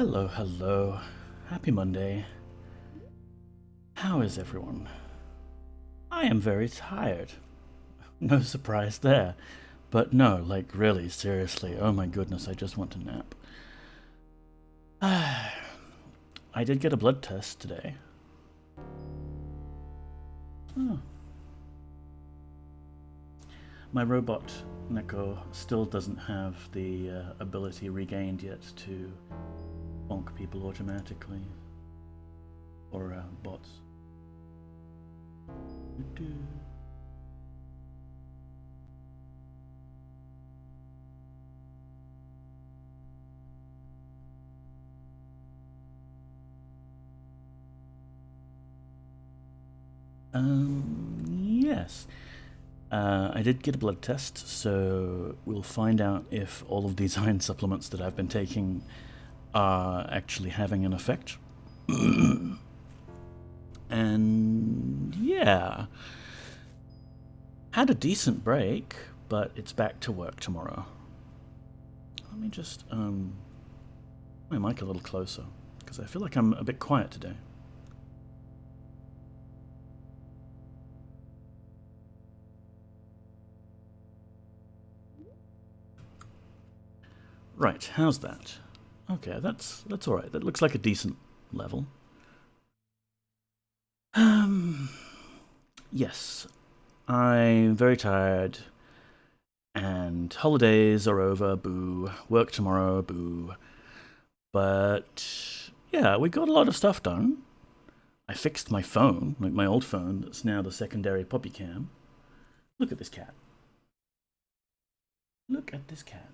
Hello, hello. Happy Monday. How is everyone? I am very tired. No surprise there. But no, like really, seriously, oh my goodness, I just want to nap. I did get a blood test today. Oh. My robot, Neko, still doesn't have the ability regained yet to bonk people automatically. Or bots. Yes. I did get a blood test, so we'll find out if all of these iron supplements that I've been taking are actually having an effect. And yeah, had a decent break, but it's back to work tomorrow. Let me just my mic a little closer, because I feel like I'm a bit quiet today. Right, how's that? Okay, that's all right. That looks like a decent level. Yes, I'm very tired, and holidays are over, boo. Work tomorrow, boo. But yeah, we got a lot of stuff done. I fixed my phone, like my old phone, that's now the secondary puppy cam. Look at this cat. Look at this cat.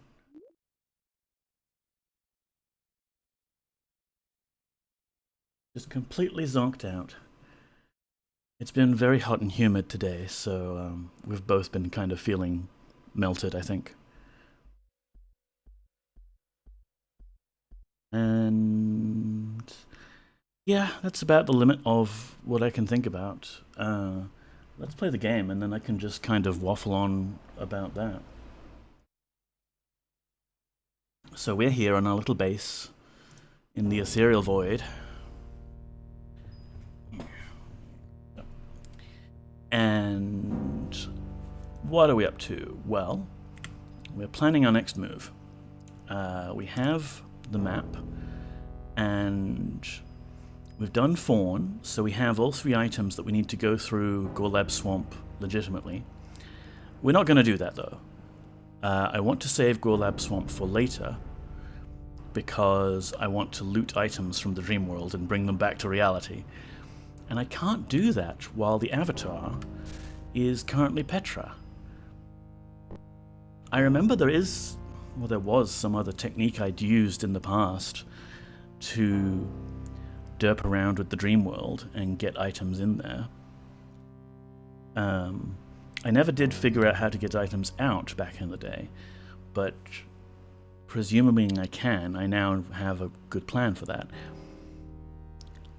Just completely zonked out. It's been very hot and humid today, so we've both been kind of feeling melted, I think. And yeah, that's about the limit of what I can think about. Let's play the game, and then I can just kind of waffle on about that. So we're here on our little base in the ethereal void. And what are we up to? Well, we're planning our next move. We have the map, and we've done Fawn, so we have all 3 items that we need to go through Gorlab Swamp legitimately. We're not going to do that, though. I want to save Gorlab Swamp for later, because I want to loot items from the dream world and bring them back to reality. And I can't do that while the avatar is currently Petra. I remember there was some other technique I'd used in the past to derp around with the dream world and get items in there. I never did figure out how to get items out back in the day, but presumably I can. I now have a good plan for that.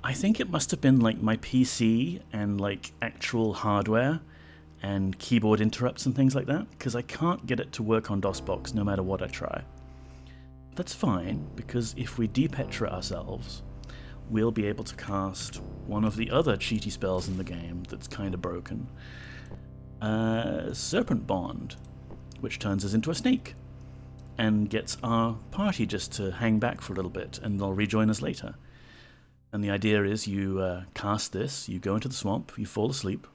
I think it must have been like my PC and like actual hardware and keyboard interrupts and things like that, because I can't get it to work on DOSBox no matter what I try. That's fine, because if we de-Petra ourselves, we'll be able to cast one of the other cheaty spells in the game that's kind of broken. Serpent Bond, which turns us into a snake and gets our party just to hang back for a little bit, and they'll rejoin us later. And the idea is you cast this, you go into the swamp, you fall asleep,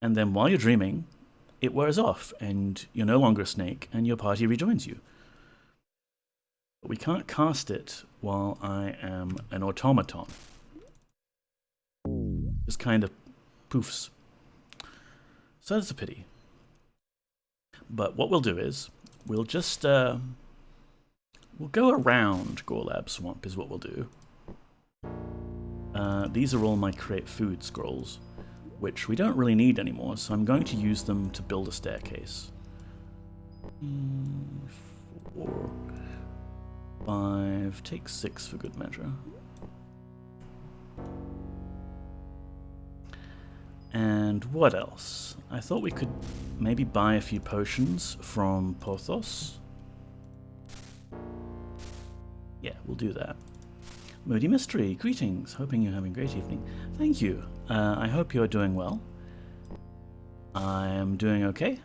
and then while you're dreaming, it wears off, and you're no longer a snake, and your party rejoins you. But we can't cast it while I am an automaton. Just kind of poofs. So that's a pity. But what we'll do is, we'll just, we'll go around Gorlab Swamp is what we'll do. These are all my create food scrolls, which we don't really need anymore, so I'm going to use them to build a staircase. 4, 5, take 6 for good measure. And what else? I thought we could maybe buy a few potions from Pothos. Yeah, we'll do that. Moody Mystery, greetings. Hoping you're having a great evening. Thank you. I hope you're doing well. I am doing okay.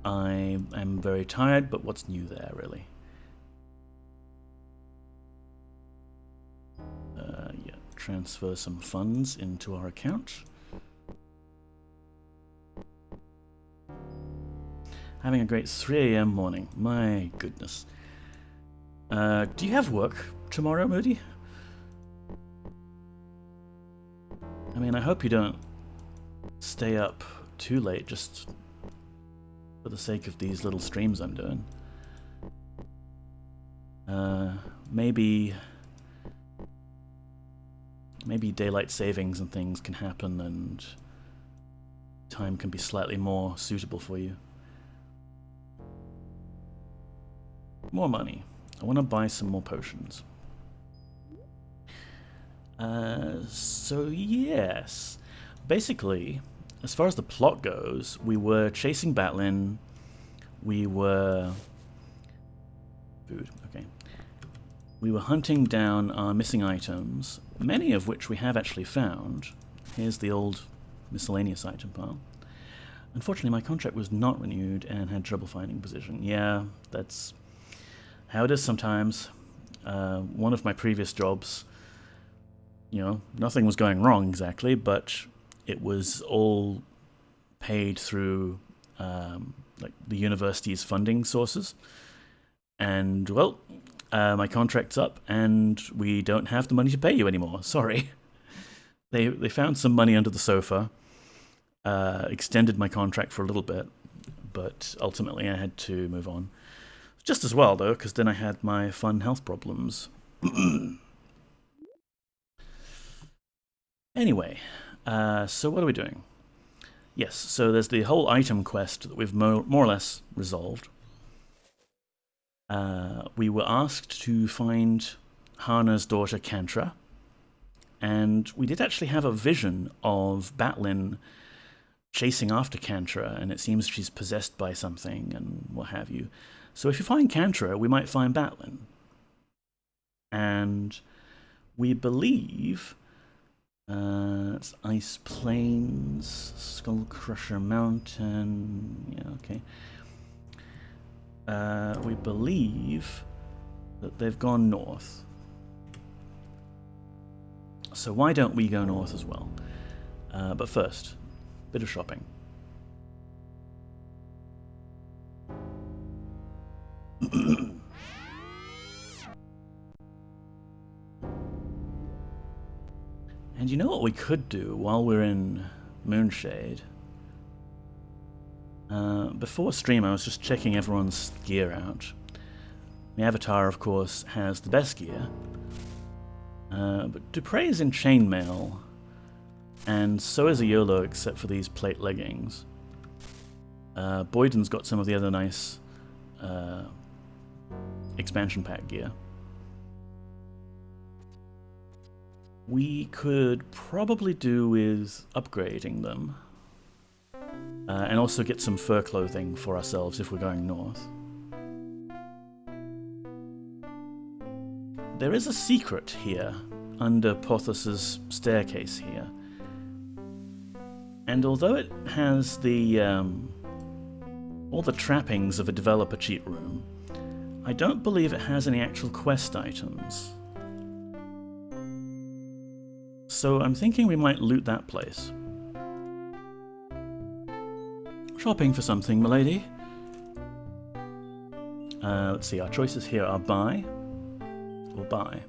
I am very tired, but what's new there, really? Yeah, transfer some funds into our account. Having a great 3 AM morning. My goodness. Do you have work tomorrow, Moody? I mean, I hope you don't stay up too late just for the sake of these little streams I'm doing. Maybe daylight savings and things can happen and time can be slightly more suitable for you. More money. I want to buy some more potions. So yes, basically, as far as the plot goes, we were chasing Batlin. We were We were hunting down our missing items, many of which we have actually found. Here's the old miscellaneous item pile. Unfortunately, my contract was not renewed and had trouble finding position. Yeah, that's how it is sometimes. One of my previous jobs, you know, nothing was going wrong exactly, but it was all paid through like the university's funding sources. And, well, my contract's up and we don't have the money to pay you anymore. Sorry. They found some money under the sofa, extended my contract for a little bit, but ultimately I had to move on. Just as well, though, because then I had my fun health problems. Anyway, so what are we doing? Yes, so there's the whole item quest that we've more or less resolved. We were asked to find Hana's daughter Kantra, and we did actually have a vision of Batlin chasing after Kantra, and it seems she's possessed by something and what have you. So if you find Kantra, we might find Batlin. And we believe it's Ice Plains, Skull Crusher Mountain. Yeah, okay. We believe that they've gone north. So why don't we go north as well? But first, a bit of shopping. And you know what we could do while we're in Moonshade? Before stream I was just checking everyone's gear out. The Avatar, of course, has the best gear. But Dupre is in chainmail, and so is Iolo except for these plate leggings. Boyden's got some of the other nice expansion pack gear. We could probably do with upgrading them. And also get some fur clothing for ourselves if we're going north. There is a secret here, under Porthos's staircase here. And although it has the all the trappings of a developer cheat room, I don't believe it has any actual quest items. So I'm thinking we might loot that place. Shopping for something, milady. Let's see, our choices here are buy or buy.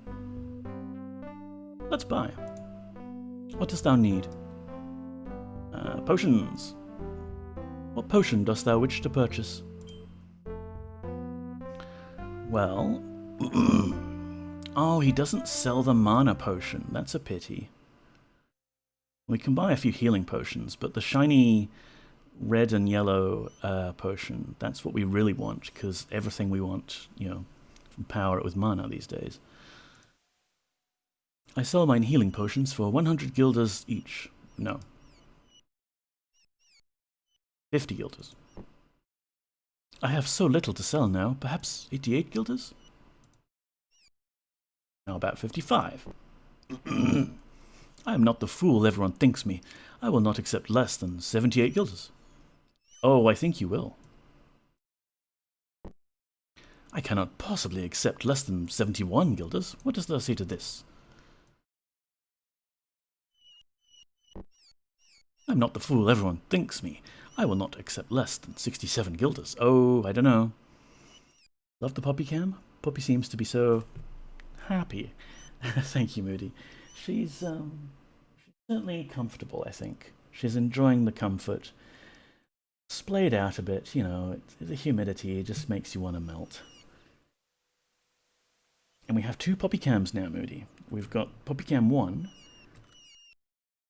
Let's buy. What dost thou need? Potions. What potion dost thou wish to purchase? Well... oh, he doesn't sell the mana potion. That's a pity. We can buy a few healing potions, but the shiny red and yellow potion, that's what we really want, because everything we want, you know, power it with mana these days. I sell mine healing potions for 100 guilders each. No. 50 guilders. I have so little to sell now, perhaps 88 guilders? How about 55? I am not the fool everyone thinks me. I will not accept less than 78 guilders. Oh, I think you will. I cannot possibly accept less than 71 guilders. What does thou say to this? I'm not the fool everyone thinks me. I will not accept less than 67 guilders. Oh, I don't know. Love the Poppy cam? Poppy seems to be so happy. Thank you, Moody. She's certainly comfortable, I think. She's enjoying the comfort. Splayed out a bit, you know, the humidity just makes you want to melt. And we have two Poppy cams now, Moody. We've got Poppy Cam 1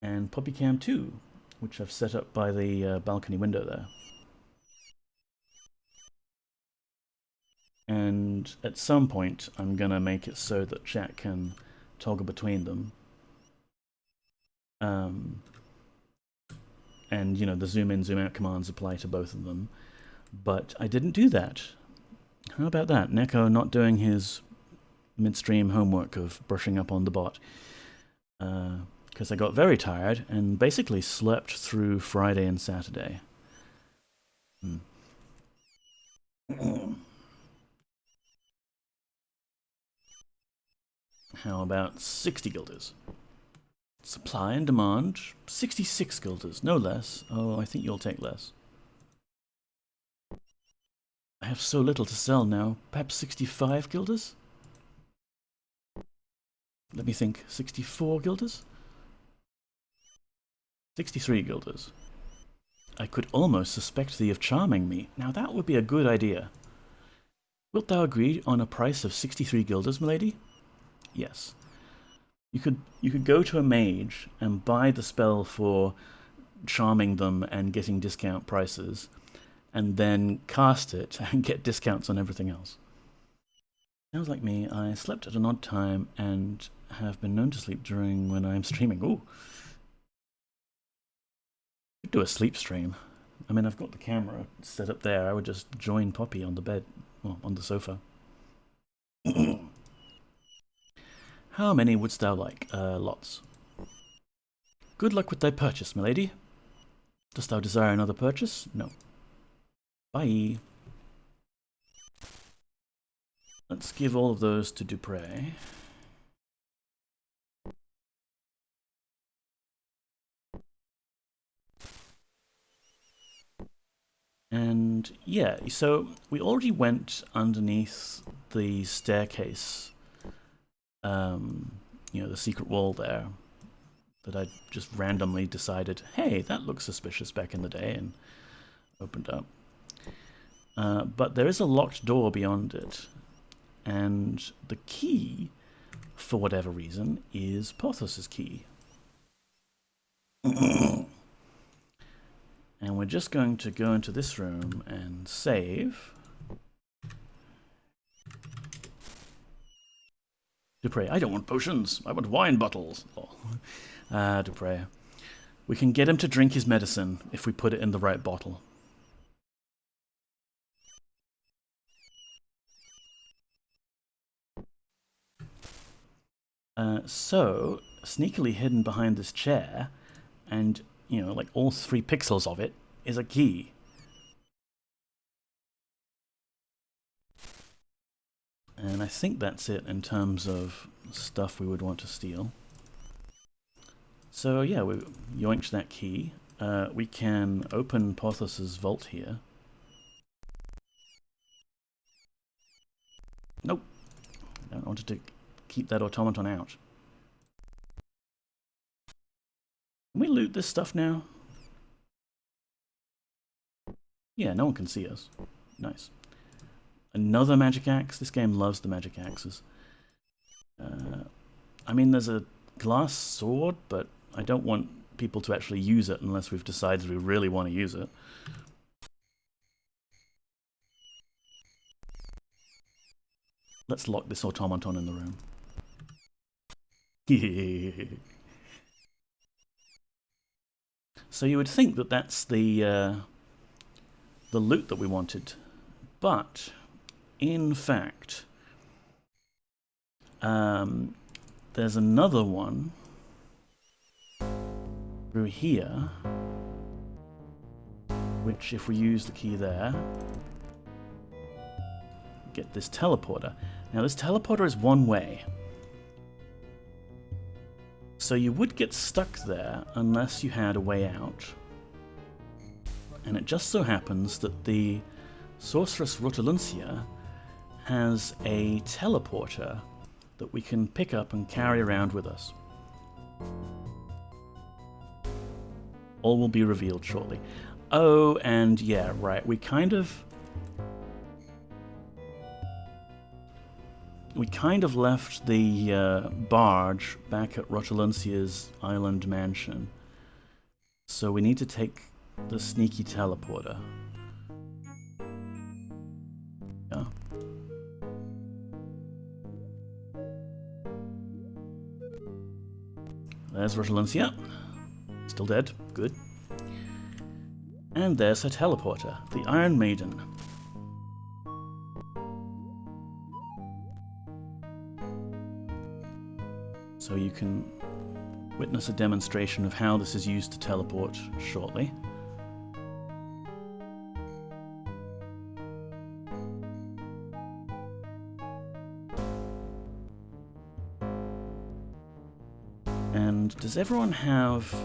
and Poppy Cam 2, which I've set up by the balcony window there. And at some point, I'm going to make it so that chat can toggle between them. And, you know, the zoom in, zoom out commands apply to both of them. But I didn't do that. How about that? Neko not doing his midstream homework of brushing up on the bot. Because I got very tired and basically slept through Friday and Saturday. How about 60 guilders? Supply and demand, 66 guilders, no less. Oh, I think you'll take less. I have so little to sell now. Perhaps 65 guilders? Let me think. 64 guilders? 63 guilders. I could almost suspect thee of charming me. Now that would be a good idea. Wilt thou agree on a price of 63 guilders, milady? Yes. You could go to a mage and buy the spell for charming them and getting discount prices, and then cast it and get discounts on everything else. Sounds like me. I slept at an odd time and have been known to sleep during when I'm streaming. Ooh. Could do a sleep stream. I mean, I've got the camera set up there. I would just join Poppy on the bed, well, on the sofa. How many wouldst thou like? Lots. Good luck with thy purchase, milady. Dost thou desire another purchase? No. Bye. Let's give all of those to Dupre. And yeah, so we already went underneath the staircase. You know, the secret wall there that I just randomly decided, hey, that looks suspicious back in the day, and opened up. But there is a locked door beyond it, and the key, for whatever reason, is Porthos's key. And we're just going to go into this room and save. Dupre, I don't want potions. I want wine bottles. Oh. Dupre. We can get him to drink his medicine if we put it in the right bottle. So, sneakily hidden behind this chair, and, you know, like all 3 pixels of it, is a key. And I think that's it in terms of stuff we would want to steal. So yeah, we yoinked that key. We can open Porthos's vault here. Nope. I wanted to keep that automaton out. Can we loot this stuff now? Yeah, no one can see us. Nice. Another magic axe. This game loves the magic axes. I mean, there's a glass sword, but I don't want people to actually use it unless we've decided we really want to use it. Let's lock this automaton in the room. So you would think that that's the loot that we wanted, but in fact, There's another one through here, which if we use the key there, get this teleporter. Now this teleporter is one way, so you would get stuck there unless you had a way out. And it just so happens that the Sorceress Rotaluncia has a teleporter that we can pick up and carry around with us. All will be revealed shortly. Oh, and yeah, right, we kind of left the barge back at Rotaluncia's island mansion. So we need to take the sneaky teleporter. Yeah. There's Rotaluncia. Still dead. Good. And there's her teleporter, the Iron Maiden. So you can witness a demonstration of how this is used to teleport shortly. And does everyone have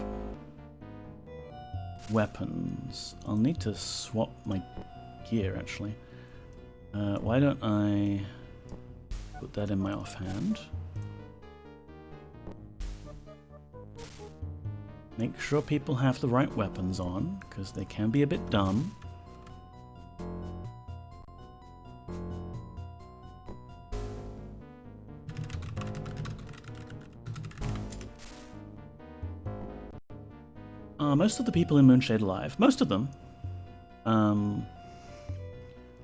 weapons? I'll need to swap my gear, actually. Why don't I put that in my offhand? Make sure people have the right weapons on, because they can be a bit dumb. Most of the people in Moonshade alive. Most of them.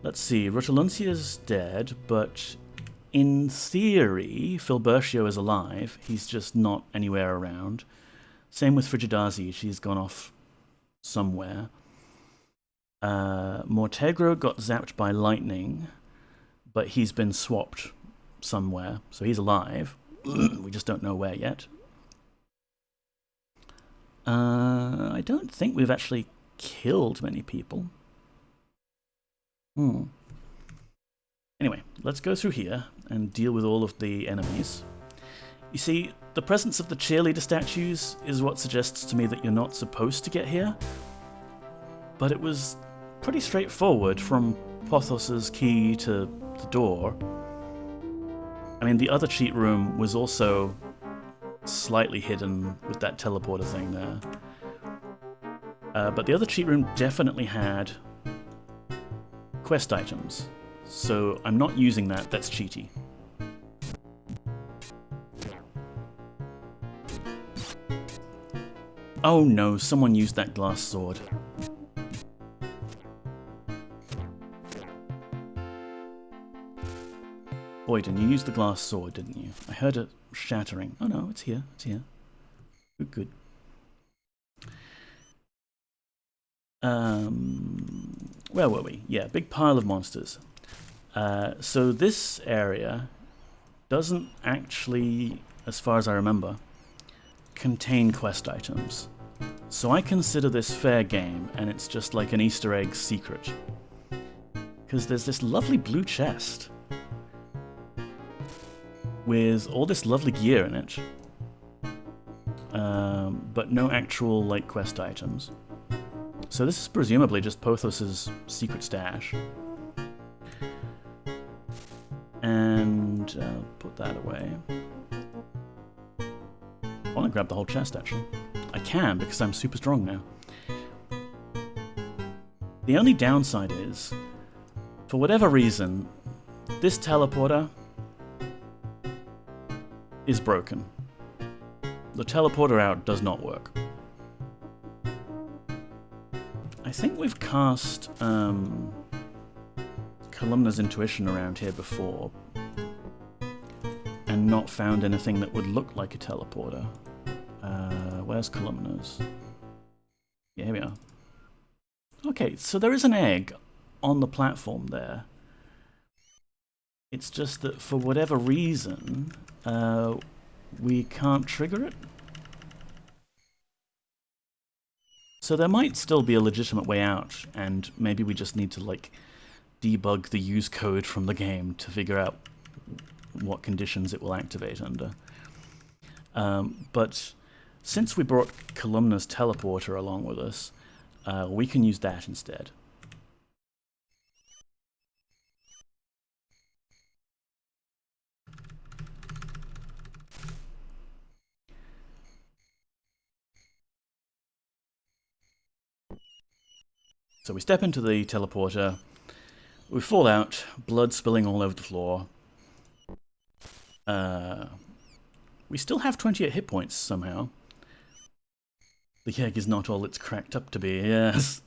Let's see. Rotaluncia's dead, but in theory, Filbertio is alive. He's just not anywhere around. Same with Frigidazi. She's gone off somewhere. Mortegro got zapped by lightning, but he's been swapped somewhere, so he's alive. We just don't know where yet. I don't think we've actually killed many people. Anyway, let's go through here and deal with all of the enemies. You see, the presence of the cheerleader statues is what suggests to me that you're not supposed to get here. But it was pretty straightforward from Pothos's key to the door. I mean, the other cheat room was also slightly hidden with that teleporter thing there. But the other cheat room definitely had quest items. So I'm not using that, that's cheaty. Oh no, someone used that glass sword. Boyden, you used the glass sword, didn't you? I heard it shattering. Oh no, it's here, it's here. Good, good. Where were we? Yeah, big pile of monsters. So this area doesn't actually, as far as I remember, contain quest items. So I consider this fair game, and it's just like an Easter egg secret. Because there's this lovely blue chest with all this lovely gear in it, but no actual like quest items. So this is presumably just Pothos's secret stash. And put that away. I want to grab the whole chest, actually. I can, because I'm super strong now. The only downside is, for whatever reason, this teleporter is broken. The teleporter out does not work. I think we've cast Columna's Intuition around here before and not found anything that would look like a teleporter. Where's Columna's? Yeah, here we are. Okay, so there is an egg on the platform there. It's just that for whatever reason, we can't trigger it. So there might still be a legitimate way out, and maybe we just need to, like, debug the use code from the game to figure out what conditions it will activate under. But since we brought Columna's teleporter along with us, we can use that instead. So we step into the teleporter, we fall out, blood spilling all over the floor. We still have 28 hit points somehow. The egg is not all it's cracked up to be, yes.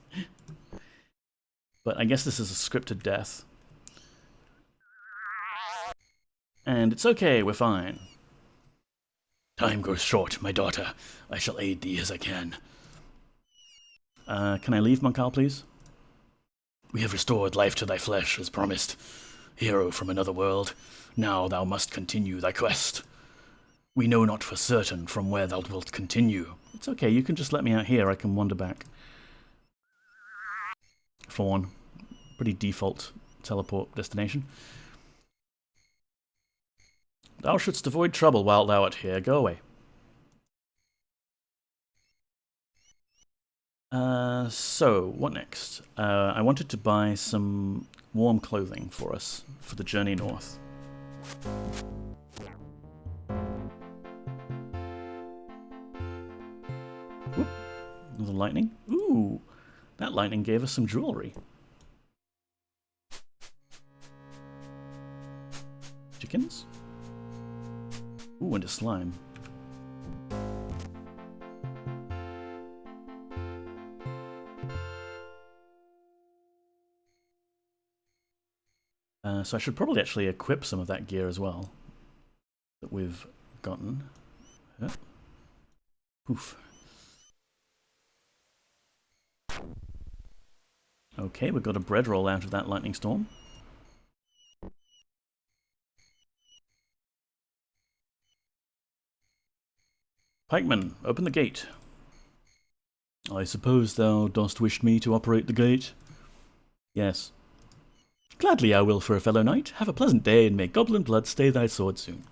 But I guess this is a scripted death. And it's okay, we're fine. Time grows short, my daughter. I shall aid thee as I can. Can I leave, Monkal, please? We have restored life to thy flesh, as promised. Hero from another world, now thou must continue thy quest. We know not for certain from where thou wilt continue. It's okay, you can just let me out here, I can wander back. Fawn. Pretty default teleport destination. Thou shouldst avoid trouble while thou art here. Go away. So, what next? I wanted to buy some warm clothing for us for the journey north. Whoop. Another lightning. Ooh, that lightning gave us some jewelry. Chickens? Ooh, and a slime. So I should probably actually equip some of that gear as well that we've gotten. Poof. Okay, we've got a bread roll out of that lightning storm. Pikeman, open the gate. I suppose thou dost wish me to operate the gate? Yes. Gladly I will for a fellow knight. Have a pleasant day, and may goblin blood stay thy sword soon.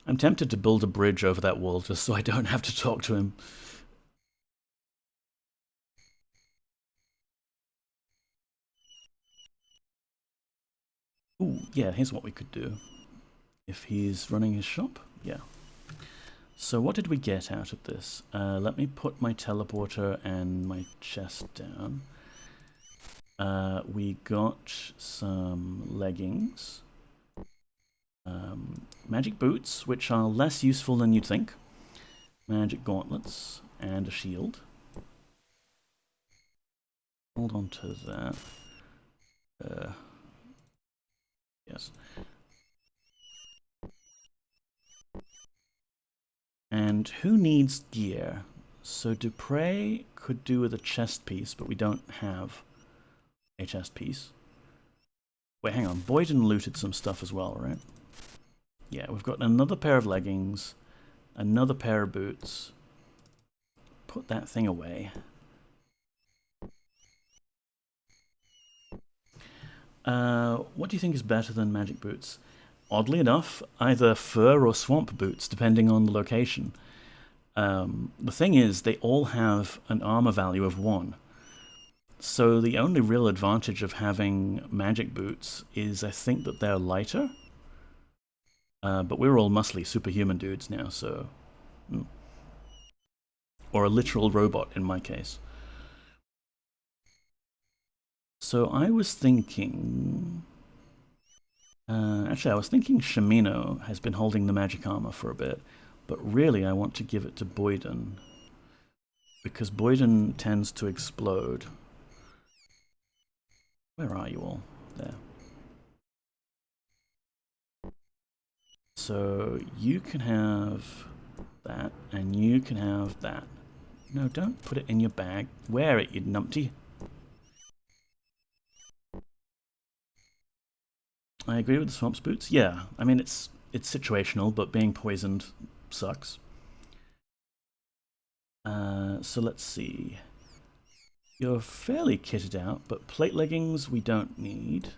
I'm tempted to build a bridge over that wall just so I don't have to talk to him. Ooh, yeah, here's what we could do. If he's running his shop? Yeah. So what did we get out of this? Let me put my teleporter and my chest down. We got some leggings. Magic boots, which are less useful than you'd think. Magic gauntlets and a shield. Hold on to that. Yes. And who needs gear? So Dupre could do with a chest piece, but we don't have a chest piece. Wait, hang on. Boyden looted some stuff as well, right? Yeah, we've got another pair of leggings, another pair of boots. Put that thing away. What do you think is better than magic boots? Oddly enough, either fur or swamp boots, depending on the location. The thing is, they all have an armor value of 1. So the only real advantage of having magic boots is I think that they're lighter. But we're all muscly superhuman dudes now, so... Or a literal robot in my case. So I was thinking... actually, I was thinking Shimino has been holding the magic armor for a bit, but really I want to give it to Boyden, because Boyden tends to explode. Where are you all? There. So you can have that, and you can have that. No, don't put it in your bag. Wear it, you numpty. I agree with the swamp's boots. Yeah, I mean, it's situational, but being poisoned sucks. So let's see. You're fairly kitted out, but plate leggings we don't need.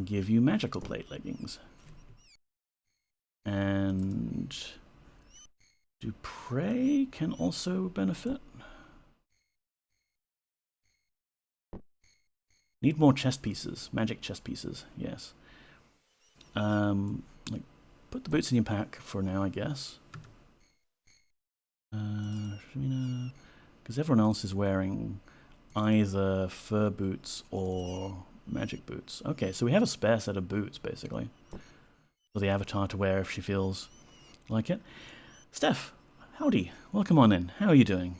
Give you magical plate leggings. And Dupre can also benefit. Need more chest pieces, magic chest pieces, yes. Like, put the boots in your pack for now, I guess. Because everyone else is wearing either fur boots or magic boots. Okay, so we have a spare set of boots, basically, for the avatar to wear if she feels like it. Steph, howdy. Welcome on in. How are you doing?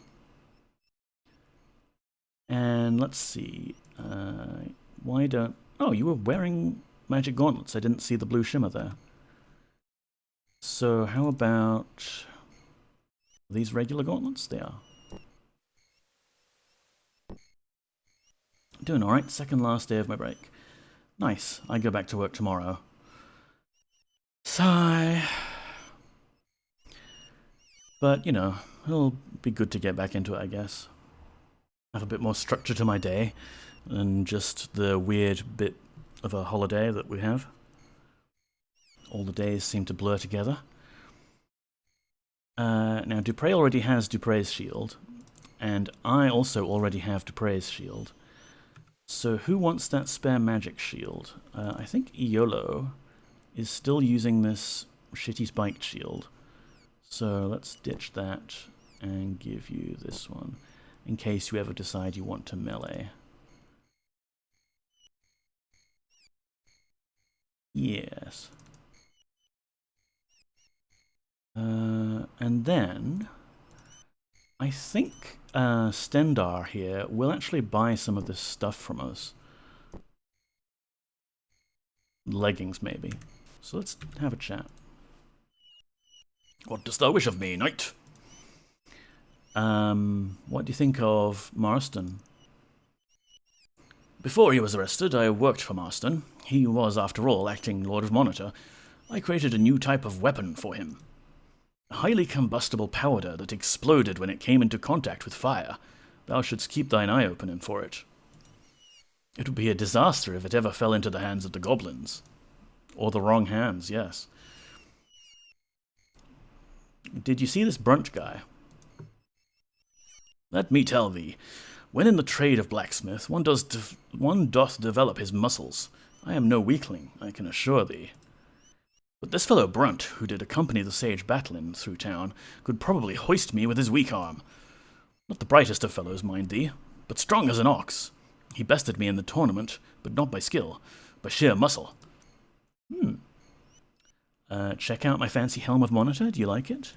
And let's see. Why don't... Oh, you were wearing magic gauntlets. I didn't see the blue shimmer there. So how about these regular gauntlets? They are. Doing alright. Second last day of my break. Nice. I go back to work tomorrow. Sigh. But, you know, it'll be good to get back into it, I guess. Have a bit more structure to my day than just the weird bit of a holiday that we have. All the days seem to blur together. Now, Dupre already has Dupre's shield, and I also already have Dupre's shield. So who wants that spare magic shield? I think Iolo is still using this shitty spiked shield. So let's ditch that and give you this one, in case you ever decide you want to melee. Yes. And then I think Stendar here will actually buy some of this stuff from us. Leggings, maybe. So let's have a chat. What dost thou wish of me, knight? What do you think of Marston? Before he was arrested, I worked for Marston. He was, after all, acting Lord of Monitor. I created a new type of weapon for him. A highly combustible powder that exploded when it came into contact with fire. Thou shouldst keep thine eye open for it. It would be a disaster if it ever fell into the hands of the goblins. Or the wrong hands, yes. Did you see this Brunt guy? Let me tell thee, when in the trade of blacksmith, one doth develop his muscles. I am no weakling, I can assure thee. But this fellow Brunt, who did accompany the sage Batlin through town, could probably hoist me with his weak arm. Not the brightest of fellows, mind thee, but strong as an ox. He bested me in the tournament, but not by skill, by sheer muscle. Check out my fancy Helm of Monitor, do you like it?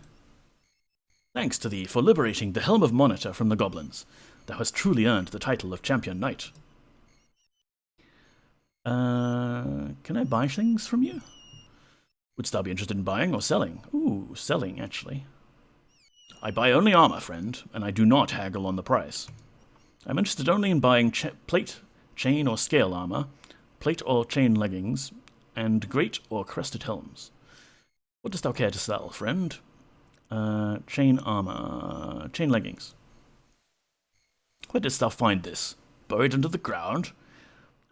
Thanks to thee for liberating the Helm of Monitor from the goblins. Thou hast truly earned the title of Champion Knight. Can I buy things from you? Wouldst thou be interested in buying or selling? Ooh, selling, actually. I buy only armor, friend, and I do not haggle on the price. I'm interested only in buying plate, chain, or scale armor, plate or chain leggings, and great or crested helms. What dost thou care to sell, friend? Chain armor, chain leggings. Where didst thou find this? Buried under the ground?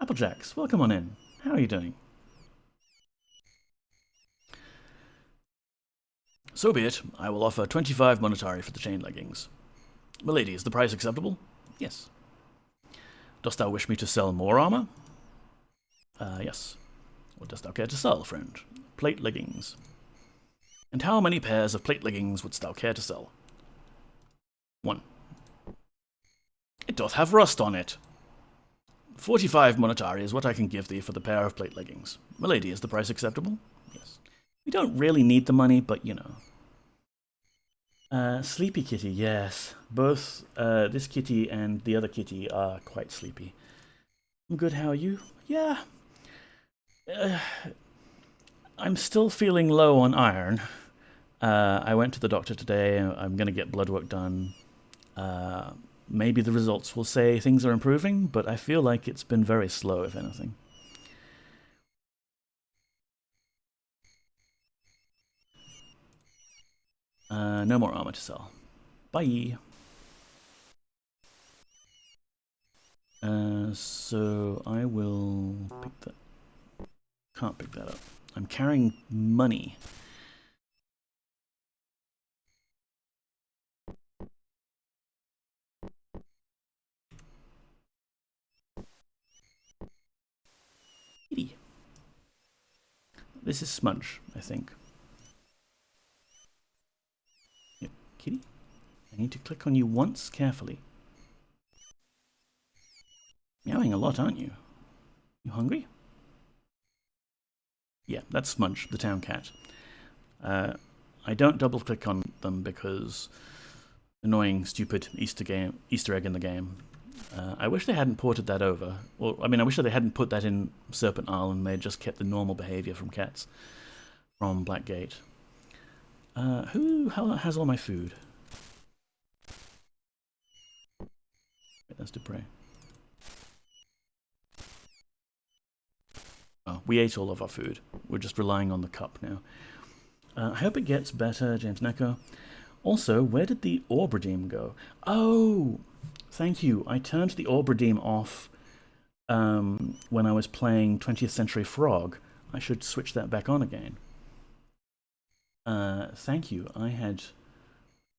Applejacks, welcome on in. How are you doing? So be it. I will offer 25 monetary for the chain leggings. Milady, is the price acceptable? Yes. Dost thou wish me to sell more armor? Yes. What dost thou care to sell, friend? Plate leggings. And how many pairs of plate leggings wouldst thou care to sell? 1. It doth have rust on it. 45 monetary is what I can give thee for the pair of plate leggings. Milady, is the price acceptable? Yes. We don't really need the money, but you know. Sleepy kitty, yes. Both this kitty and the other kitty are quite sleepy. I'm good, how are you? Yeah. I'm still feeling low on iron. I went to the doctor today. I'm going to get blood work done. Maybe the results will say things are improving, but I feel like it's been very slow, if anything. No more armor to sell. Bye. So I will pick that. Can't pick that up. I'm carrying money. Kitty. This is Smudge, I think. Yep, kitty. I need to click on you once carefully. Meowing a lot, aren't you? You hungry? Yeah, that's Smudge, the town cat. I don't double click on them because annoying, stupid Easter egg in the game. I wish they hadn't ported that over. Well, I mean, I wish that they hadn't put that in Serpent Isle and they just kept the normal behavior from cats from Blackgate. Who has all my food? Wait, that's Dupre. Oh, we ate all of our food. We're just relying on the cup now. I hope it gets better, James Neko. Also, where did the Orb Redeem go? Oh, thank you. I turned the Orb Redeem off when I was playing 20th Century Frog. I should switch that back on again. Thank you. I had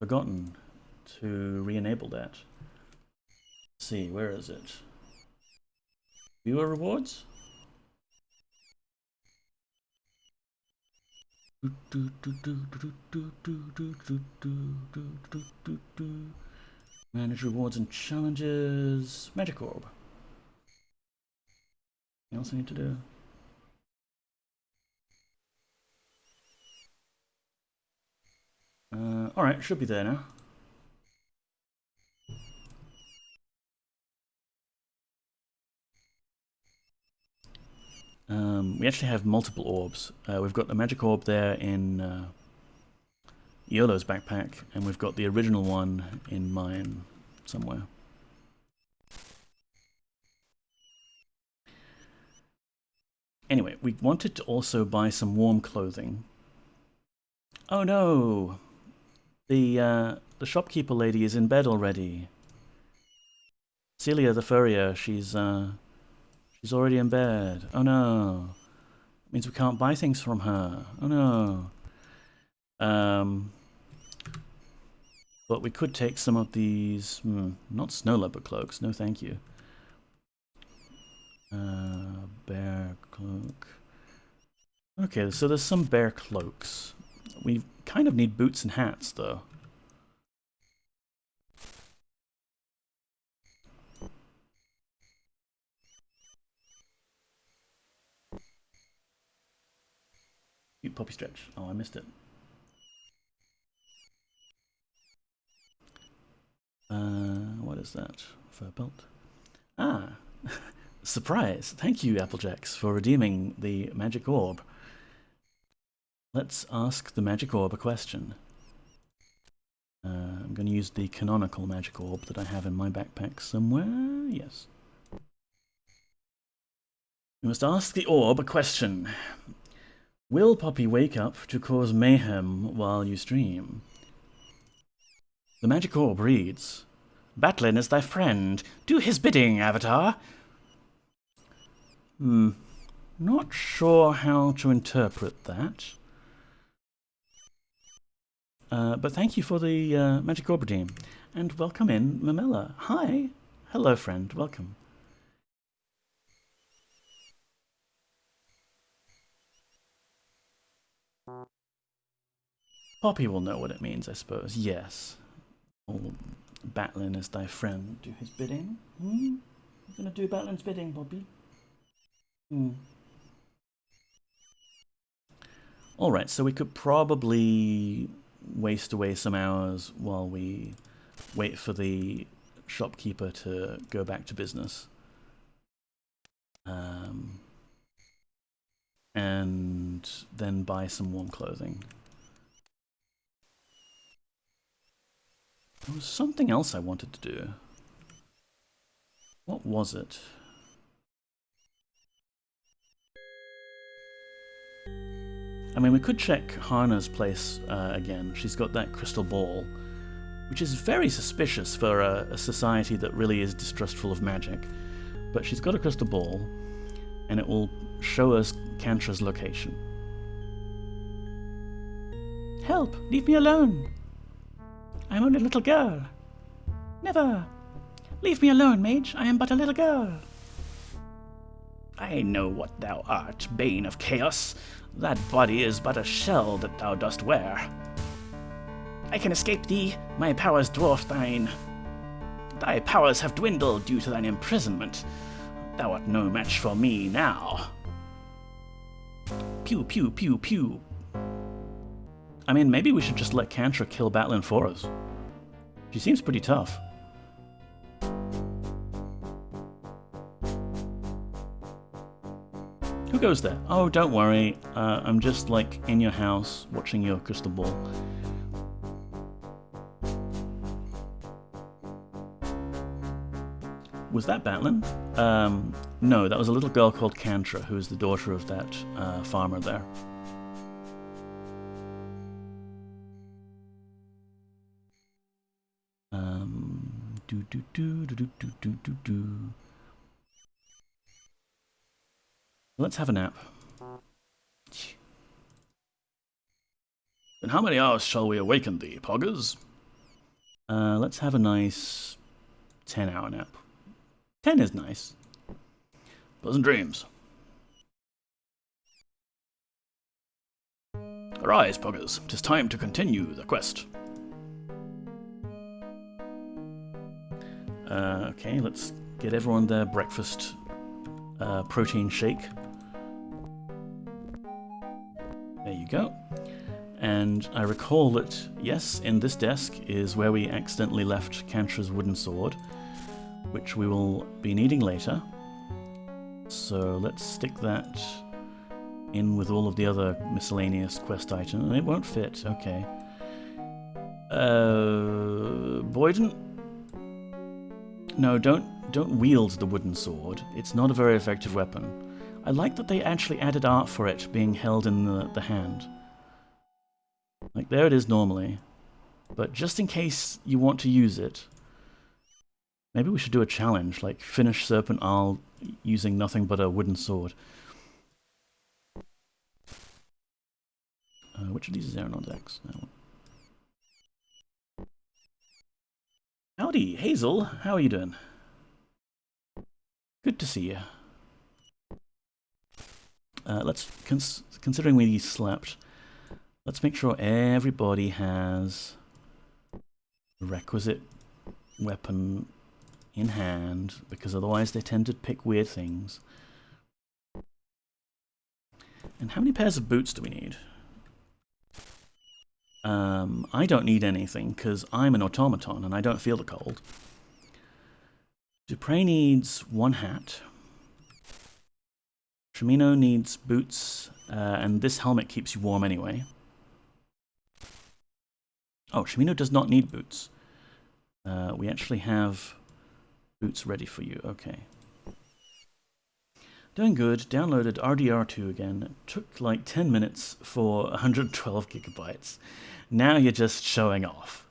forgotten to re-enable that. Let's see, where is it? Viewer rewards? Manage rewards and challenges. Magic Orb. Anything else I need to do? Alright, should be there now. We actually have multiple orbs. We've got the magic orb there in Yolo's backpack, and we've got the original one in mine somewhere. Anyway, we wanted to also buy some warm clothing. Oh no! The shopkeeper lady is in bed already. Celia the furrier, she's already in bed. Oh no. It means we can't buy things from her. Oh no. But we could take some of these, not snow leopard cloaks, no thank you. Bear cloak. Okay, so there's some bear cloaks. We kind of need boots and hats though. Cute poppy stretch. Oh, I missed it. What is that? Fur belt. Ah, surprise! Thank you, Applejacks, for redeeming the magic orb. Let's ask the magic orb a question. I'm going to use the canonical magic orb that I have in my backpack somewhere. Yes. We must ask the orb a question. Will Poppy wake up to cause mayhem while you stream? The magic orb reads, Batlin is thy friend. Do his bidding, Avatar. Not sure how to interpret that. But thank you for the magic orb redeem. And welcome in, Mamela. Hi. Hello, friend. Welcome. Poppy will know what it means, I suppose. Yes. Oh, Batlin is thy friend. Do his bidding? You gonna do Batlin's bidding, Poppy? Alright, so we could probably waste away some hours while we wait for the shopkeeper to go back to business. And then buy some warm clothing. There was something else I wanted to do. What was it? I mean, we could check Hana's place again. She's got that crystal ball, which is very suspicious for a society that really is distrustful of magic. But she's got a crystal ball, and it will show us Kantra's location. Help! Leave me alone! I'm only a little girl. Never! Leave me alone, mage. I am but a little girl. I know what thou art, bane of chaos. That body is but a shell that thou dost wear. I can escape thee. My powers dwarf thine. Thy powers have dwindled due to thine imprisonment. Thou art no match for me now. Pew, pew, pew, pew. I mean, maybe we should just let Kantra kill Batlin for us. She seems pretty tough. Who goes there? Oh, don't worry. I'm just, like, in your house, watching your crystal ball. Was that Batlin? No, that was a little girl called Kantra, who is the daughter of that farmer there. Let's have a nap. In how many hours shall we awaken thee, Poggers? Let's have a nice 10-hour nap. 10 is nice. Pleasant dreams. Arise, Poggers. 'Tis time to continue the quest. Okay, let's get everyone their breakfast protein shake. There you go. And I recall that, yes, in this desk is where we accidentally left Kantra's wooden sword, which we will be needing later. So let's stick that in with all of the other miscellaneous quest items. And it won't fit, okay. Boyden? No, don't wield the wooden sword. It's not a very effective weapon. I like that they actually added art for it being held in the hand. Like, there it is normally. But just in case you want to use it, maybe we should do a challenge, like finish Serpent Isle using nothing but a wooden sword. Which of these is Aaron on decks? That one. Howdy, Hazel. How are you doing? Good to see you. Considering we slept, let's make sure everybody has the requisite weapon in hand, because otherwise they tend to pick weird things. And how many pairs of boots do we need? I don't need anything, because I'm an automaton and I don't feel the cold. Dupre needs one hat. Shimino needs boots, and this helmet keeps you warm anyway. Oh, Shimino does not need boots. We actually have boots ready for you, okay. Doing good, downloaded RDR2 again. It took like 10 minutes for 112 gigabytes. Now you're just showing off.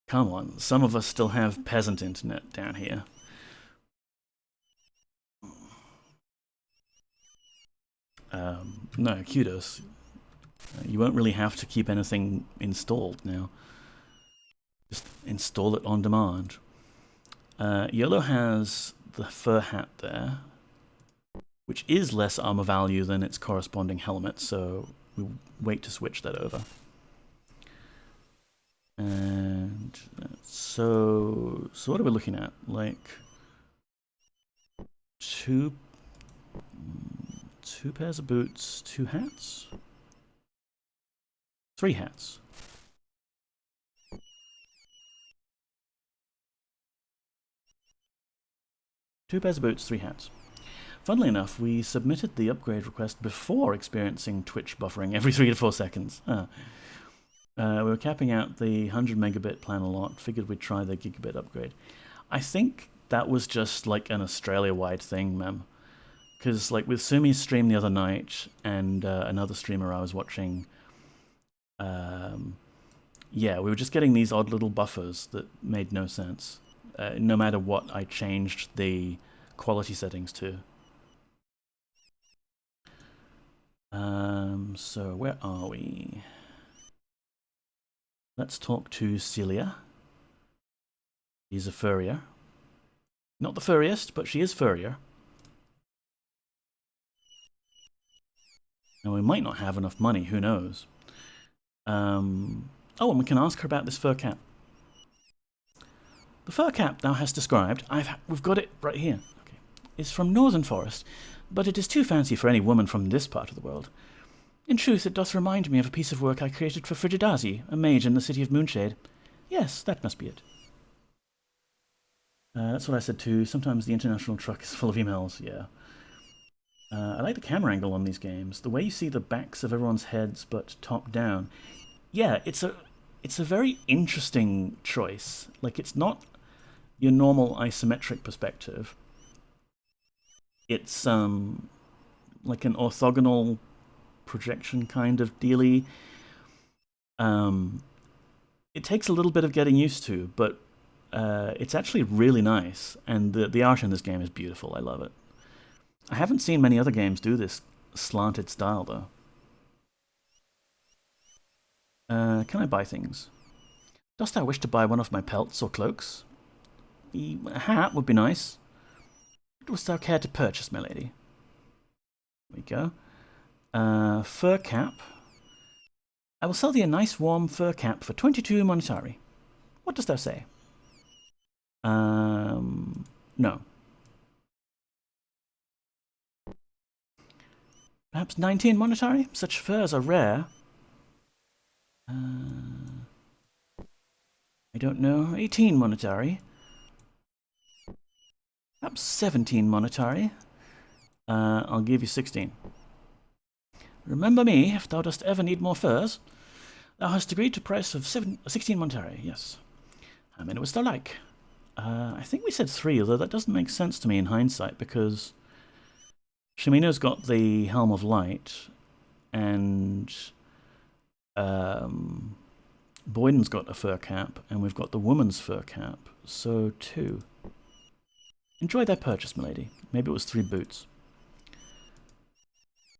Come on, some of us still have peasant internet down here. No, kudos. You won't really have to keep anything installed now. Just install it on demand. Yolo has the fur hat there, which is less armor value than its corresponding helmet, so we'll wait to switch that over. And so what are we looking at? Like two pairs of boots, 2 hats, 3 hats. Two pairs of boots, 3 hats. Funnily enough, we submitted the upgrade request before experiencing Twitch buffering every 3 to 4 seconds. We were capping out the 100 megabit plan a lot, figured we'd try the gigabit upgrade. I think that was just like an Australia-wide thing, mem. Because, like, with Sumi's stream the other night and another streamer I was watching, yeah, we were just getting these odd little buffers that made no sense, no matter what I changed the quality settings to. So where are we? Let's talk to Celia. She's a furrier. Not the furriest, but she is furrier. And we might not have enough money, who knows. Oh, and we can ask her about this fur cap. The fur cap thou hast described, we've got it right here, okay, is from Northern Forest, but it is too fancy for any woman from this part of the world. In truth, it doth remind me of a piece of work I created for Frigidazi, a mage in the city of Moonshade. Yes, that must be it. That's what I said too. Sometimes the international truck is full of emails, yeah. I like the camera angle on these games. The way you see the backs of everyone's heads, but top down. Yeah, it's a very interesting choice. Like, it's not your normal isometric perspective. It's like an orthogonal projection kind of dealy. It takes a little bit of getting used to, but it's actually really nice, and the art in this game is beautiful. I love it. I haven't seen many other games do this slanted style, though. Can I buy things? Dost thou wish to buy one of my pelts or cloaks? A hat would be nice. What dost thou care to purchase, my lady? There we go. Fur cap. I will sell thee a nice warm fur cap for 22 monetari. What dost thou say? No. Perhaps 19 monetari? Such furs are rare. I don't know. 18 monetari. Perhaps 17 monetari. I'll give you 16. Remember me, if thou dost ever need more furs. Thou hast agreed to price of 16 monetari, yes. How many wouldst thou like? I think we said 3, although that doesn't make sense to me in hindsight, because Shimino's got the Helm of Light, and Boyden's got a fur cap, and we've got the woman's fur cap, so 2. Enjoy thy purchase, milady. Maybe it was 3 boots.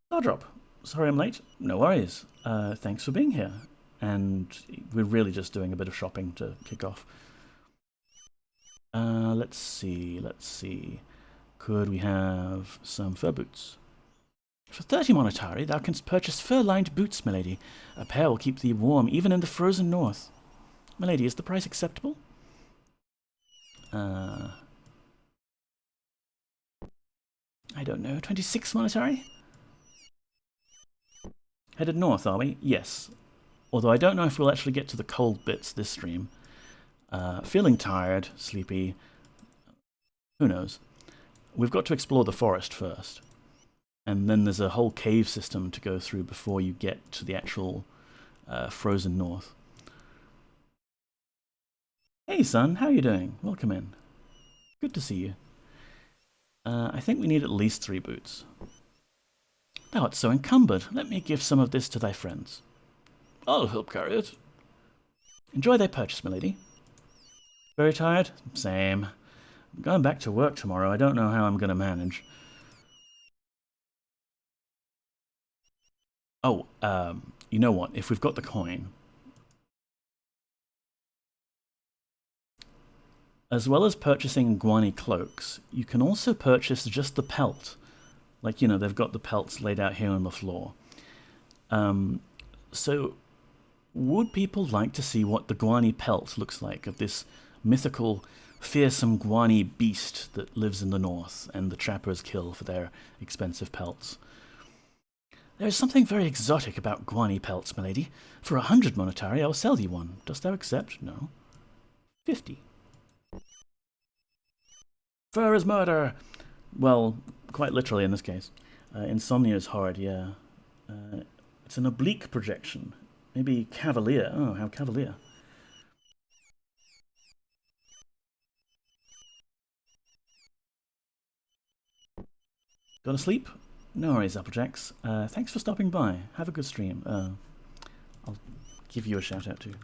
Stardrop. Sorry I'm late. No worries. Thanks for being here. And we're really just doing a bit of shopping to kick off. Let's see. Could we have some fur boots? For 30 monetari, thou canst purchase fur-lined boots, milady. A pair will keep thee warm even in the frozen north. Milady, is the price acceptable? I don't know, 26 monetari? Headed north, are we? Yes. Although I don't know if we'll actually get to the cold bits this stream. Feeling tired, sleepy. Who knows? We've got to explore the forest first. And then there's a whole cave system to go through before you get to the actual frozen north. Hey son, how are you doing? Welcome in. Good to see you. I think we need at least 3 boots. Thou art so encumbered. Let me give some of this to thy friends. I'll help carry it. Enjoy thy purchase, milady. Very tired? Same. I'm going back to work tomorrow. I don't know how I'm going to manage. Oh, you know what? If we've got the coin, as well as purchasing Guani cloaks, you can also purchase just the pelt. Like, you know, they've got the pelts laid out here on the floor. So, would people like to see what the Guani pelt looks like of this mythical, fearsome Guani beast that lives in the north and the trappers kill for their expensive pelts? There is something very exotic about Guani pelts, milady. For 100 monetari, I will sell thee one. Dost thou accept? No. 50. Fur is murder! Well, quite literally in this case. Insomnia is hard, yeah. It's an oblique projection. Maybe cavalier. Oh, how cavalier. Gone to sleep? No worries, Applejacks. Thanks for stopping by. Have a good stream. I'll give you a shout out too.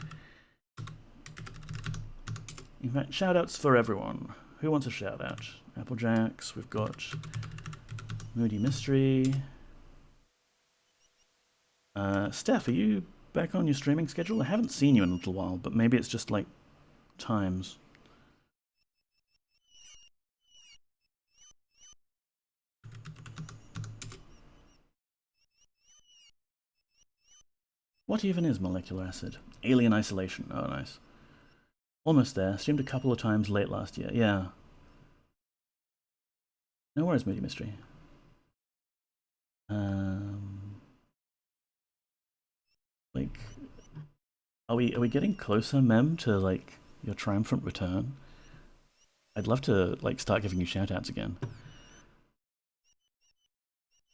In fact, shout outs for everyone. Who wants a shout out? Applejacks, we've got Moody Mystery. Steph, are you back on your streaming schedule? I haven't seen you in a little while, but maybe it's just like times. What even is molecular acid? Alien isolation. Oh, nice. Almost there. Streamed a couple of times late last year. Yeah. No worries, Moody Mystery. Like, are we getting closer, Mem, to like your triumphant return? I'd love to like start giving you shoutouts again.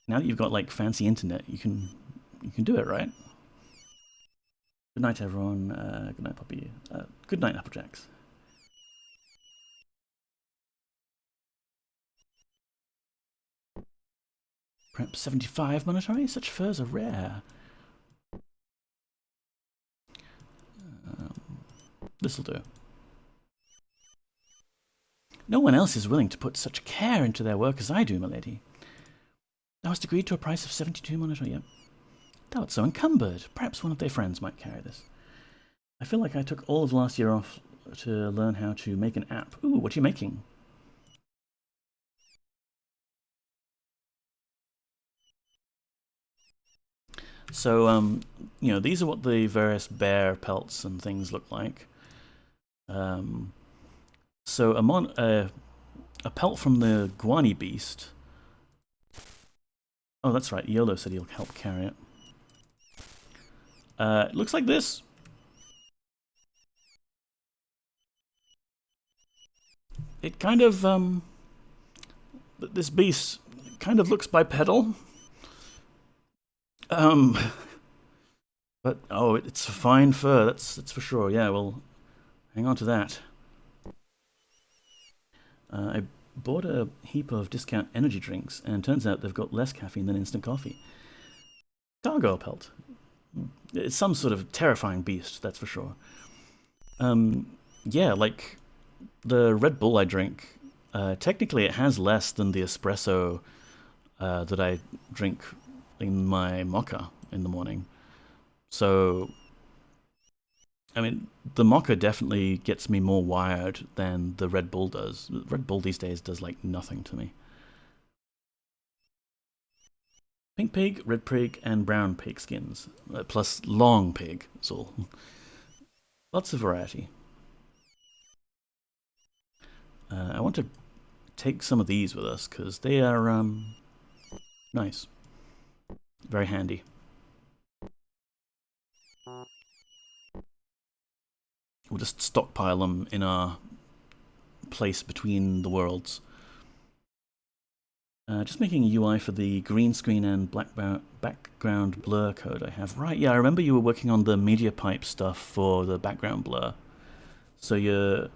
Now that you've got like fancy internet, you can do it, right? Good night, everyone. Good night, Poppy. Good night, Applejacks. Perhaps 75 monetary? Such furs are rare. This'll do. No one else is willing to put such care into their work as I do, my lady. Thou hast agreed to a price of 72 monetary, yep. Thou art so encumbered. Perhaps one of their friends might carry this. I feel like I took all of last year off to learn how to make an app. Ooh, what are you making? So, you know, these are what the various bear pelts and things look like. So a pelt from the Guani beast. Oh, that's right. Yolo said he'll help carry it. It looks like this. It kind of this beast kind of looks bipedal. But oh, it's a fine fur. That's for sure. Yeah, well, hang on to that. I bought a heap of discount energy drinks, and turns out they've got less caffeine than instant coffee. Gargoyle pelt. It's some sort of terrifying beast, that's for sure. Yeah, like the Red Bull I drink, technically it has less than the espresso that I drink in my mocha in the morning. So, I mean, the mocha definitely gets me more wired than the Red Bull does. Red Bull these days does like nothing to me. Pink pig, red pig, and brown pig skins, plus long pig. That's all. Lots of variety. I want to take some of these with us because they are nice, very handy. We'll just stockpile them in our place between the worlds. Just making a UI for the green screen and background blur code I have. Right, yeah, I remember you were working on the media pipe stuff for the background blur. So you're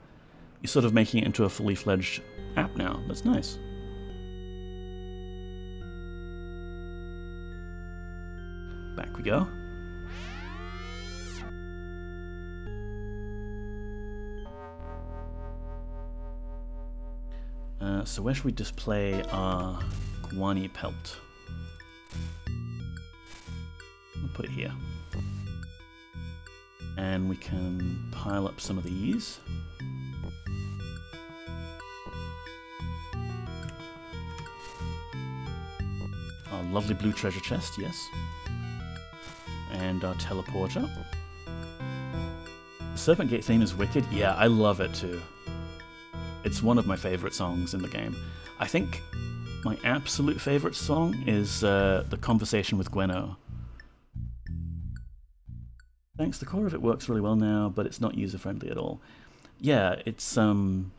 sort of making it into a fully fledged app now. That's nice. Back we go. So where should we display our Guani pelt? We'll put it here. And we can pile up some of these. Our lovely blue treasure chest, yes. And our teleporter. The Serpent Gate theme is wicked. Yeah, I love it too. It's one of my favourite songs in the game. I think my absolute favourite song is The Conversation with Gwenno. Thanks, the core of it works really well now, but it's not user-friendly at all. Yeah, it's one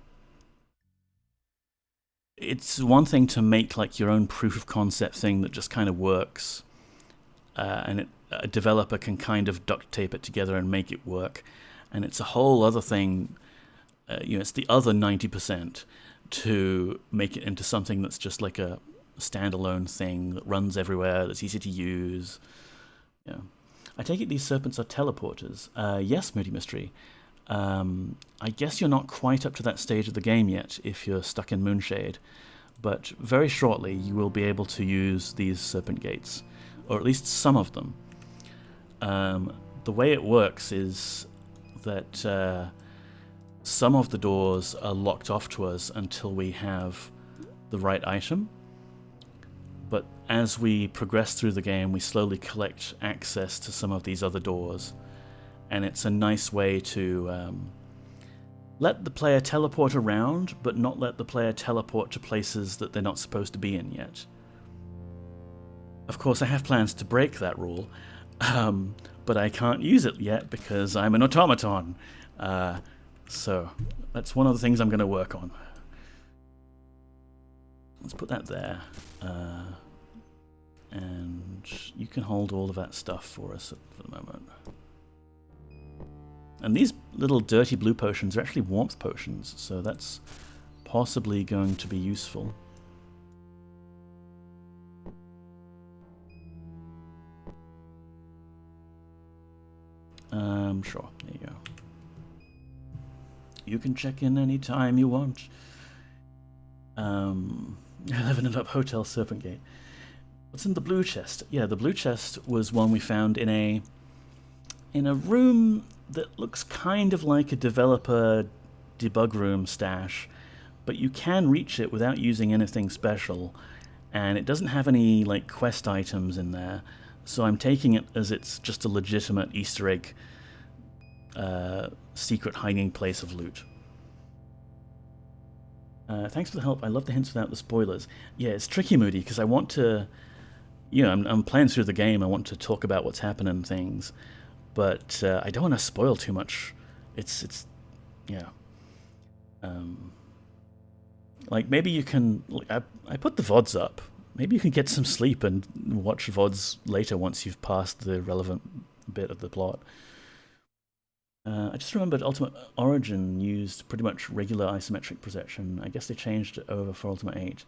thing to make like your own proof of concept thing that just kind of works, and a developer can kind of duct tape it together and make it work. And it's a whole other thing. You know, it's the other 90% to make it into something that's just like a standalone thing that runs everywhere, that's easy to use. Yeah. I take it these serpents are teleporters. Yes, Moody Mystery. I guess you're not quite up to that stage of the game yet if you're stuck in Moonshade, but very shortly you will be able to use these serpent gates, or at least some of them. The way it works is that some of the doors are locked off to us until we have the right item, but as we progress through the game we slowly collect access to some of these other doors, and it's a nice way to let the player teleport around, but not let the player teleport to places that they're not supposed to be in yet. Of course, I have plans to break that rule, but I can't use it yet because I'm an automaton. So that's one of the things I'm going to work on. Let's put that there. And you can hold all of that stuff for us for the moment. And these little dirty blue potions are actually warmth potions, so that's possibly going to be useful. Sure, there you go. You can check in any time you want. 11 up Hotel Serpent Gate. What's in the blue chest? Yeah, the blue chest was one we found in a room that looks kind of like a developer debug room stash, but you can reach it without using anything special, and it doesn't have any like quest items in there, so I'm taking it as it's just a legitimate Easter egg secret hiding place of loot. Thanks for the help. I love the hints without the spoilers. Yeah, it's tricky, Moody, because I want to, I'm playing through the game. I want to talk about what's happening and things, but I don't want to spoil too much. It's like maybe you can. I put the VODs up. Maybe you can get some sleep and watch VODs later once you've passed the relevant bit of the plot. I just remembered Ultima Origin used pretty much regular isometric projection. I guess they changed it over for Ultima 8.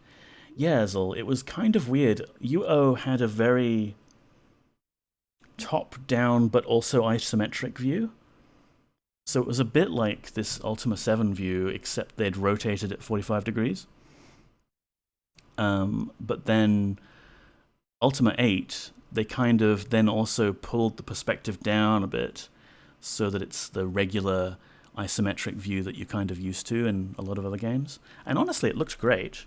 Yeah, Zul, it was kind of weird. UO had a very top-down but also isometric view. So it was a bit like this Ultima 7 view, except they'd rotated it 45 degrees. But then Ultima 8, they kind of then also pulled the perspective down a bit, so that it's the regular isometric view that you're kind of used to in a lot of other games. And honestly, it looks great.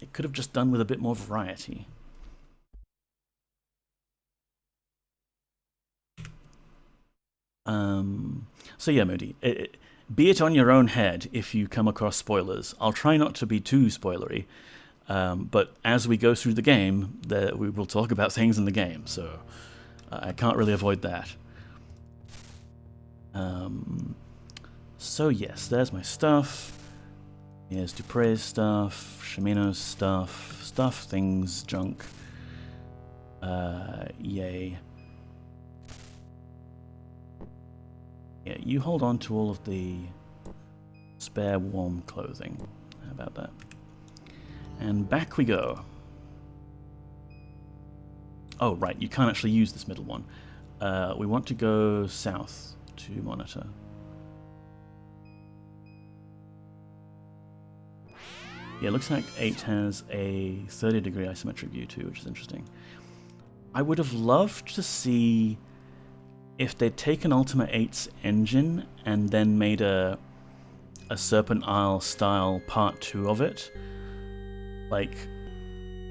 It could have just done with a bit more variety. So yeah, Moody, be it on your own head if you come across spoilers. I'll try not to be too spoilery, but as we go through the game, we will talk about things in the game, so I can't really avoid that. So yes, there's my stuff. Here's Dupre's stuff, Shimino's stuff, things, junk. Yay. Yeah, you hold on to all of the spare warm clothing. How about that? And back we go. Oh, right, you can't actually use this middle one. We want to go south to monitor. Yeah, it looks like 8 has a 30-degree isometric view too, which is interesting. I would have loved to see if they'd taken Ultima 8's engine and then made a Serpent Isle style part 2 of it. Like,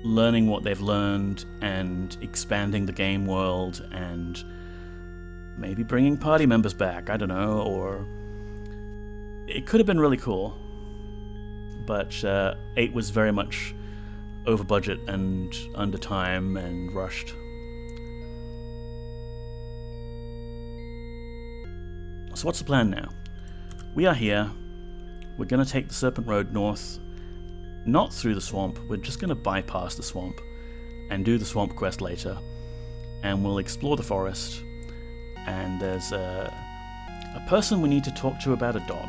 learning what they've learned and expanding the game world and maybe bringing party members back, I don't know, or... It could have been really cool. But 8 was very much over budget and under time and rushed. So what's the plan now? We are here. We're going to take the Serpent Road north, not through the swamp. We're just going to bypass the swamp and do the swamp quest later. And we'll explore the forest. And there's a person we need to talk to about a dog.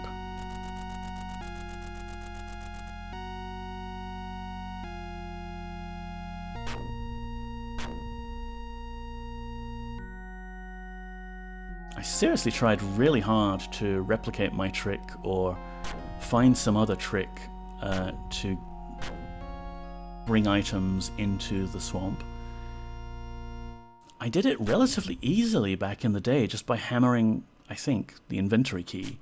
I seriously tried really hard to replicate my trick or find some other trick to bring items into the swamp. I did it relatively easily back in the day just by hammering, I think, the inventory key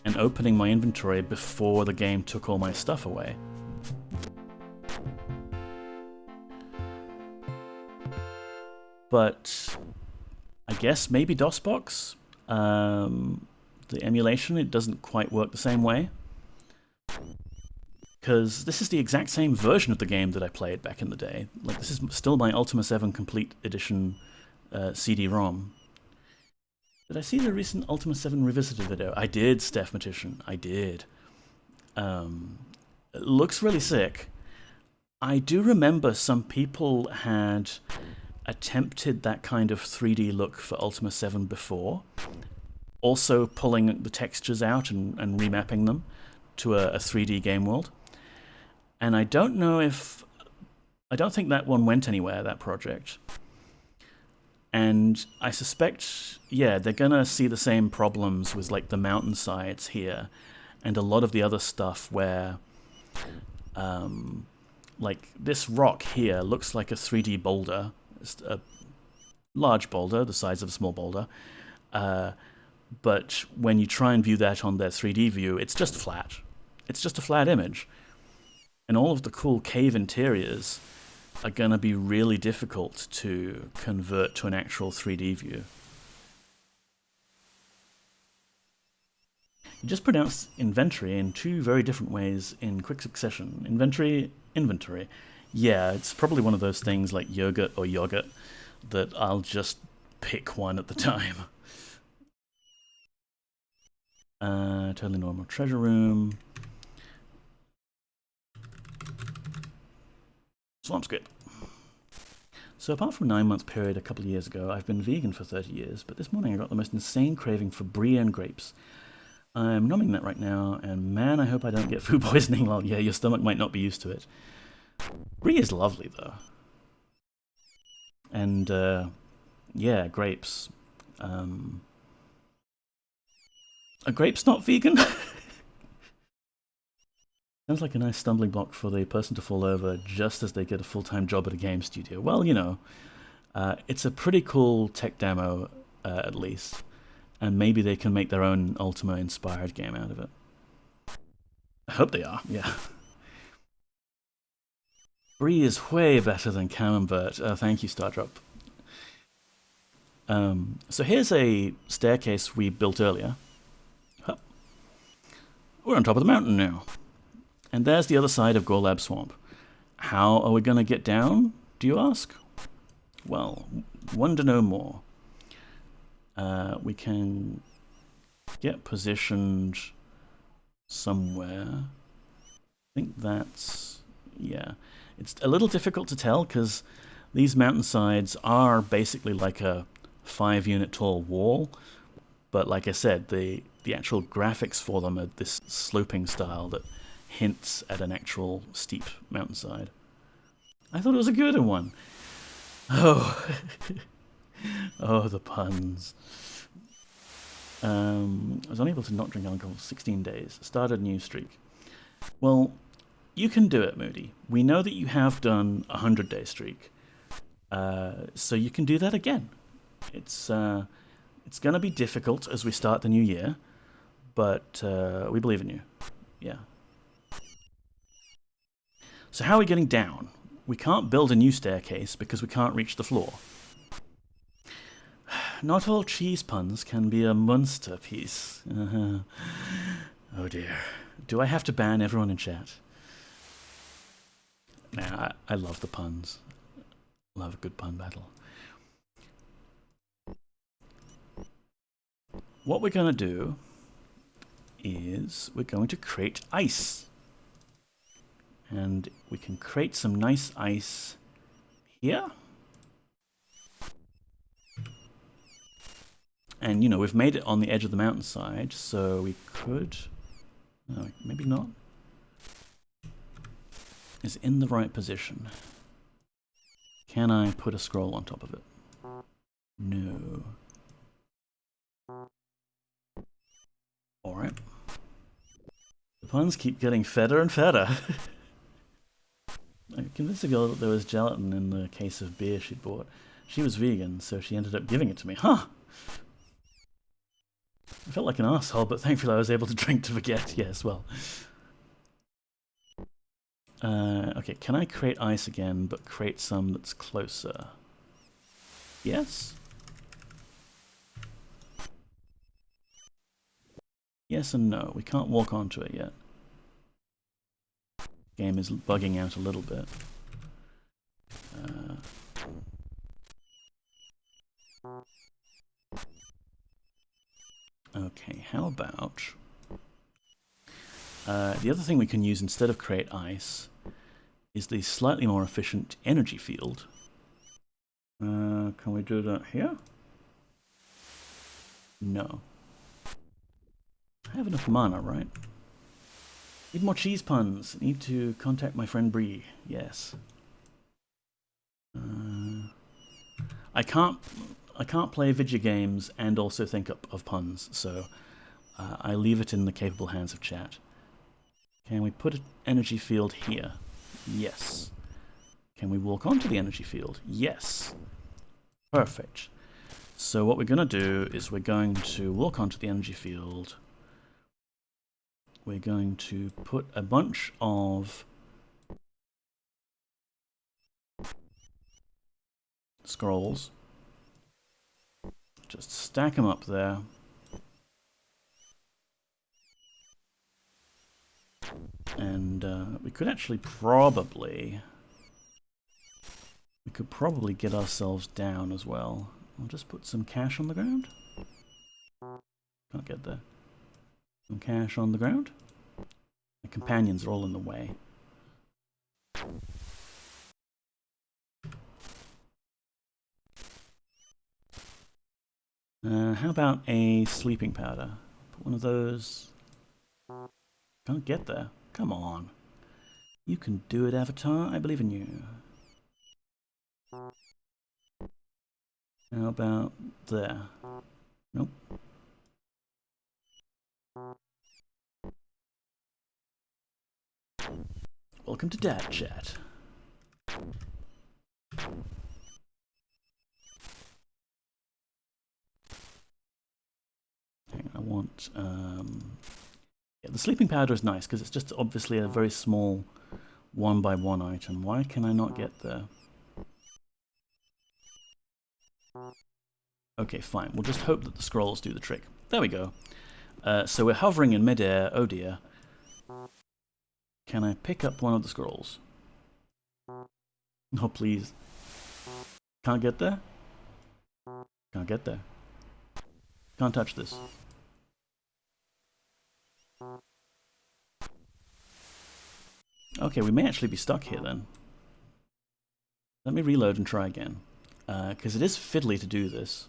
and opening my inventory before the game took all my stuff away. But I guess maybe DOSBox, the emulation, it doesn't quite work the same way. Because this is the exact same version of the game that I played back in the day. Like, this is still my Ultima 7 Complete Edition CD-ROM. Did I see the recent Ultima 7 Revisited video? I did, Steph Matician. I did. It looks really sick. I do remember some people had attempted that kind of 3D look for Ultima 7 before, also pulling the textures out and remapping them to a 3D game world. And I don't think that one went anywhere, that project. And I suspect, yeah, they're gonna see the same problems with like the mountainsides here and a lot of the other stuff where like this rock here looks like a 3D boulder. It's a large boulder, the size of a small boulder. But when you try and view that on their 3D view, it's just flat. It's just a flat image. And all of the cool cave interiors are going to be really difficult to convert to an actual 3D view. You just pronounce inventory in two very different ways in quick succession. Inventory, inventory. Yeah, it's probably one of those things like yogurt or yogurt that I'll just pick one at the time. Totally normal treasure room. Swamp script. So apart from a 9-month period a couple of years ago, I've been vegan for 30 years, but this morning I got the most insane craving for brie and grapes. I'm numbing that right now, and man, I hope I don't get food poisoning. Well, yeah, your stomach might not be used to it. Brie is lovely, though. And, yeah, grapes. Are grapes not vegan? Sounds like a nice stumbling block for the person to fall over just as they get a full-time job at a game studio. Well, you know, it's a pretty cool tech demo, at least. And maybe they can make their own Ultima-inspired game out of it. I hope they are, yeah. Brie is way better than Camembert. Thank you, Stardrop. So here's a staircase we built earlier. Huh. We're on top of the mountain now. And there's the other side of Gorlab Swamp. How are we going to get down, do you ask? Well, wonder no more. We can get positioned somewhere. I think that's... yeah. It's a little difficult to tell because these mountainsides are basically like a 5-unit tall wall. But like I said, the actual graphics for them are this sloping style that hints at an actual steep mountainside. I thought it was a good one. Oh, oh, the puns. I was unable to not drink alcohol for 16 days. Started a new streak. Well, you can do it, Moody. We know that you have done a 100-day streak. So you can do that again. It's going to be difficult as we start the new year, but we believe in you. Yeah. So how are we getting down? We can't build a new staircase because we can't reach the floor. Not all cheese puns can be a monster piece. Oh dear. Do I have to ban everyone in chat? Nah, I love the puns. Love a good pun battle. What we're going to do is we're going to create ice. And we can create some nice ice here. And, you know, we've made it on the edge of the mountainside, so we could... no, maybe not. Is in the right position. Can I put a scroll on top of it? No. Alright. The puns keep getting fatter and fatter. I convinced the girl that there was gelatin in the case of beer she'd bought. She was vegan, so she ended up giving it to me. Huh! I felt like an asshole, but thankfully I was able to drink to forget. Yes, well. Okay, can I create ice again, but create some that's closer? Yes? Yes and no. We can't walk onto it yet. Game is bugging out a little bit. Okay, how about... the other thing we can use instead of create ice is the slightly more efficient energy field. Can we do that here? No. I have enough mana, right? Need more cheese puns. Need to contact my friend BRBee. Yes. I can't play video games and also think up of puns, so I leave it in the capable hands of chat. Can we put an energy field here? Yes. Can we walk onto the energy field? Yes. Perfect. So what we're going to do is we're going to walk onto the energy field. We're going to put a bunch of scrolls. Just stack them up there. And we could actually probably... We could probably get ourselves down as well. I'll just put some cash on the ground. Can't get there. Some cash on the ground. The companions are all in the way. How about a sleeping powder? Put one of those... Can't get there. Come on. You can do it, Avatar. I believe in you. How about there? Nope. Welcome to Dad Chat. Hang on, I want... Yeah, the sleeping powder is nice because it's just obviously a very small 1x1 item. Why can I not get there? Okay, fine. We'll just hope that the scrolls do the trick. There we go. So we're hovering in midair. Oh dear. Can I pick up one of the scrolls? Oh, please. Can't get there? Can't get there. Can't touch this. Okay, we may actually be stuck here then. Let me reload and try again. Because it is fiddly to do this.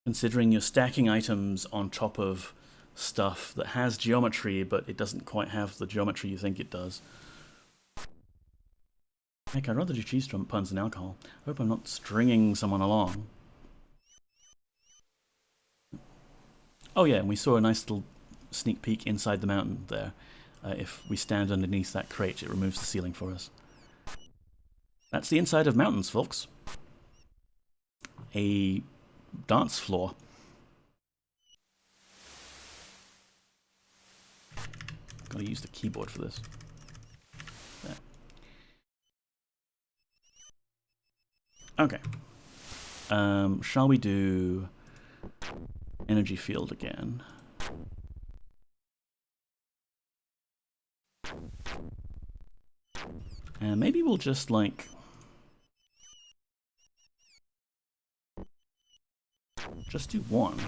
Considering you're stacking items on top of stuff that has geometry, but it doesn't quite have the geometry you think it does. Heck, I'd rather do cheese puns than alcohol. I hope I'm not stringing someone along. Oh yeah, and we saw a nice little sneak peek inside the mountain there. If we stand underneath that crate, it removes the ceiling for us. That's the inside of mountains, folks. A dance floor. Gotta use the keyboard for this. There. Okay. Shall we do energy field again? And maybe we'll just like just do one.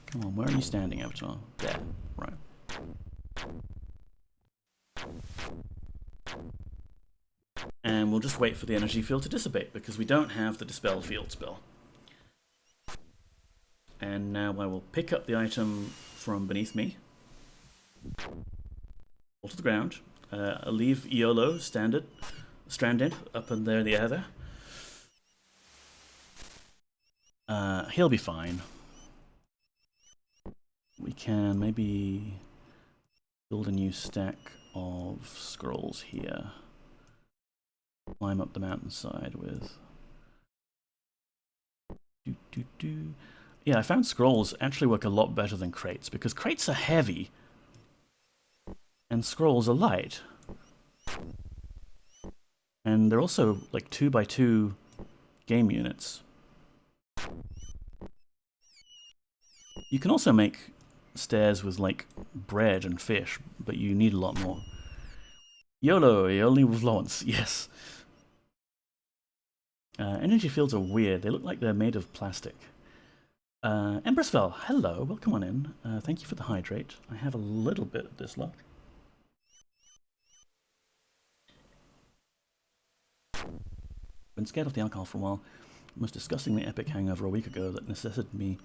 Come on, where are you standing, Avatar? There, right. And we'll just wait for the energy field to dissipate because we don't have the dispel field spell. And now I will pick up the item from beneath me. Fall to the ground. I'll leave YOLO standard stranded up in there in the air there. He'll be fine. We can maybe build a new stack of scrolls here. Climb up the mountainside with... Yeah, I found scrolls actually work a lot better than crates, because crates are heavy and scrolls are light. And they're also like 2x2 game units. You can also make stairs with like bread and fish, but you need a lot more. YOLO, you only live once, yes. Energy fields are weird. They look like they're made of plastic. Empressfell, hello, welcome on in. Thank you for the hydrate. I have a little bit of this luck. Been scared of the alcohol for a while. Most disgustingly epic hangover a week ago that necessitated me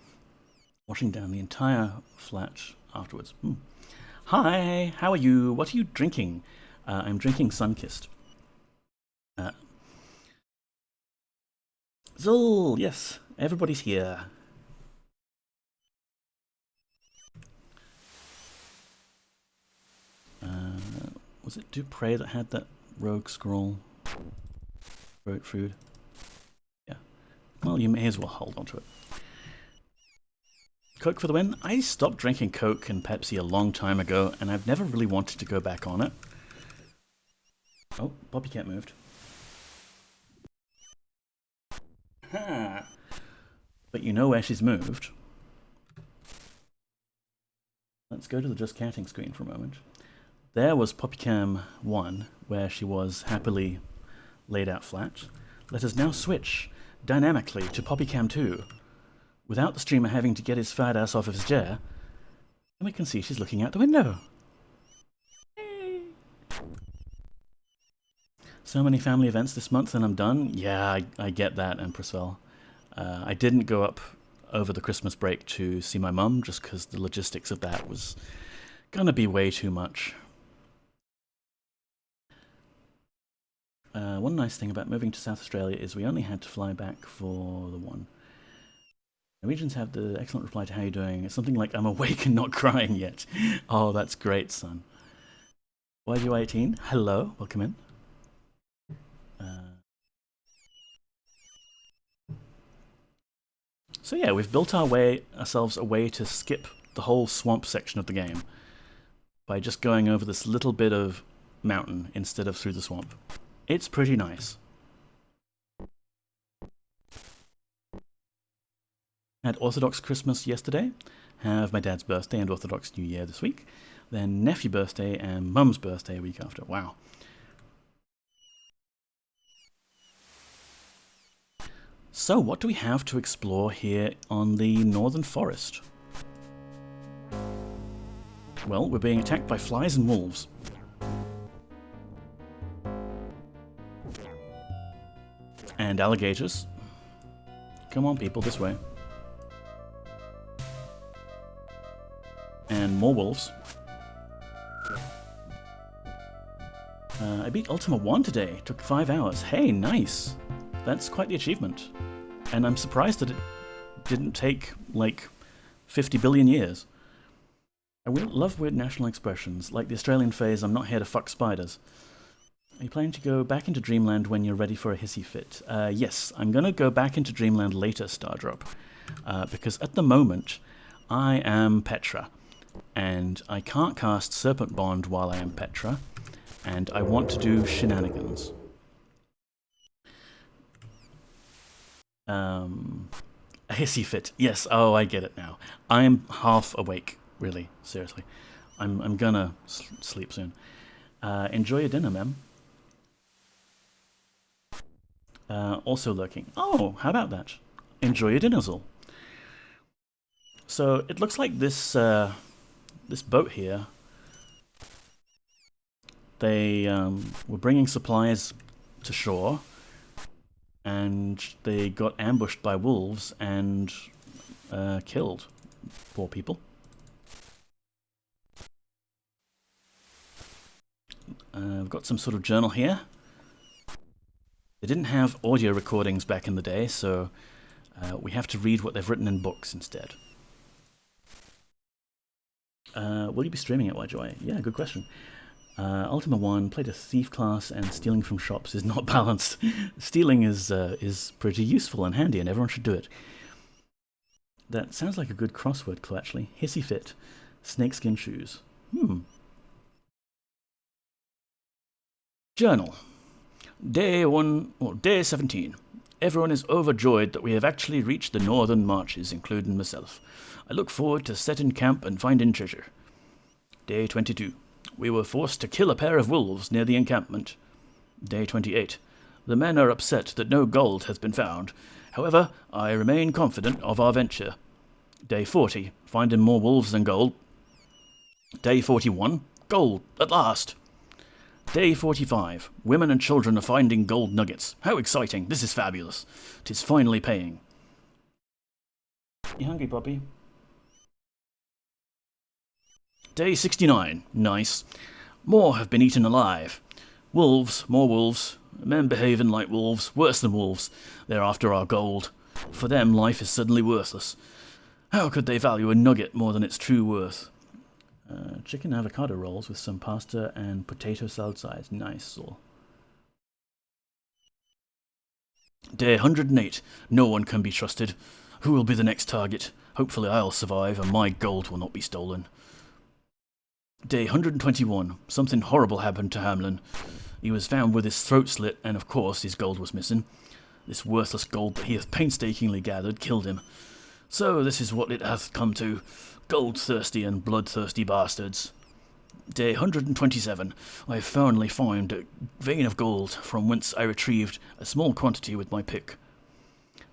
washing down the entire flat afterwards. Hi, how are you? What are you drinking? I'm drinking Sunkissed. Zul, yes, everybody's here. Was it Dupre that had that rogue scroll? Rogue food? Yeah. Well, you may as well hold on to it. Coke for the win? I stopped drinking Coke and Pepsi a long time ago, and I've never really wanted to go back on it. Oh, Bobby Cat moved. Ha! But you know where she's moved. Let's go to the Just Catting screen for a moment. There was Poppycam 1, where she was happily laid out flat. Let us now switch dynamically to Poppycam 2, without the streamer having to get his fat ass off of his chair. And we can see she's looking out the window. Hey. So many family events this month and I'm done. Yeah, I get that, Empressfell. I didn't go up over the Christmas break to see my mum, just because the logistics of that was gonna be way too much. One nice thing about moving to South Australia is we only had to fly back for the one. Norwegians have the excellent reply to how you're doing. It's something like, I'm awake and not crying yet. Oh, that's great, son. YGY18, hello, welcome in. So yeah, we've built ourselves a way to skip the whole swamp section of the game by just going over this little bit of mountain instead of through the swamp. It's pretty nice. Had Orthodox Christmas yesterday, have my dad's birthday and Orthodox New Year this week, then nephew birthday and mum's birthday a week after. Wow. So what do we have to explore here on the Northern Forest? Well, we're being attacked by flies and wolves. And alligators. Come on, people, this way. And more wolves. I beat Ultima 1 today. Took 5 hours. Hey, nice. That's quite the achievement. And I'm surprised that it didn't take, like, 50 billion years. I love weird national expressions, like the Australian phrase, I'm not here to fuck spiders. Are you planning to go back into Dreamland when you're ready for a hissy fit? Yes, I'm going to go back into Dreamland later, Stardrop. Because at the moment, I am Petra. And I can't cast Serpent Bond while I am Petra. And I want to do shenanigans. A hissy fit. Yes, oh, I get it now. I'm half awake, really, seriously. I'm gonna sleep soon. Enjoy your dinner, ma'am. Also lurking. Oh, how about that? Enjoy your dinner, Zul. So, it looks like this, this boat here, they were bringing supplies to shore, and they got ambushed by wolves and killed. Poor people. I've got some sort of journal here. They didn't have audio recordings back in the day, so we have to read what they've written in books instead. Will you be streaming it, YJoy? Yeah, good question. Ultima 1, played a thief class, and stealing from shops is not balanced. Stealing is pretty useful and handy, and everyone should do it. That sounds like a good crossword clue, actually. Hissy fit, snakeskin shoes. Journal. Day 17. Everyone is overjoyed that we have actually reached the northern marches, including myself. I look forward to setting camp and finding treasure. Day 22. We were forced to kill a pair of wolves near the encampment. Day 28. The men are upset that no gold has been found. However, I remain confident of our venture. Day 40. Finding more wolves than gold. Day 41. Gold, at last. Day 45. Women and children are finding gold nuggets. How exciting. This is fabulous. 'Tis finally paying. You hungry, puppy? Day 69. Nice. More have been eaten alive. Wolves, more wolves. Men behaving like wolves, worse than wolves. They're after our gold. For them, life is suddenly worthless. How could they value a nugget more than its true worth? Chicken avocado rolls with some pasta and potato salad sides. Nice. Day 108. No one can be trusted. Who will be the next target? Hopefully I'll survive and my gold will not be stolen. Day 121. Something horrible happened to Hamlin. He was found with his throat slit, and of course his gold was missing. This worthless gold that he hath painstakingly gathered killed him. So this is what it hath come to. Gold-thirsty and bloodthirsty bastards. Day 127. I finally found a vein of gold, from whence I retrieved a small quantity with my pick.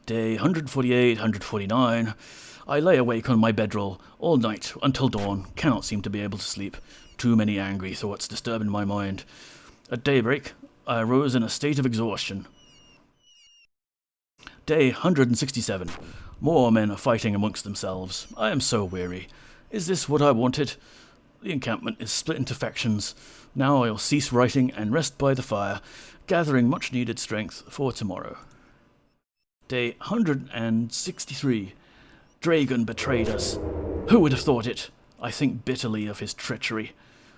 Day 148, 149. I lay awake on my bedroll all night until dawn, cannot seem to be able to sleep. Too many angry thoughts disturbing my mind. At daybreak, I arose in a state of exhaustion. Day 167. More men are fighting amongst themselves. I am so weary. Is this what I wanted? The encampment is split into factions. Now I'll cease writing and rest by the fire, gathering much-needed strength for tomorrow. Day 163. Dragon betrayed us. Who would have thought it? I think bitterly of his treachery.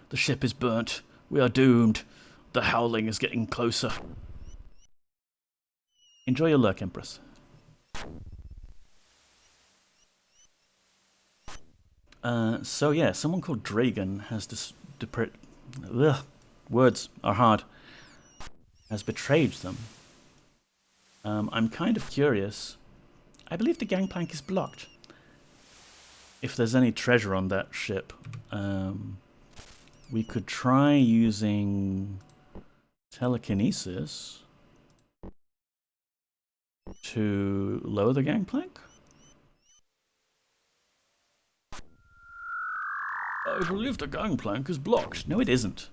The ship is burnt. We are doomed. The howling is getting closer. Enjoy your lurk, Empress. So yeah, someone called Dragon has words are hard. Has betrayed them. I'm kind of curious. I believe the gangplank is blocked. If there's any treasure on that ship, we could try using telekinesis to lower the gangplank. I believe the gangplank is blocked. No, it isn't.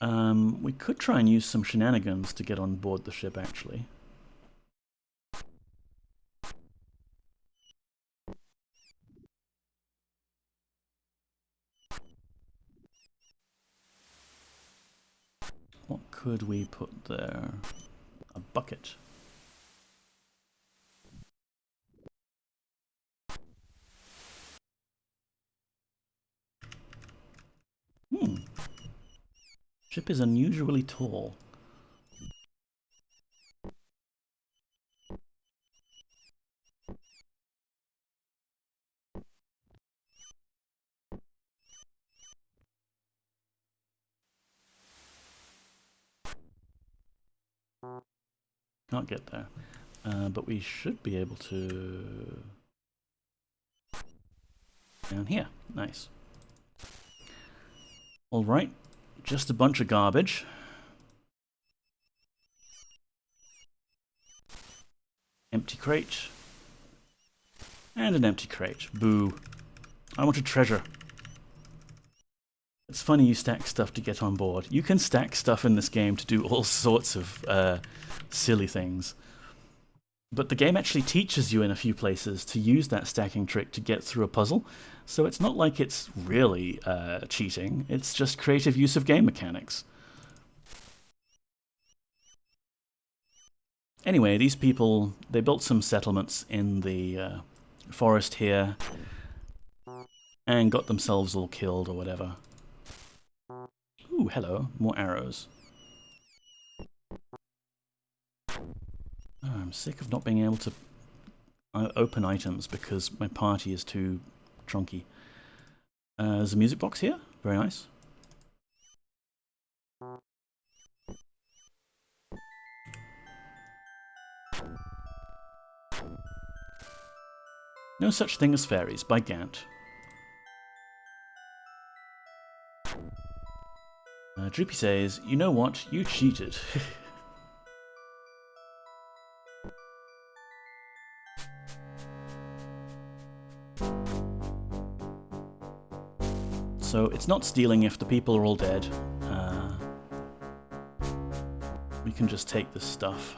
We could try and use some shenanigans to get on board the ship, actually. What could we put there? A bucket. Ship is unusually tall. Can't get there. But we should be able to... Down here. Nice. Alright. Just a bunch of garbage. Empty crate. And an empty crate. Boo. I want a treasure. It's funny you stack stuff to get on board. You can stack stuff in this game to do all sorts of silly things. But the game actually teaches you in a few places to use that stacking trick to get through a puzzle. So it's not like it's really cheating. It's just creative use of game mechanics. Anyway, these people, they built some settlements in the forest here and got themselves all killed or whatever. Ooh, hello, more arrows. Oh, I'm sick of not being able to open items because my party is too chunky. There's a music box here, very nice. No Such Thing as Fairies by Gant. Droopy says, you know what, you cheated. So it's not stealing if the people are all dead. We can just take this stuff.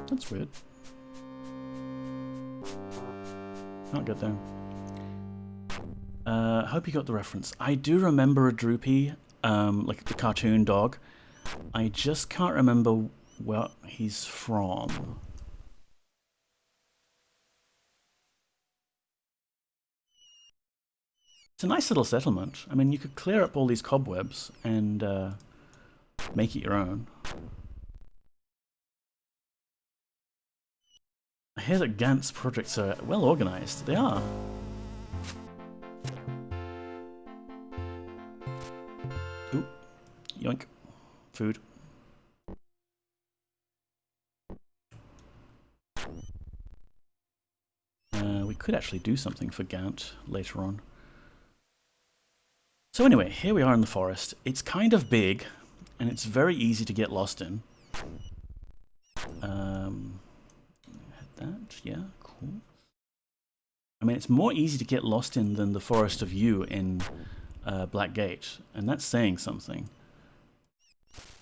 That's weird. Can't get there. Hope you got the reference. I do remember a Droopy, like the cartoon dog. I just can't remember where he's from. It's a nice little settlement. I mean, you could clear up all these cobwebs and make it your own. I hear that Gant's projects are well organized. They are. Ooh, yoink. Food. We could actually do something for Gant later on. So anyway, here we are in the forest. It's kind of big, and it's very easy to get lost in. That, yeah, cool. I mean, it's more easy to get lost in than the Forest of Yew in Black Gate, and that's saying something.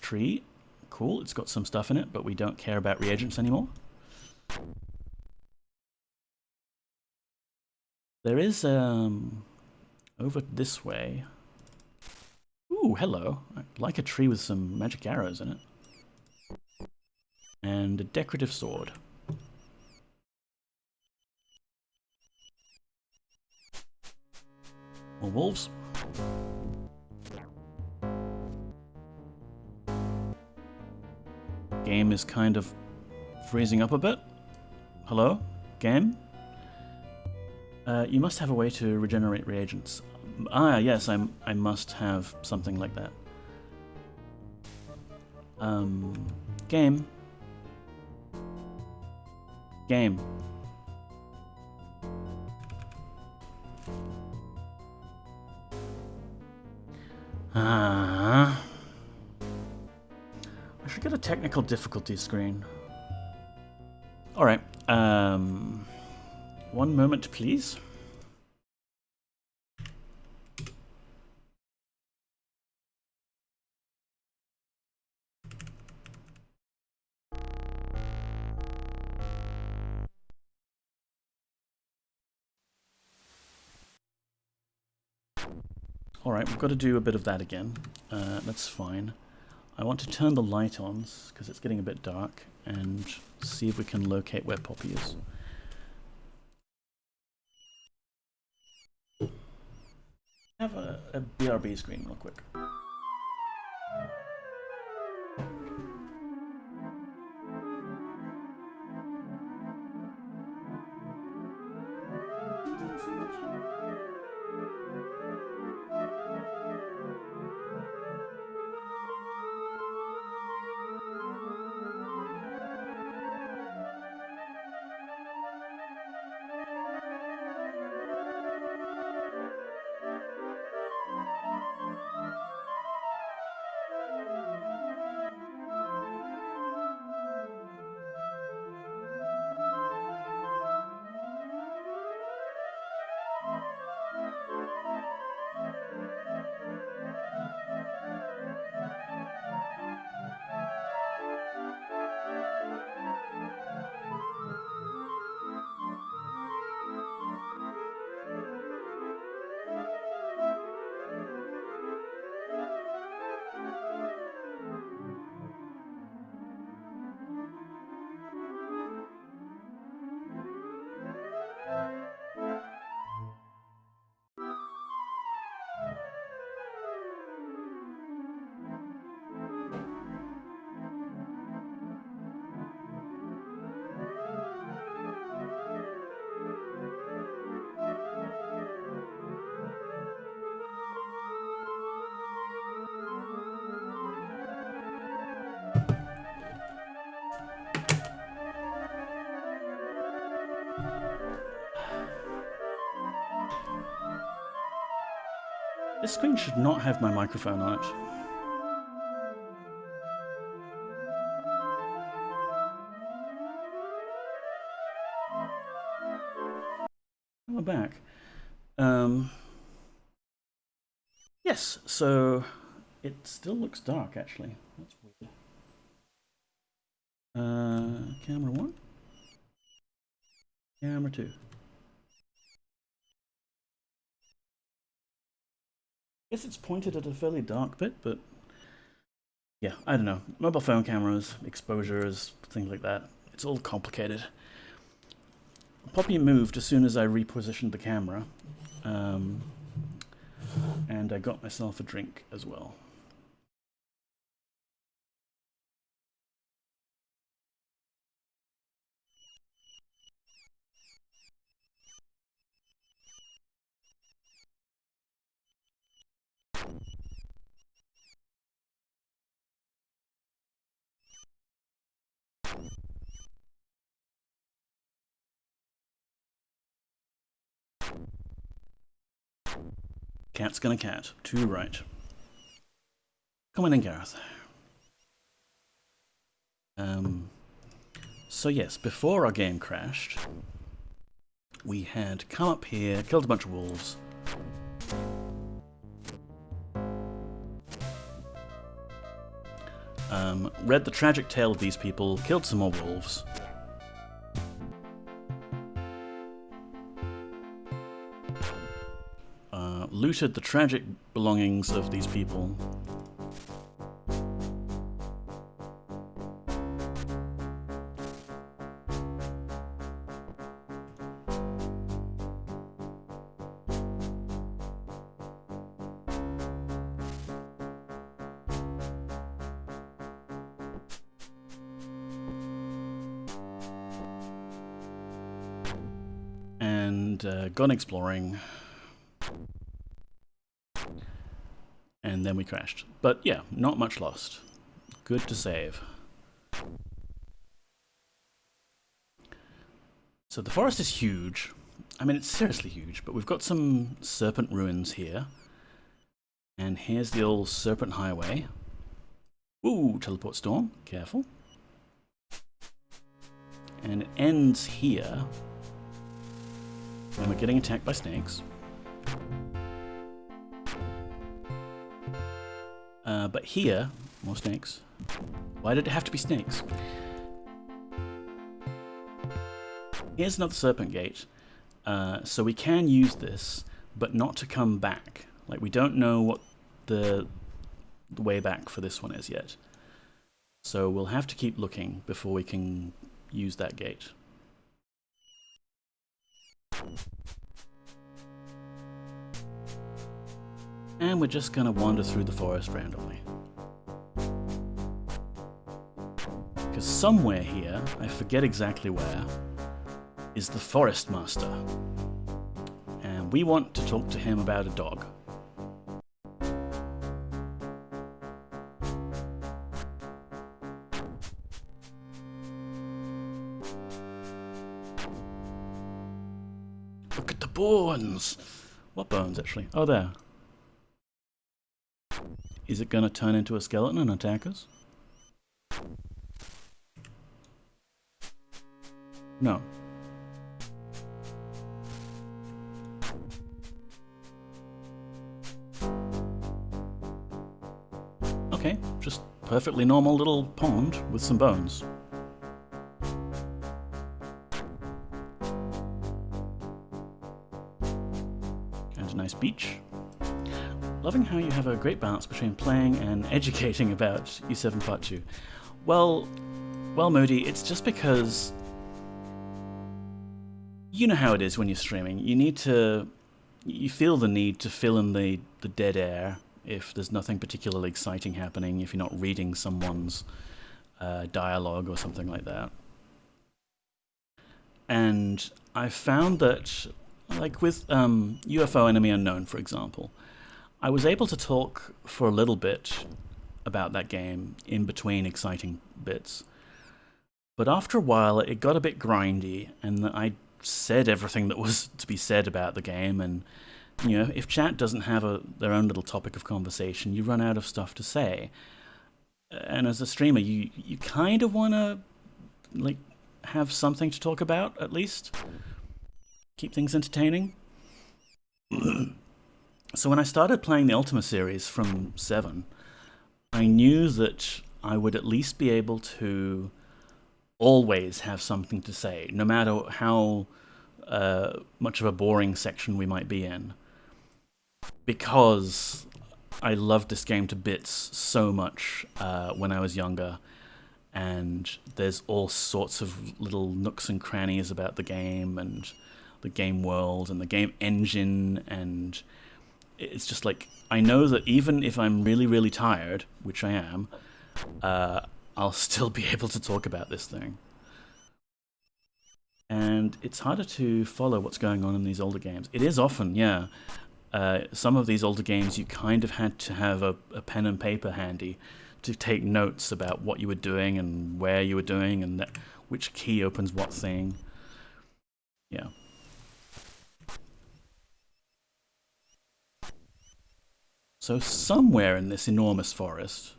Tree, cool, it's got some stuff in it, but we don't care about reagents anymore. There is, over this way. Ooh, hello. I like a tree with some magic arrows in it. And a decorative sword. More wolves. Game is kind of freezing up a bit. Hello? Game? You must have a way to regenerate reagents. Ah, yes, I must have something like that. Game. Game. I should get a technical difficulty screen. Alright, 1 moment please. Alright, we've got to do a bit of that again. That's fine. I want to turn the light on, because it's getting a bit dark, and see if we can locate where Poppy is. Have a BRBee screen real quick. This screen should not have my microphone on it. We're back. Yes, so it still looks dark actually. That's weird. Camera 1. Camera 2. I guess it's pointed at a fairly dark bit, but yeah, I don't know. Mobile phone cameras, exposures, things like that. It's all complicated. Poppy moved as soon as I repositioned the camera, and I got myself a drink as well. Cat's gonna cat. Too right. Come on in, Gareth. So yes, before our game crashed, we had come up here, killed a bunch of wolves. Read the tragic tale of these people, killed some more wolves. Looted the tragic belongings of these people. And gone exploring. And then we crashed. But yeah, not much lost. Good to save. So the forest is huge. I mean, it's seriously huge, but we've got some Serpent ruins here. And here's the old Serpent highway. Ooh, teleport storm. Careful. And it ends here. And we're getting attacked by snakes. But here, more snakes. Why did it have to be snakes? Here's another Serpent gate. So we can use this, but not to come back. Like, we don't know what the way back for this one is yet. So we'll have to keep looking before we can use that gate. And we're just going to wander through the forest randomly. Because somewhere here, I forget exactly where, is the Forest Master. And we want to talk to him about a dog. Look at the bones! What bones, actually? Oh, there. Is it going to turn into a skeleton and attack us? No. Okay, just perfectly normal little pond with some bones. And a nice beach. Loving how you have a great balance between playing and educating about E7 Part 2. Well, Modi, it's just because you know how it is when you're streaming. You feel the need to fill in the dead air if there's nothing particularly exciting happening, if you're not reading someone's dialogue or something like that. And I found that, like with UFO Enemy Unknown, for example, I was able to talk for a little bit about that game in between exciting bits. But after a while, it got a bit grindy, and I said everything that was to be said about the game, and You know, if chat doesn't have their own little topic of conversation, you run out of stuff to say. And as a streamer, you kind of want to like have something to talk about at least, keep things entertaining. So when I started playing the Ultima series from VII, I knew that I would at least be able to always have something to say, no matter how much of a boring section we might be in, because I loved this game to bits so much when I was younger, and there's all sorts of little nooks and crannies about the game and the game world and the game engine, and it's just like, I know that even if I'm really, really tired, which I am, I'll still be able to talk about this thing. And it's harder to follow what's going on in these older games. It is often, yeah. Some of these older games you kind of had to have a pen and paper handy to take notes about what you were doing and where you were doing and which key opens what thing. Yeah. So somewhere in this enormous forest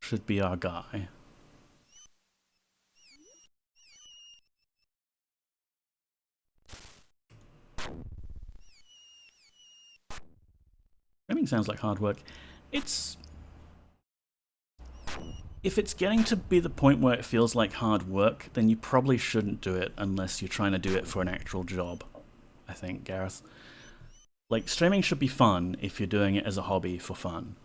should be our guy. Streaming sounds like hard work. If it's getting to be the point where it feels like hard work, then you probably shouldn't do it unless you're trying to do it for an actual job, I think, Gareth. Like, streaming should be fun if you're doing it as a hobby for fun.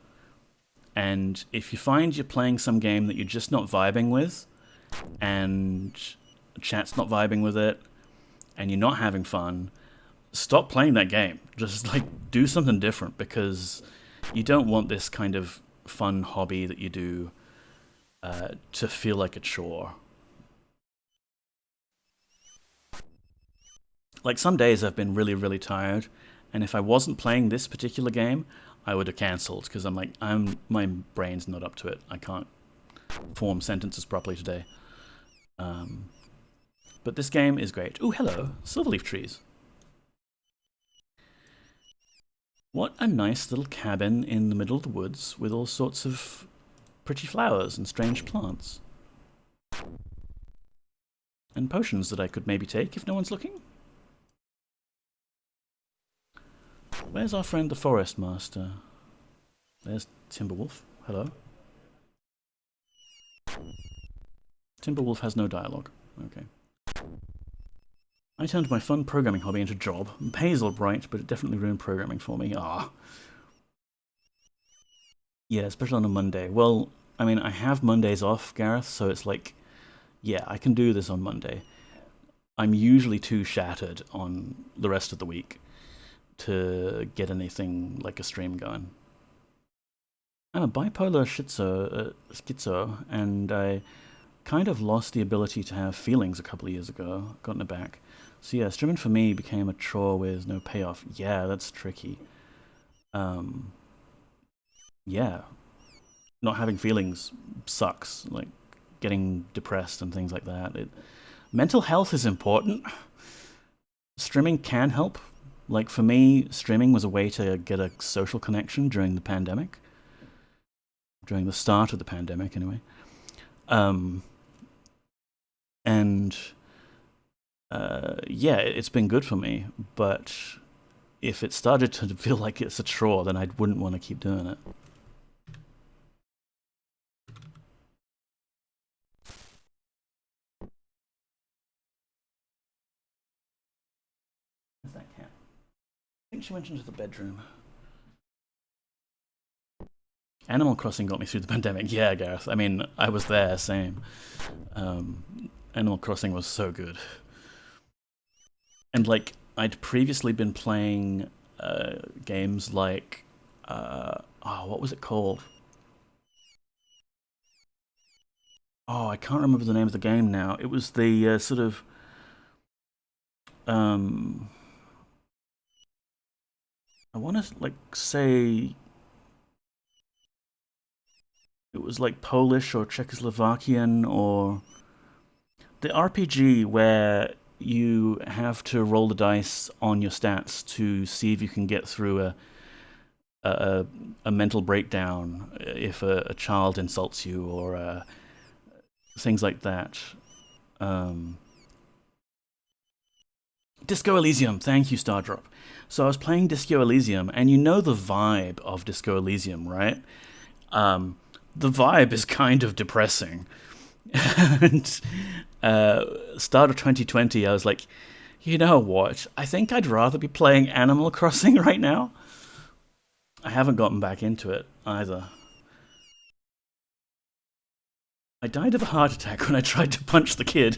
And if you find you're playing some game that you're just not vibing with, and chat's not vibing with it, and you're not having fun, stop playing that game. Just like do something different, because you don't want this kind of fun hobby that you do to feel like a chore. Like, some days I've been really, really tired, and if I wasn't playing this particular game, I would have cancelled, because I'm like, my brain's not up to it. I can't form sentences properly today. But this game is great. Ooh, hello, silverleaf trees. What a nice little cabin in the middle of the woods with all sorts of pretty flowers and strange plants. And potions that I could maybe take if no one's looking. Where's our friend the Forest Master? There's Timberwolf. Hello. Timberwolf has no dialogue. Okay. I turned my fun programming hobby into a job. Pays all right, but it definitely ruined programming for me. Ah. Yeah, especially on a Monday. Well, I mean, I have Mondays off, Gareth, so it's like, yeah, I can do this on Monday. I'm usually too shattered on the rest of the week to get anything like a stream going. I'm a bipolar schizo, and I kind of lost the ability to have feelings a couple of years ago. Gotten it back. So yeah, streaming for me became a chore with no payoff. Yeah, that's tricky. Yeah. Not having feelings sucks. Like, getting depressed and things like that. Mental health is important. Streaming can help. Like, for me, streaming was a way to get a social connection during the pandemic. During the start of the pandemic, anyway. Yeah, it's been good for me, but if it started to feel like it's a chore, then I wouldn't want to keep doing it. Where's that cat? I think she went into the bedroom. Animal Crossing got me through the pandemic. Yeah, Gareth. I mean, I was there, same. Animal Crossing was so good. And, like, I'd previously been playing games like... what was it called? Oh, I can't remember the name of the game now. It was the sort of... I want to, like, say... It was like Polish or Czechoslovakian, or... The RPG where you have to roll the dice on your stats to see if you can get through a mental breakdown if a child insults you or things like that. Disco Elysium, thank you, Stardrop. So I was playing Disco Elysium, and you know the vibe of Disco Elysium, right? The vibe is kind of depressing. And start of 2020, I was like, you know what? I think I'd rather be playing Animal Crossing right now. I haven't gotten back into it either. I died of a heart attack when I tried to punch the kid.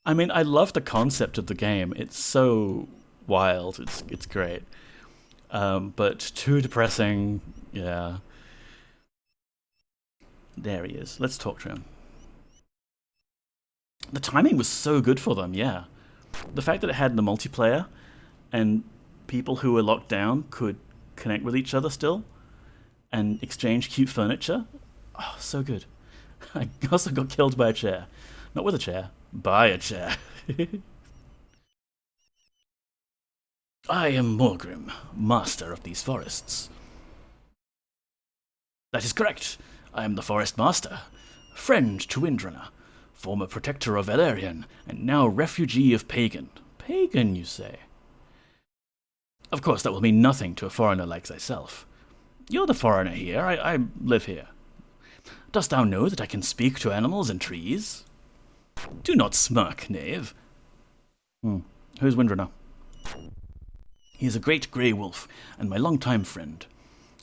I mean, I love the concept of the game. It's so wild. It's great. But too depressing. Yeah. There he is. Let's talk to him. The timing was so good for them, yeah. The fact that it had the multiplayer and people who were locked down could connect with each other still and exchange cute furniture. Oh, so good. I also got killed by a chair. Not with a chair, by a chair. I am Morgrim, master of these forests. That is correct. I am the forest master, friend to Windrana, former protector of Valerian, and now refugee of Pagan. Pagan, you say? Of course, that will mean nothing to a foreigner like thyself. You're the foreigner here. I live here. Dost thou know that I can speak to animals and trees? Do not smirk, knave. Who's Windrana? He is a great grey wolf, and my long-time friend.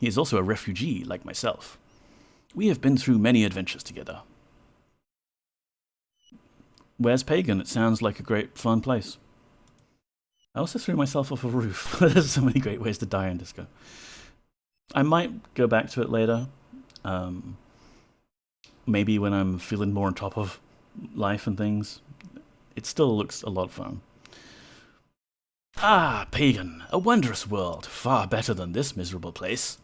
He is also a refugee, like myself. We have been through many adventures together. Where's Pagan? It sounds like a great, fun place. I also threw myself off a roof. There's so many great ways to die in Disco. I might go back to it later. Maybe when I'm feeling more on top of life and things. It still looks a lot of fun. Ah, Pagan, a wondrous world, far better than this miserable place.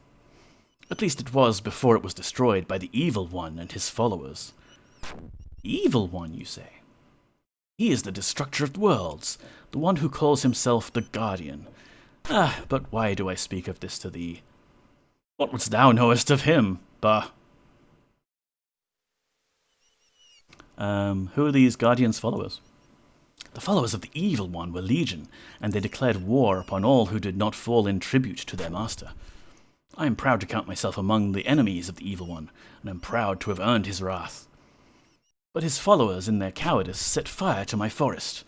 At least it was before it was destroyed by the Evil One and his followers. Evil One, you say? He is the destructor of worlds, the one who calls himself the Guardian. Ah, but why do I speak of this to thee? What wouldst thou knowest of him? Bah. Who are these Guardian's followers? The followers of the Evil One were legion, and they declared war upon all who did not fall in tribute to their master. I am proud to count myself among the enemies of the Evil One, and am proud to have earned his wrath. But his followers in their cowardice set fire to my forest.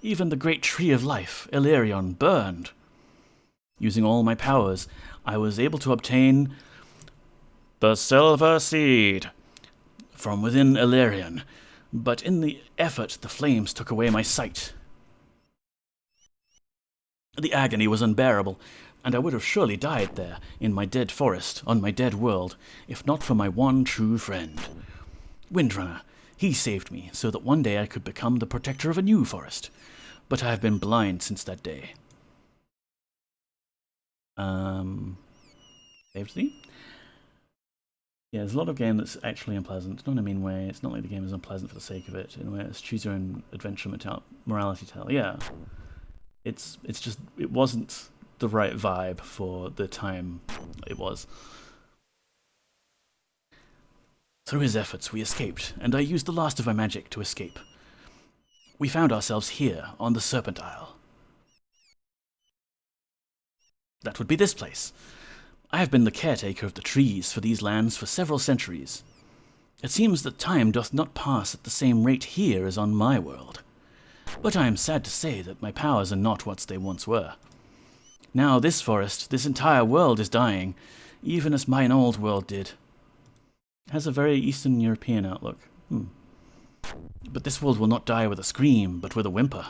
Even the great tree of life, Illyrion, burned. Using all my powers, I was able to obtain the Silver Seed from within Illyrion, but in the effort the flames took away my sight. The agony was unbearable, and I would have surely died there, in my dead forest, on my dead world, if not for my one true friend. Windrunner. He saved me, so that one day I could become the protector of a new forest. But I have been blind since that day. Saved thee? Yeah, there's a lot of game that's actually unpleasant. Not in a mean way. It's not like the game is unpleasant for the sake of it. In a way, it's choose your own adventure morality tale. Yeah. It's just, it wasn't the right vibe for the time it was. Through his efforts, we escaped, and I used the last of my magic to escape. We found ourselves here, on the Serpent Isle. That would be this place. I have been the caretaker of the trees for these lands for several centuries. It seems that time doth not pass at the same rate here as on my world. But I am sad to say that my powers are not what they once were. Now this forest, this entire world is dying, even as mine old world did. It has a very Eastern European outlook. But this world will not die with a scream, but with a whimper.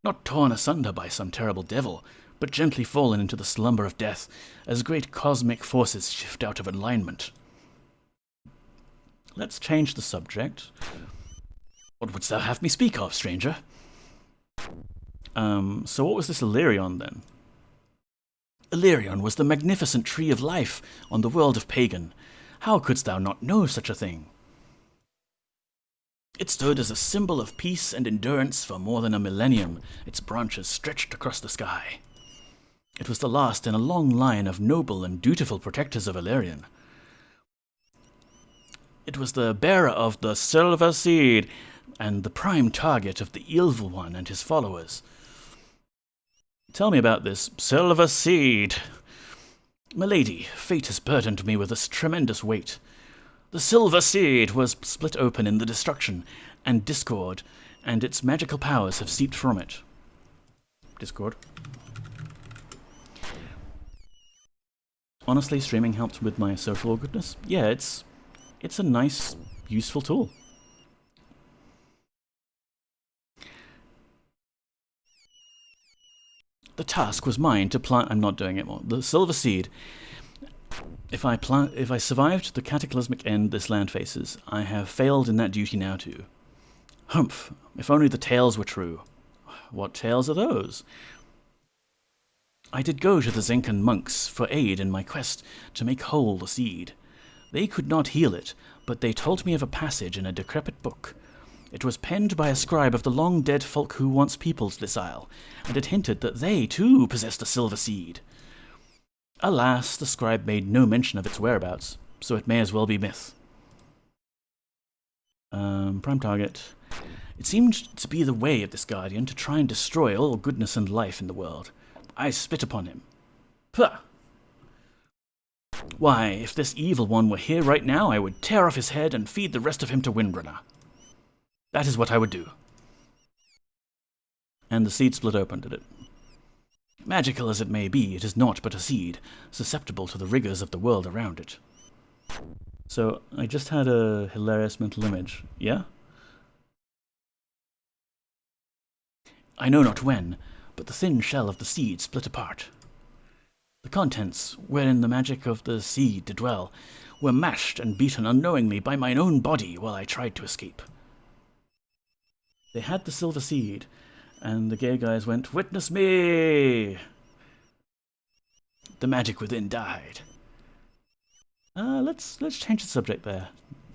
Not torn asunder by some terrible devil, but gently fallen into the slumber of death, as great cosmic forces shift out of alignment. Let's change the subject. What wouldst thou have me speak of, stranger? So what was this Illyrion, then? Illyrion was the magnificent tree of life on the world of Pagan. How couldst thou not know such a thing? It stood as a symbol of peace and endurance for more than a millennium, its branches stretched across the sky. It was the last in a long line of noble and dutiful protectors of Illyrian. It was the bearer of the Silver Seed, and the prime target of the Evil One and his followers. Tell me about this Silver Seed. Milady, fate has burdened me with this tremendous weight. The Silver Seed was split open in the destruction and discord, and its magical powers have seeped from it. Discord. Honestly, streaming helped with my social awkwardness. Yeah, it's a nice, useful tool. The task was mine to plant. I'm not doing it more. The Silver Seed. If I survived the cataclysmic end this land faces, I have failed in that duty now too. Humph! If only the tales were true. What tales are those? I did go to the Zenkan monks for aid in my quest to make whole the seed. They could not heal it, but they told me of a passage in a decrepit book. It was penned by a scribe of the long-dead folk who once peopled this isle, and it hinted that they, too, possessed a silver seed. Alas, the scribe made no mention of its whereabouts, so it may as well be myth. Prime target. It seemed to be the way of this guardian to try and destroy all goodness and life in the world. I spit upon him. Puh! Why, if this evil one were here right now, I would tear off his head and feed the rest of him to Windrunner. That is what I would do. And the seed split open, did it? Magical as it may be, it is not but a seed, susceptible to the rigors of the world around it. So, I just had a hilarious mental image, yeah? I know not when, but the thin shell of the seed split apart. The contents, wherein the magic of the seed did dwell, were mashed and beaten unknowingly by mine own body while I tried to escape. They had the silver seed, and the gay guys went, "Witness me!" The magic within died. Let's change the subject there,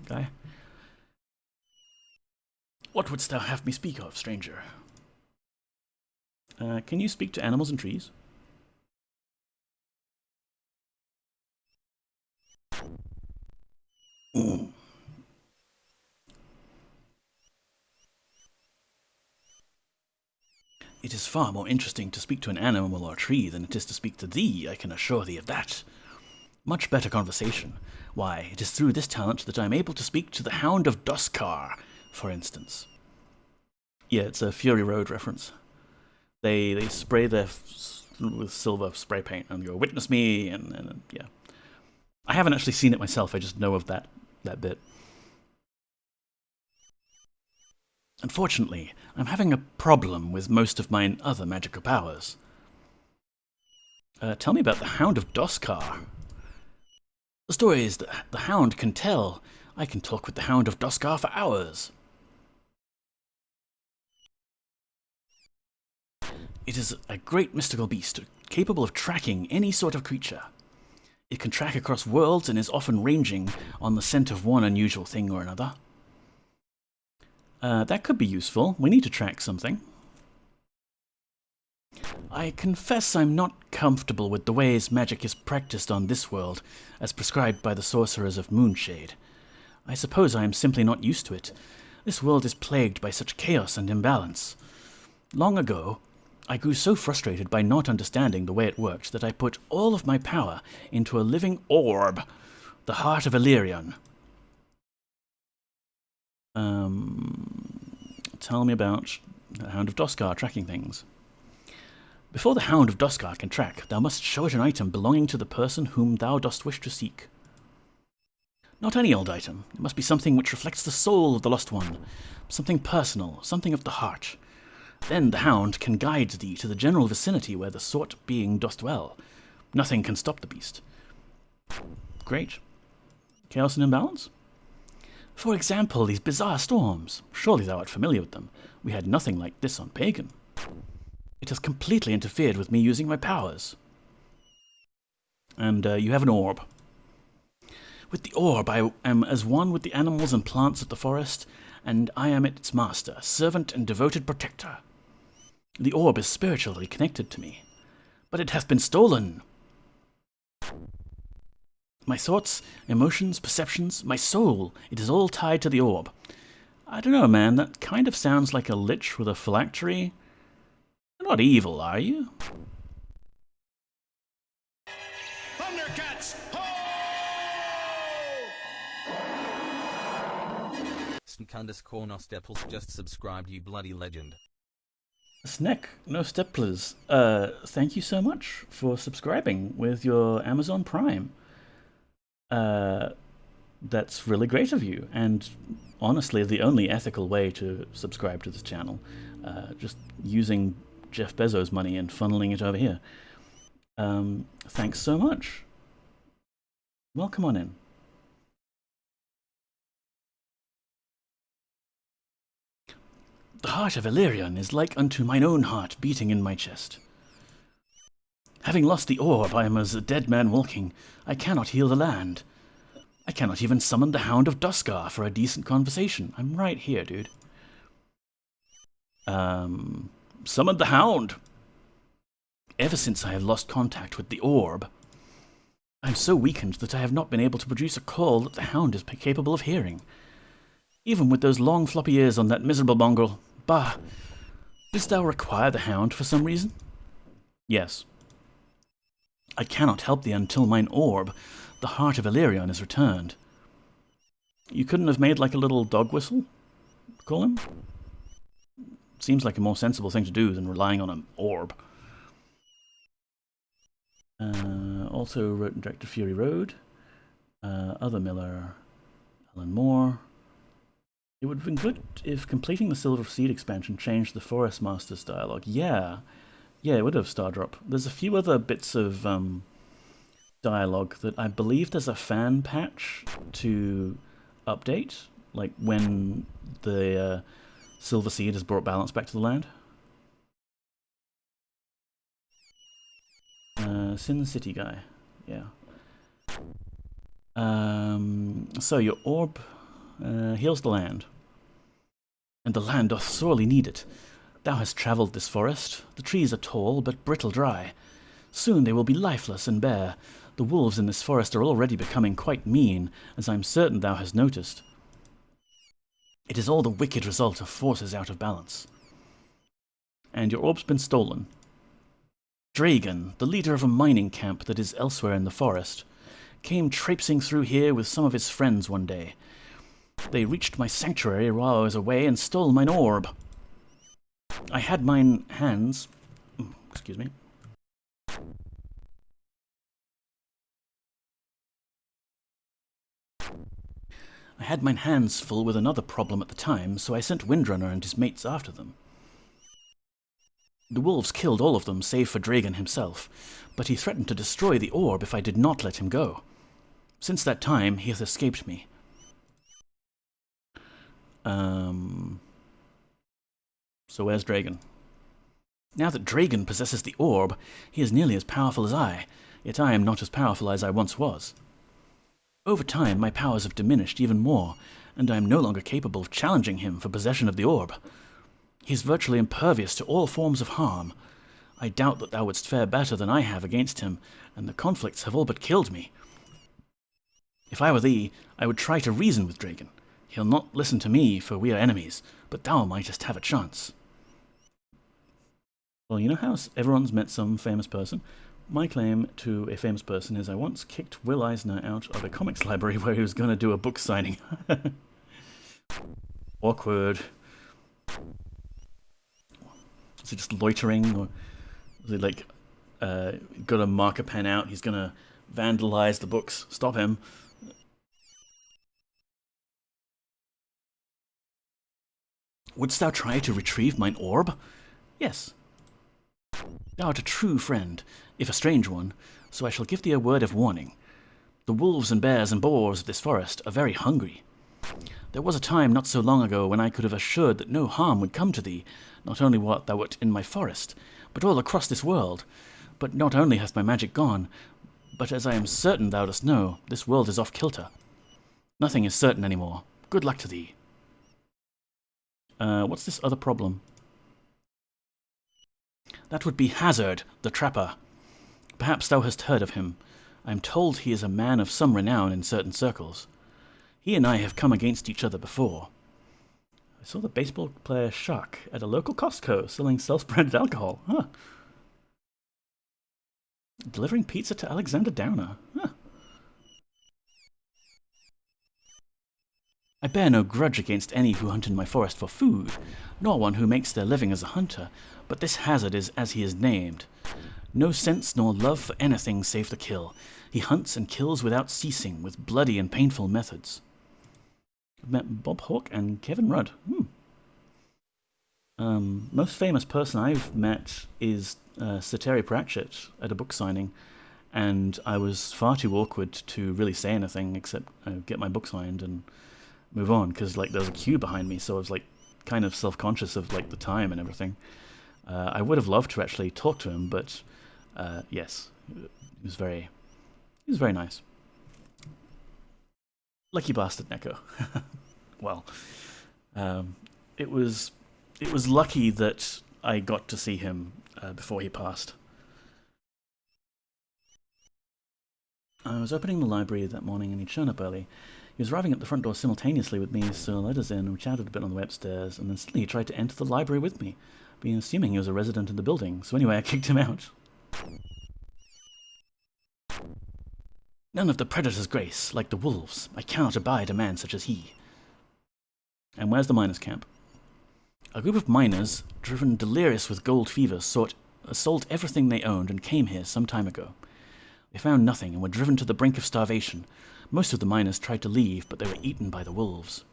guy. What wouldst thou have me speak of, stranger? Can you speak to animals and trees? It is far more interesting to speak to an animal or tree than it is to speak to thee, I can assure thee of that. Much better conversation. Why, it is through this talent that I am able to speak to the Hound of Duskar, for instance. Yeah, it's a Fury Road reference. They spray their with silver spray paint and go, "Witness me," and yeah. I haven't actually seen it myself, I just know of that bit. Unfortunately, I'm having a problem with most of my other magical powers. Tell me about the Hound of Duskar. The stories that the Hound can tell. I can talk with the Hound of Duskar for hours. It is a great mystical beast, capable of tracking any sort of creature. It can track across worlds and is often ranging on the scent of one unusual thing or another. That could be useful. We need to track something. I confess I'm not comfortable with the ways magic is practiced on this world, as prescribed by the sorcerers of Moonshade. I suppose I am simply not used to it. This world is plagued by such chaos and imbalance. Long ago, I grew so frustrated by not understanding the way it worked that I put all of my power into a living orb, the heart of Illyrian. Tell me about the Hound of Duskar tracking things. Before the Hound of Duskar can track, thou must show it an item belonging to the person whom thou dost wish to seek. Not any old item. It must be something which reflects the soul of the lost one, something personal, something of the heart. Then the Hound can guide thee to the general vicinity where the sought being doth dwell. Nothing can stop the beast. Great. Chaos and imbalance? For example, these bizarre storms. Surely thou art familiar with them. We had nothing like this on Pagan. It has completely interfered with me using my powers. And you have an orb. With the orb, I am as one with the animals and plants of the forest, and I am its master, servant, and devoted protector. The orb is spiritually connected to me, but it hath been stolen. My thoughts, emotions, perceptions, my soul, it is all tied to the orb. I don't know, man, that kind of sounds like a lich with a phylactery. You're not evil, are you? Thundercats! Ho! _no stepples just subscribed, you bloody legend. Snack, no steplers. Thank you so much for subscribing with your Amazon Prime. That's really great of you, and honestly the only ethical way to subscribe to this channel. Just using Jeff Bezos' money and funneling it over here. Thanks so much. Welcome on in. The heart of Illyrian is like unto mine own heart beating in my chest. Having lost the orb, I am as a dead man walking. I cannot heal the land. I cannot even summon the Hound of Duskar for a decent conversation. I'm right here, dude. Summon the Hound! Ever since I have lost contact with the orb, I am so weakened that I have not been able to produce a call that the Hound is capable of hearing. Even with those long floppy ears on that miserable mongrel. Bah! Didst thou require the Hound for some reason? Yes. I cannot help thee until mine orb, the heart of Illyrian, is returned. You couldn't have made like a little dog whistle? Call him? Seems like a more sensible thing to do than relying on an orb. Also wrote and directed Fury Road. Other Miller, Alan Moore. It would have been good if completing the Silver Seed expansion changed the Forest Masters dialogue. Yeah, it would have, Stardrop. There's a few other bits of dialogue that I believe there's a fan patch to update, like when the Silver Seed has brought balance back to the land. Sin City guy, yeah. So your orb heals the land, and the land doth sorely need it. Thou hast travelled this forest. The trees are tall, but brittle dry. Soon they will be lifeless and bare. The wolves in this forest are already becoming quite mean, as I am certain thou hast noticed. It is all the wicked result of forces out of balance. And your orb's been stolen. Dragon, the leader of a mining camp that is elsewhere in the forest, came traipsing through here with some of his friends one day. They reached my sanctuary while I was away and stole mine orb. I had mine hands... excuse me. I had mine hands full with another problem at the time, so I sent Windrunner and his mates after them. The wolves killed all of them save for Dragon himself, but he threatened to destroy the orb if I did not let him go. Since that time, he has escaped me. So where's Dragon? Now that Dragon possesses the orb, he is nearly as powerful as I, yet I am not as powerful as I once was. Over time, my powers have diminished even more, and I am no longer capable of challenging him for possession of the orb. He is virtually impervious to all forms of harm. I doubt that thou wouldst fare better than I have against him, and the conflicts have all but killed me. If I were thee, I would try to reason with Dragon. He'll not listen to me, for we are enemies, but thou mightest have a chance. Well, you know how everyone's met some famous person? My claim to a famous person is I once kicked Will Eisner out of a comics library where he was going to do a book signing. Awkward. Is he just loitering, or is he like got a marker pen out? He's going to vandalize the books. Stop him. Wouldst thou try to retrieve mine orb? Yes. Thou art a true friend, if a strange one, so I shall give thee a word of warning. The wolves and bears and boars of this forest are very hungry. There was a time not so long ago when I could have assured that no harm would come to thee, not only while thou wert in my forest, but all across this world. But not only hath my magic gone, but as I am certain thou dost know, this world is off kilter. Nothing is certain any more. Good luck to thee. What's this other problem? That would be Hazard, the trapper. Perhaps thou hast heard of him. I am told he is a man of some renown in certain circles. He and I have come against each other before. I saw the baseball player Shuck at a local Costco selling self-branded alcohol. Huh. Delivering pizza to Alexander Downer. Huh. I bear no grudge against any who hunt in my forest for food, nor one who makes their living as a hunter, but this Hazard is as he is named. No sense nor love for anything save the kill. He hunts and kills without ceasing, with bloody and painful methods. I've met Bob Hawke and Kevin Rudd. Most famous person I've met is Sir Terry Pratchett at a book signing, and I was far too awkward to really say anything except get my book signed and move on, because like there was a queue behind me, so I was like kind of self-conscious of like the time and everything. I would have loved to actually talk to him, but yes, he was very nice. Lucky bastard, Neko. Well, it was lucky that I got to see him before he passed. I was opening the library that morning and he'd shown up early. He was arriving at the front door simultaneously with me, so I let us in and we chatted a bit on the way upstairs, and then suddenly he tried to enter the library with me, being assuming he was a resident in the building, so anyway I kicked him out. None of the predators grace, like the wolves. I cannot abide a man such as he. And where's the miners' camp? A group of miners, driven delirious with gold fever, sold everything they owned and came here some time ago. They found nothing and were driven to the brink of starvation. Most of the miners tried to leave, but they were eaten by the wolves.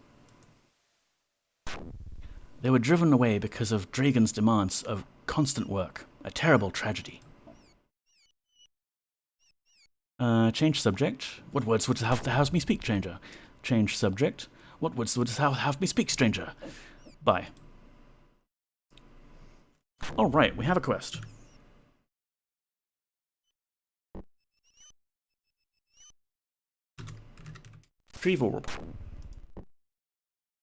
They were driven away because of Dragon's demands of constant work. A terrible tragedy. Change subject. What words would have me speak, stranger? Change subject. What words would have me speak, stranger? Bye. Alright, we have a quest. Retrieve orb.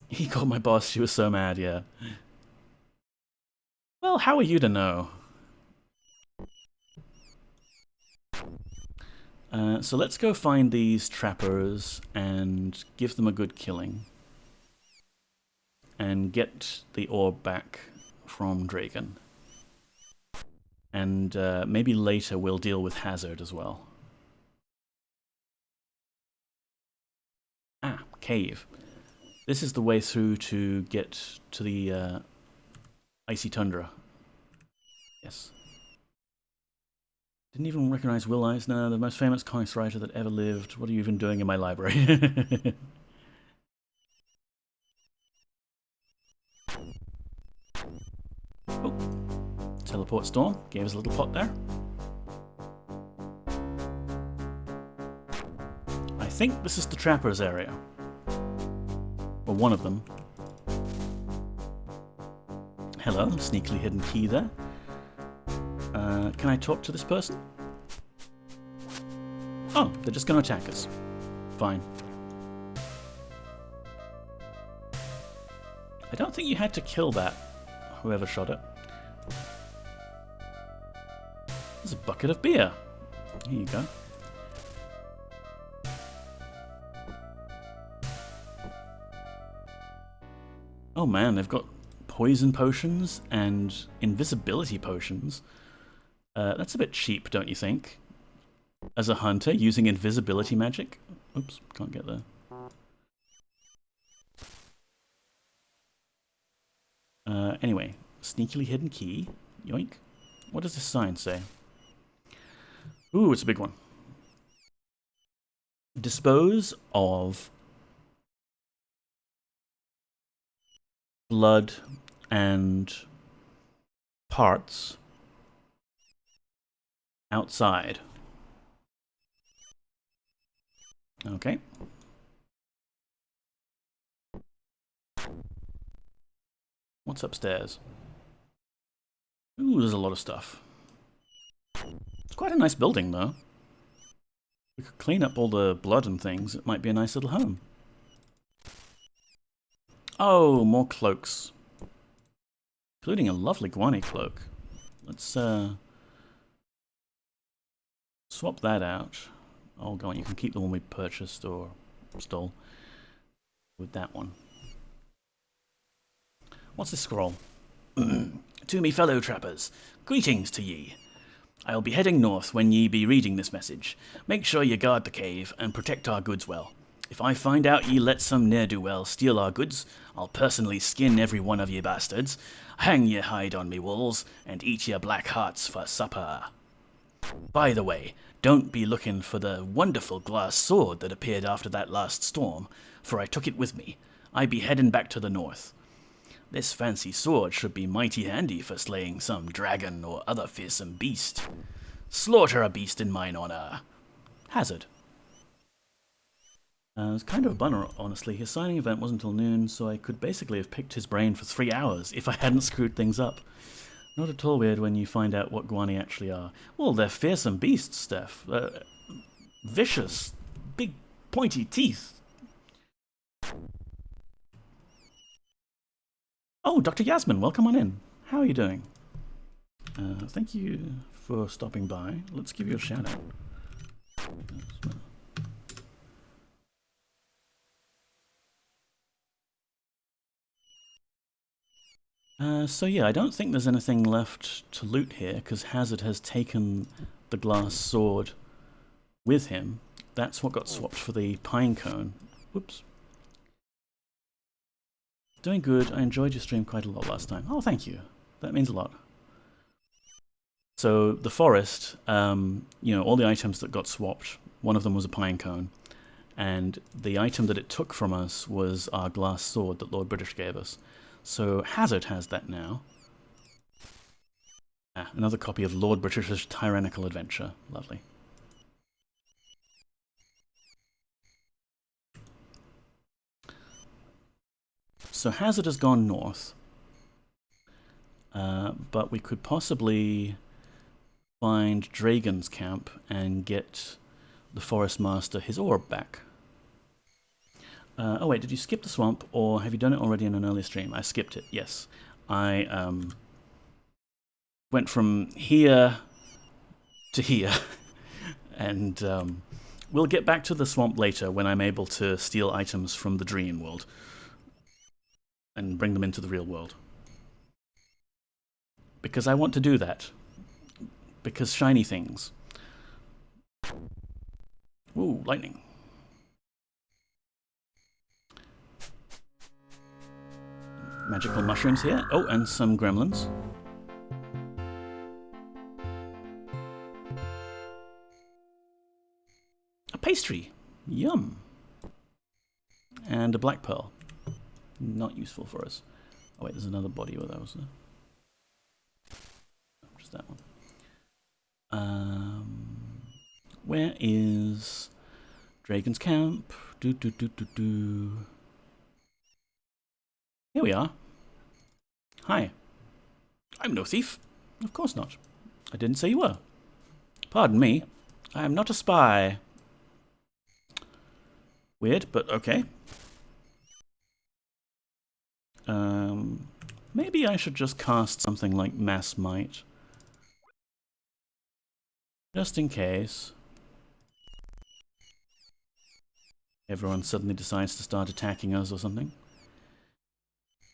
He called my boss, she was so mad, yeah. Well, how are you to know? So let's go find these trappers and give them a good killing. And get the orb back from Dragon. And maybe later we'll deal with Hazard as well. Ah, cave. This is the way through to get to the icy tundra. Yes. Didn't even recognize Will Eisner, the most famous comics writer that ever lived. What are you even doing in my library? Oh. Teleport storm. Gave us a little pot there. I think this is the trappers area. Or one of them. Hello, sneakily hidden key there. Can I talk to this person? Oh, they're just going to attack us. Fine. I don't think you had to kill that, whoever shot it. There's a bucket of beer. Here you go. Oh man, they've got poison potions and invisibility potions. That's a bit cheap, don't you think? As a hunter, using invisibility magic? Oops, can't get there. Anyway, sneakily hidden key. Yoink. What does this sign say? Ooh, it's a big one. Dispose of blood and parts outside. Okay. What's upstairs? Ooh, there's a lot of stuff. It's quite a nice building, though. We could clean up all the blood and things. It might be a nice little home. Oh, more cloaks. including a lovely guani cloak. Let's swap that out. Oh, go on, you can keep the one we purchased or stole with that one. What's this scroll? To me fellow trappers, greetings to ye. I'll be heading north when ye be reading this message. Make sure ye guard the cave and protect our goods well. If I find out ye let some ne'er-do-well steal our goods, I'll personally skin every one of ye bastards, hang ye hide on me walls, and eat your black hearts for supper. By the way, don't be looking for the wonderful glass sword that appeared after that last storm, for I took it with me. I be heading back to the north. This fancy sword should be mighty handy for slaying some dragon or other fearsome beast. Slaughter a beast in mine honor. Hazard. It was kind of a bummer, honestly. His signing event wasn't until noon, so I could basically have picked his brain for 3 hours if I hadn't screwed things up. Not at all weird when you find out what guani actually are. Well, they're fearsome beasts, Steph. Vicious, big, pointy teeth. Oh, Dr. Yasmin, welcome on in. How are you doing? Thank you for stopping by. Let's give you a shout out. So yeah, I don't think there's anything left to loot here, because Hazard has taken the glass sword with him. That's what got swapped for the pine cone. Whoops. Doing good. I enjoyed your stream quite a lot last time. Oh, thank you. That means a lot. So the forest, you know, all the items that got swapped, one of them was a pine cone, and the item that it took from us was our glass sword that Lord British gave us. So Hazard has that now. Ah, another copy of Lord British's Tyrannical Adventure. Lovely. So Hazard has gone north, but we could possibly find Dragon's camp and get the Forest Master his orb back. Oh wait, did you skip the swamp, or have you done it already in an earlier stream? I skipped it, yes. I went from here to here, and we'll get back to the swamp later when I'm able to steal items from the dream world and bring them into the real world. Because I want to do that. Because shiny things. Ooh, lightning. Magical mushrooms here. Oh, and some gremlins. A pastry. Yum. And a black pearl. Not useful for us. Oh wait, there's another body with those. Just that one. Where is Dragon's camp? Here we are. Hi. I'm no thief. Of course not. I didn't say you were. Pardon me. I am not a spy. Weird, but okay. Maybe I should just cast something like Mass Might. Just in case. Everyone suddenly decides to start attacking us or something.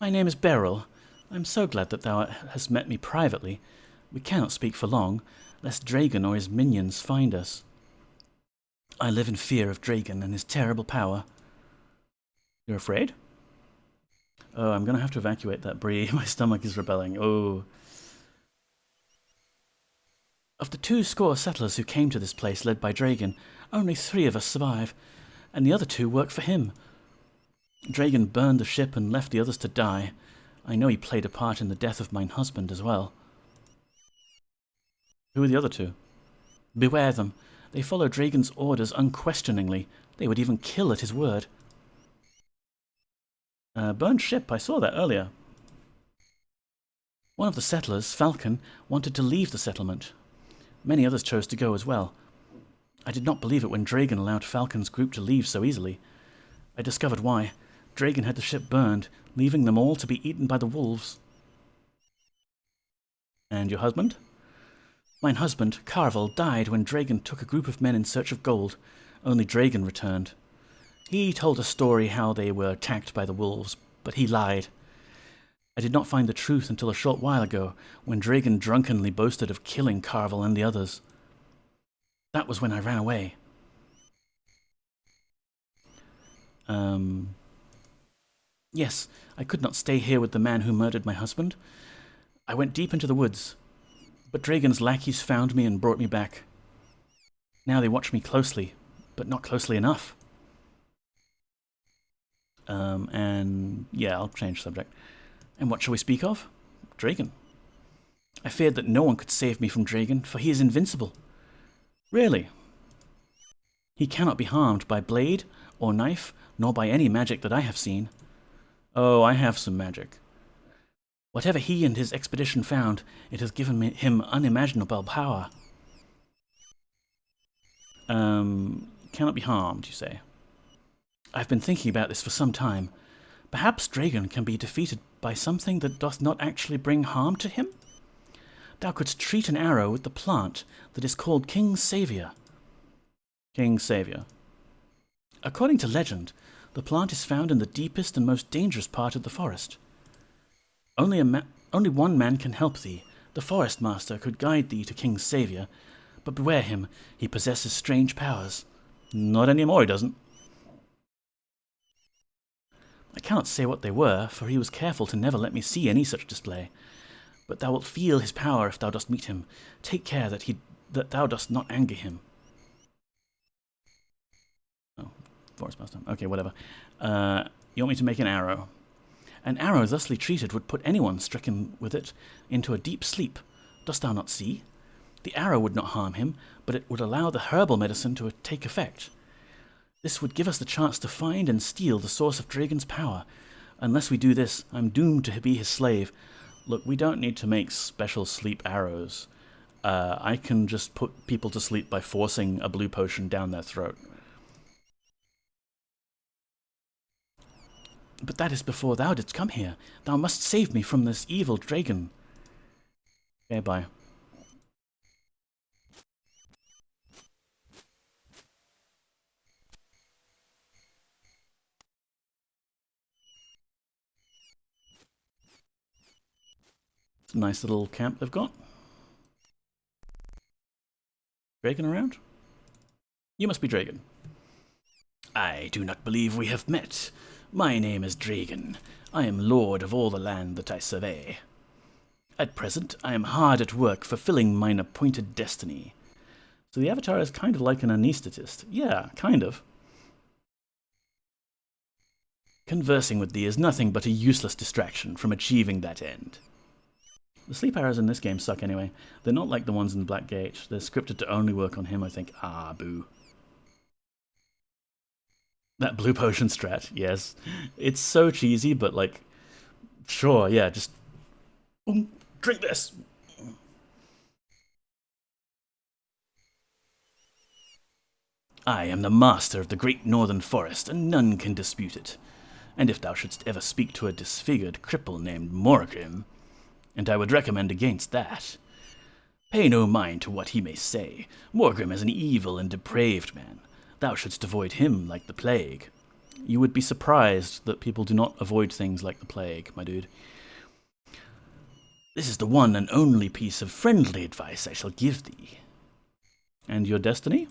My name is Beryl. I'm so glad that thou hast met me privately. We cannot speak for long, lest Dragon or his minions find us. I live in fear of Dragon and his terrible power. You're afraid? Oh, I'm going to have to evacuate that BRBee. My stomach is rebelling. Oh. Of the 200 settlers who came to this place led by Dragon, only 3 of us survive, and the other 2 work for him. Dragon burned the ship and left the others to die. I know he played a part in the death of mine husband as well. Who are the other 2? Beware them. They follow Dragon's orders unquestioningly. They would even kill at his word. Burned ship, I saw that earlier. One of the settlers, Falcon, wanted to leave the settlement. Many others chose to go as well. I did not believe it when Dragon allowed Falcon's group to leave so easily. I discovered why. Dragon had the ship burned, leaving them all to be eaten by the wolves. And your husband? Mine husband, Carvel, died when Dragon took a group of men in search of gold. Only Dragon returned. He told a story how they were attacked by the wolves, but he lied. I did not find the truth until a short while ago, when Dragon drunkenly boasted of killing Carvel and the others. That was when I ran away. Yes, I could not stay here with the man who murdered my husband. I went deep into the woods, but Dragon's lackeys found me and brought me back. Now they watch me closely, but not closely enough. And yeah, I'll change subject. And what shall we speak of? Dragon. I feared that no one could save me from Dragon, for he is invincible. Really? He cannot be harmed by blade or knife, nor by any magic that I have seen. Oh, I have some magic. Whatever he and his expedition found, it has given him unimaginable power. Cannot be harmed, you say? I've been thinking about this for some time. Perhaps Dragon can be defeated by something that doth not actually bring harm to him? Thou couldst treat an arrow with the plant that is called King's Saviour. King's Saviour. According to legend, the plant is found in the deepest and most dangerous part of the forest. Only one man can help thee. The forest master could guide thee to King's Saviour, but beware him, he possesses strange powers. Not anymore, he doesn't. I cannot say what they were, for he was careful to never let me see any such display. But thou wilt feel his power if thou dost meet him. Take care that thou dost not anger him. Oh, forest master. Okay, whatever. You want me to make an arrow? An arrow thusly treated would put anyone stricken with it into a deep sleep. Dost thou not see? The arrow would not harm him, but it would allow the herbal medicine to take effect. This would give us the chance to find and steal the source of Dragon's power. Unless we do this, I'm doomed to be his slave. Look, we don't need to make special sleep arrows. I can just put people to sleep by forcing a blue potion down their throat. But that is before thou didst come here. Thou must save me from this evil dragon. Okay, bye. It's a nice little camp they've got. Dragon around? You must be Dragon. I do not believe we have met. My name is Dragon. I am lord of all the land that I survey. At present, I am hard at work fulfilling mine appointed destiny. So the Avatar is kind of like an anesthetist. Yeah, kind of. Conversing with thee is nothing but a useless distraction from achieving that end. The sleep arrows in this game suck anyway. They're not like the ones in Blackgate. They're scripted to only work on him, I think. Ah, boo. That blue potion strat, yes. It's so cheesy, but like, sure, yeah, just drink this. I am the master of the great northern forest, and none can dispute it. And if thou shouldst ever speak to a disfigured cripple named Morgrim, and I would recommend against that, pay no mind to what he may say. Morgrim is an evil and depraved man. Thou shouldst avoid him like the plague. You would be surprised that people do not avoid things like the plague, my dude. This is the one and only piece of friendly advice I shall give thee. And your destiny?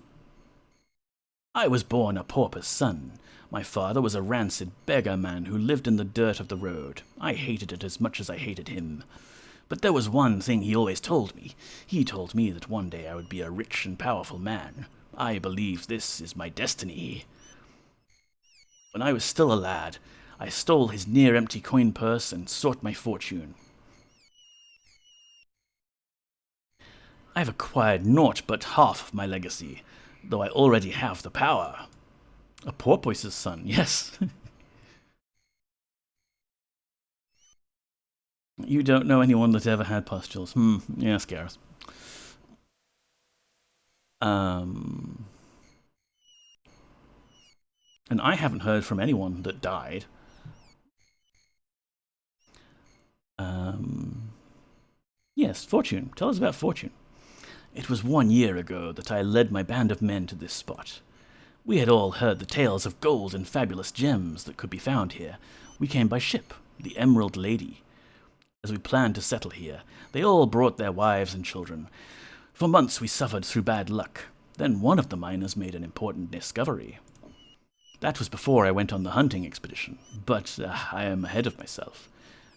I was born a pauper's son. My father was a rancid beggar man who lived in the dirt of the road. I hated it as much as I hated him. But there was one thing he always told me. He told me that one day I would be a rich and powerful man. I believe this is my destiny. When I was still a lad, I stole his near-empty coin purse and sought my fortune. I have acquired naught but half of my legacy, though I already have the power. A porpoise's son, yes. You don't know anyone that ever had pustules. Yes, Gareth. And I haven't heard from anyone that died. Yes, Fortune. Tell us about Fortune. It was 1 year ago that I led my band of men to this spot. We had all heard the tales of gold and fabulous gems that could be found here. We came by ship, the Emerald Lady. As we planned to settle here, they all brought their wives and children. For months we suffered through bad luck. Then one of the miners made an important discovery. That was before I went on the hunting expedition, but I am ahead of myself.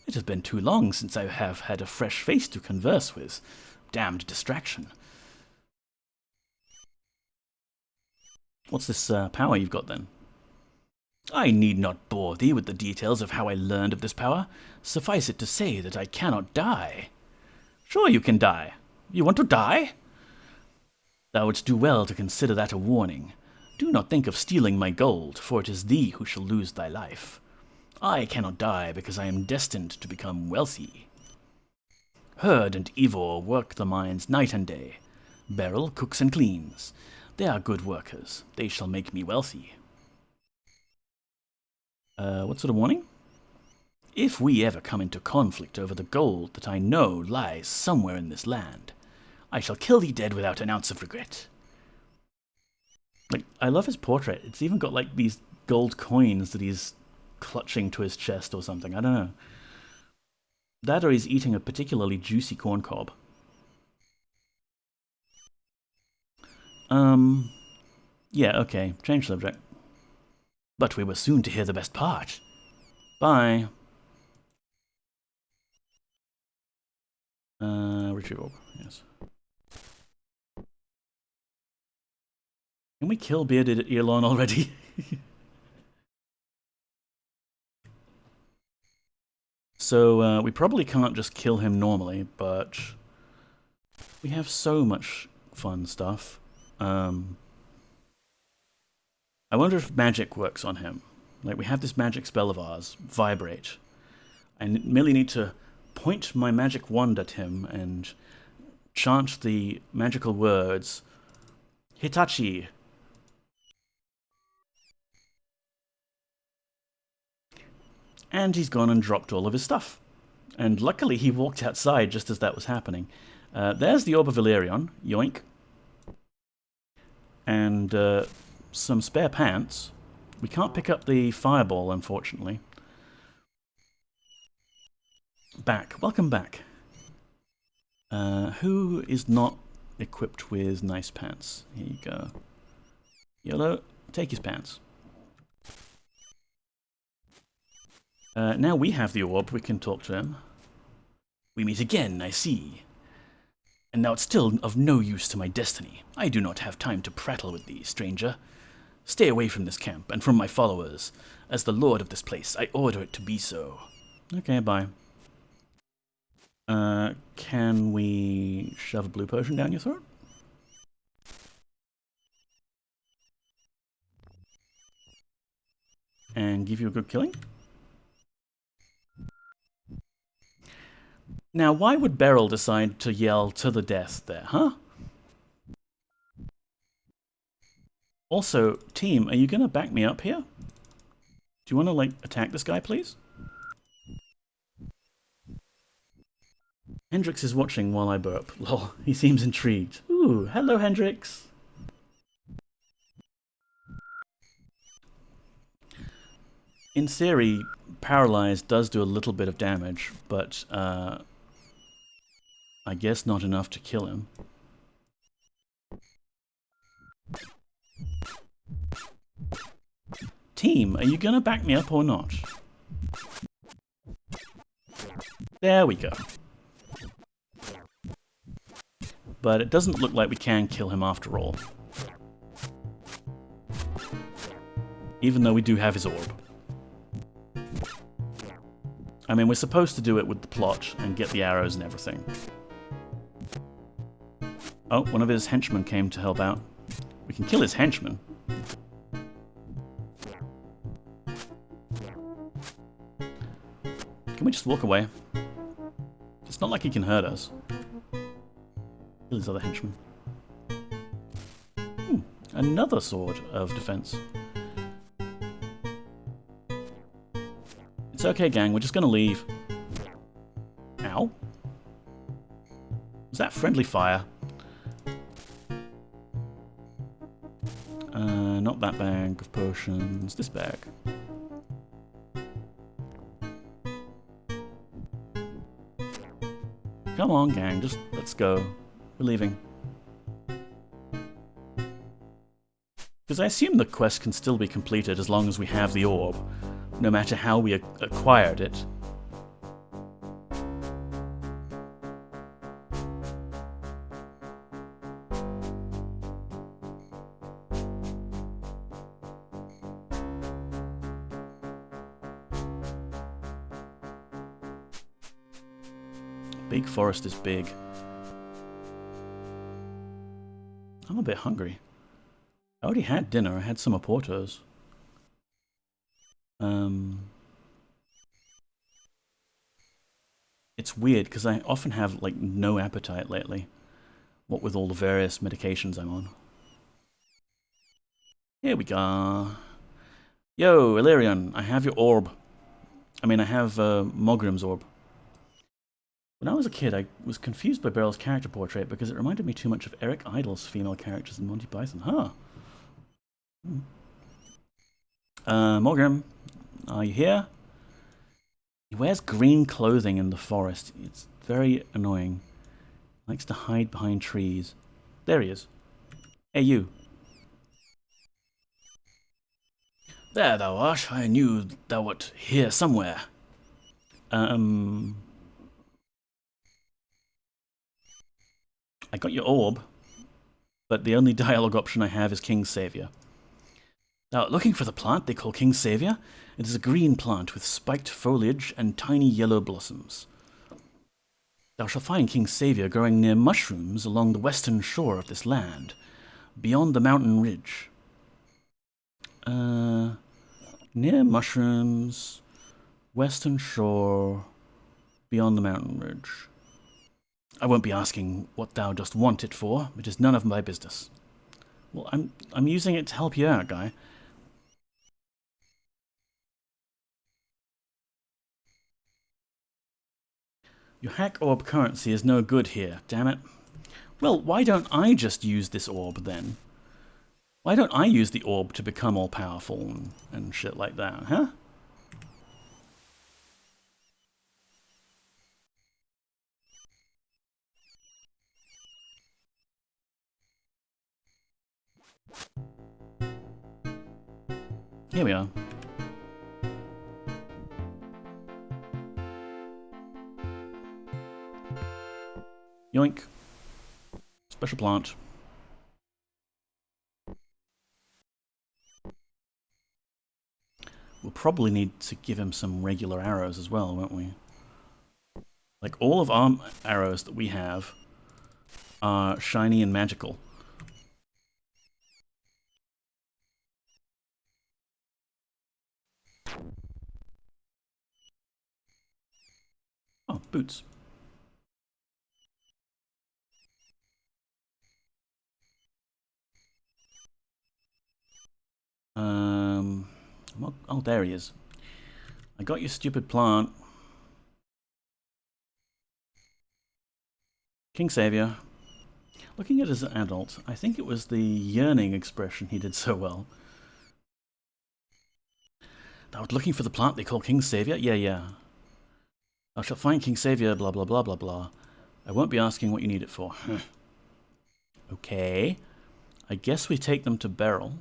It has been too long since I have had a fresh face to converse with. Damned distraction. What's this power you've got then? I need not bore thee with the details of how I learned of this power. Suffice it to say that I cannot die. Sure you can die. You want to die? Thou wouldst do well to consider that a warning. Do not think of stealing my gold, for it is thee who shall lose thy life. I cannot die because I am destined to become wealthy. Herd and Ivor work the mines night and day. Beryl cooks and cleans. They are good workers. They shall make me wealthy. What sort of warning? If we ever come into conflict over the gold that I know lies somewhere in this land, I shall kill thee dead without an ounce of regret. Like, I love his portrait. It's even got like these gold coins that he's clutching to his chest or something. I don't know. That or he's eating a particularly juicy corn cob. Yeah, okay. Change subject. But we were soon to hear the best part. Bye. Retrieve orb, yes. Can we kill Bearded Earlon already? So, we probably can't just kill him normally, but we have so much fun stuff. I wonder if magic works on him. Like, we have this magic spell of ours, Vibrate. I merely need to point my magic wand at him and chant the magical words, Hitachi. And he's gone and dropped all of his stuff. And luckily he walked outside just as that was happening. There's the Orb of Illyrion, yoink. And some spare pants. We can't pick up the fireball, unfortunately. Back. Welcome back. Who is not equipped with nice pants? Here you go. YOLO, take his pants. Now we have the orb, we can talk to him. We meet again, I see. And now it's still of no use to my destiny. I do not have time to prattle with thee, stranger. Stay away from this camp, and from my followers. As the lord of this place, I order it to be so. Okay, bye. Can we shove a blue potion down your throat? And give you a good killing? Now, why would Beryl decide to yell to the death there, huh? Also, team, are you going to back me up here? Do you want to, like, attack this guy, please? Hendrix is watching while I burp. Lol, he seems intrigued. Ooh, hello, Hendrix. In theory, Paralyzed does do a little bit of damage, but I guess not enough to kill him. Team, are you gonna back me up or not? There we go. But it doesn't look like we can kill him after all. Even though we do have his orb. I mean, we're supposed to do it with the plot and get the arrows and everything. Oh, one of his henchmen came to help out. We can kill his henchmen. Can we just walk away? It's not like he can hurt us. Kill his other henchmen. Another sword of defense. It's okay, gang. We're just gonna leave. Ow. Was that friendly fire? Not that bag of potions. This bag. Come on, gang. Just let's go. We're leaving. Because I assume the quest can still be completed as long as we have the orb, no matter how we acquired it. Big forest is big. I'm a bit hungry. I already had dinner. I had some Oportos. It's weird because I often have like no appetite lately. What with all the various medications I'm on. Here we go. Yo, Illyrian, I have your orb. I mean, I have Mogrim's orb. When I was a kid, I was confused by Beryl's character portrait because it reminded me too much of Eric Idle's female characters in Monty Python. Huh. Mogrim, are you here? He wears green clothing in the forest. It's very annoying. Likes to hide behind trees. There he is. Hey, you. There thou art. I knew thou wert here somewhere. I got your orb, but the only dialogue option I have is King's Savior. Now, looking for the plant they call King's Savior? It is a green plant with spiked foliage and tiny yellow blossoms. Thou shalt find King's Savior growing near mushrooms along the western shore of this land, beyond the mountain ridge. Near mushrooms, western shore, beyond the mountain ridge. I won't be asking what thou dost want it for. It is none of my business. Well, I'm using it to help you out, guy. Your hack orb currency is no good here, damn it. Well, why don't I just use this orb then? Why don't I use the orb to become all powerful and shit like that, huh? Here we are. Yoink. Special plant. We'll probably need to give him some regular arrows as well, won't we? Like, all of our arrows that we have are shiny and magical. Oh, boots. Oh, there he is. I got your stupid plant. King Savior. Looking at it as an adult, I think it was the yearning expression he did so well. Thou art looking for the plant they call King Savior? Yeah. I shall find King Savior, blah blah blah blah blah. I won't be asking what you need it for. Okay. I guess we take them to Beryl.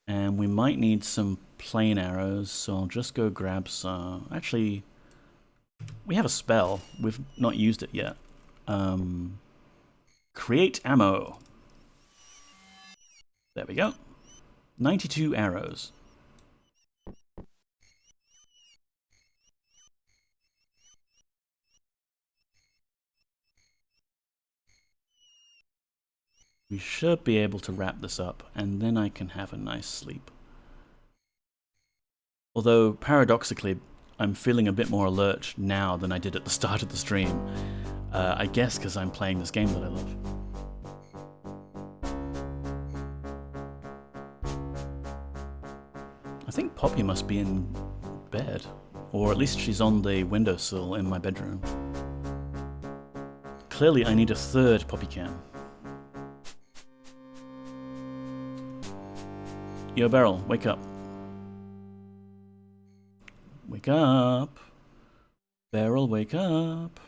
And we might need some plain arrows, so I'll just go grab some. Actually, we have a spell. We've not used it yet. Create ammo. There we go. 92 arrows. We should be able to wrap this up, and then I can have a nice sleep. Although, paradoxically, I'm feeling a bit more alert now than I did at the start of the stream. I guess because I'm playing this game that I love. I think Poppy must be in bed, or at least she's on the windowsill in my bedroom. Clearly I need a third poppy can. Yo, Beryl, wake up. Wake up. Beryl, wake up.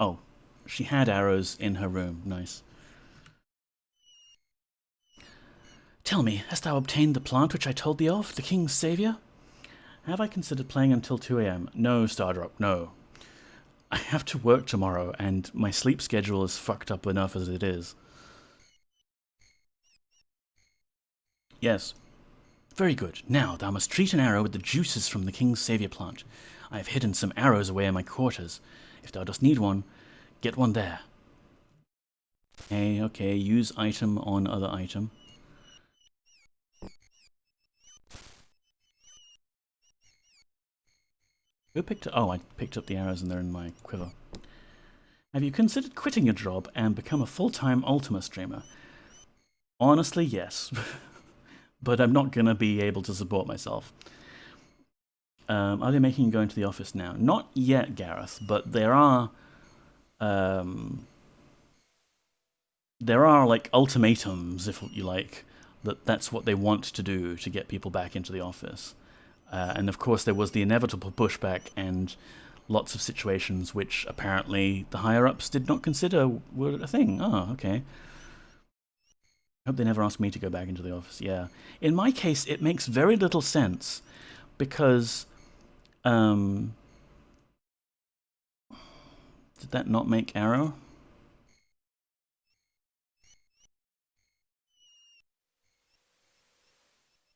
Oh, she had arrows in her room. Nice. Tell me, hast thou obtained the plant which I told thee of, the king's saviour? Have I considered playing until 2 AM? No, Stardrop, no. I have to work tomorrow, and my sleep schedule is fucked up enough as it is. Yes. Very good. Now, thou must treat an arrow with the juices from the king's saviour plant. I have hidden some arrows away in my quarters. If thou dost need one, get one there. Okay, use item on other item. Who picked up? Oh, I picked up the arrows and they're in my quiver. Have you considered quitting your job and become a full-time Ultima streamer? Honestly, yes. But I'm not going to be able to support myself. Are they making you go into the office now? Not yet, Gareth, but there are like ultimatums, if you like, that's what they want to do to get people back into the office. And of course there was the inevitable pushback and lots of situations which apparently the higher-ups did not consider were a thing. Oh, okay. I hope they never ask me to go back into the office. Yeah. In my case, it makes very little sense because... did that not make arrow?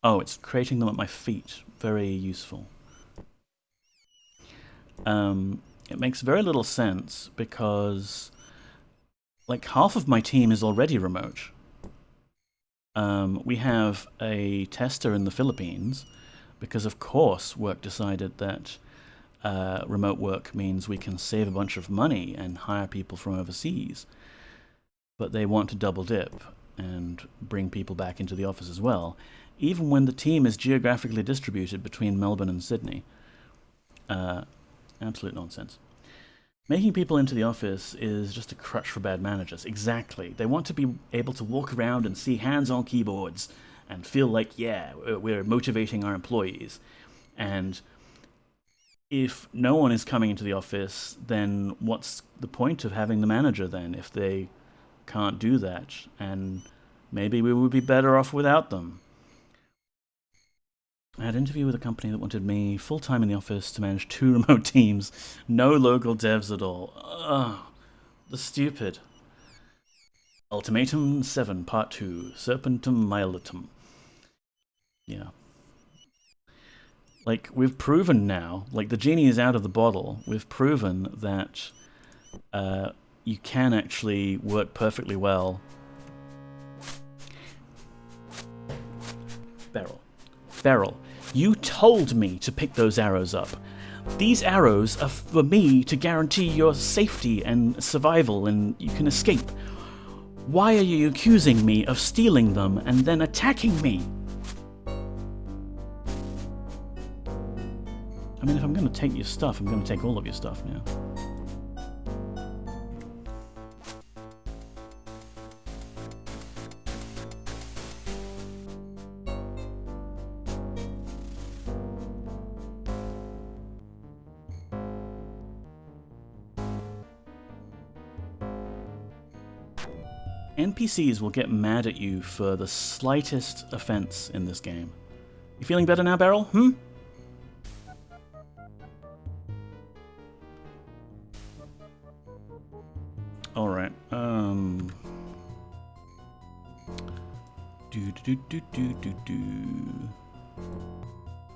Oh, it's creating them at my feet. Very useful. It makes very little sense because like half of my team is already remote. We have a tester in the Philippines because of course work decided that remote work means we can save a bunch of money and hire people from overseas. But they want to double dip and bring people back into the office as well, even when the team is geographically distributed between Melbourne and Sydney. Absolute nonsense. Making people into the office is just a crutch for bad managers. Exactly. They want to be able to walk around and see hands on keyboards and feel like, yeah, we're motivating our employees. And if no one is coming into the office, then what's the point of having the manager then if they can't do that? And maybe we would be better off without them. I had an interview with a company that wanted me full-time in the office to manage 2 remote teams. No local devs at all. Ugh, the stupid. Ultimatum 7, Part 2. Serpentum Miletum. Yeah. Like, we've proven now, like the genie is out of the bottle, we've proven that you can actually work perfectly well. Beryl, you told me to pick those arrows up. These arrows are for me to guarantee your safety and survival and you can escape. Why are you accusing me of stealing them and then attacking me? I mean, if I'm going to take your stuff, I'm going to take all of your stuff now. NPCs will get mad at you for the slightest offense in this game. You feeling better now, Beryl? Alright,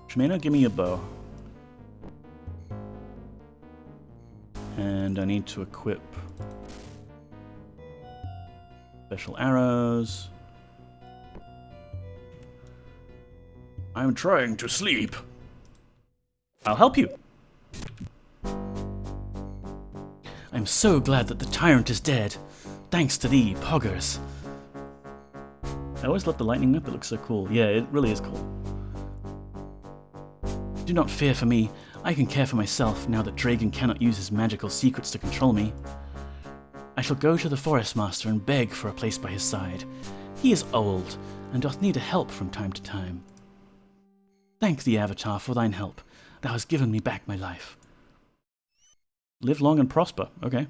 Shemena, give me a bow. And I need to equip special arrows. I'm trying to sleep. I'll help you. I'm so glad that the tyrant is dead. Thanks to thee, Poggers. I always love the lightning whip, it looks so cool. Yeah, it really is cool. Do not fear for me. I can care for myself now that Dragon cannot use his magical secrets to control me. I shall go to the Forest Master and beg for a place by his side. He is old, and doth need a help from time to time. Thank thee, Avatar, for thine help. Thou hast given me back my life. Live long and prosper. Okay.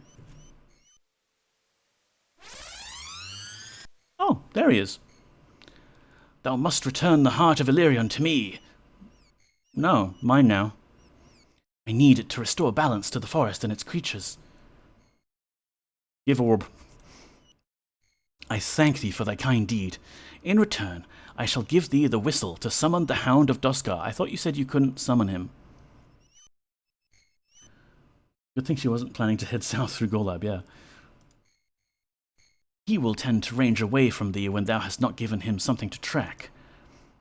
Oh, there he is. Thou must return the heart of Illyrion to me. No, mine now. I need it to restore balance to the forest and its creatures. Give orb. I thank thee for thy kind deed. In return, I shall give thee the whistle to summon the Hound of Doskar. I thought you said you couldn't summon him. Good thing she wasn't planning to head south through Golab, yeah. He will tend to range away from thee when thou hast not given him something to track.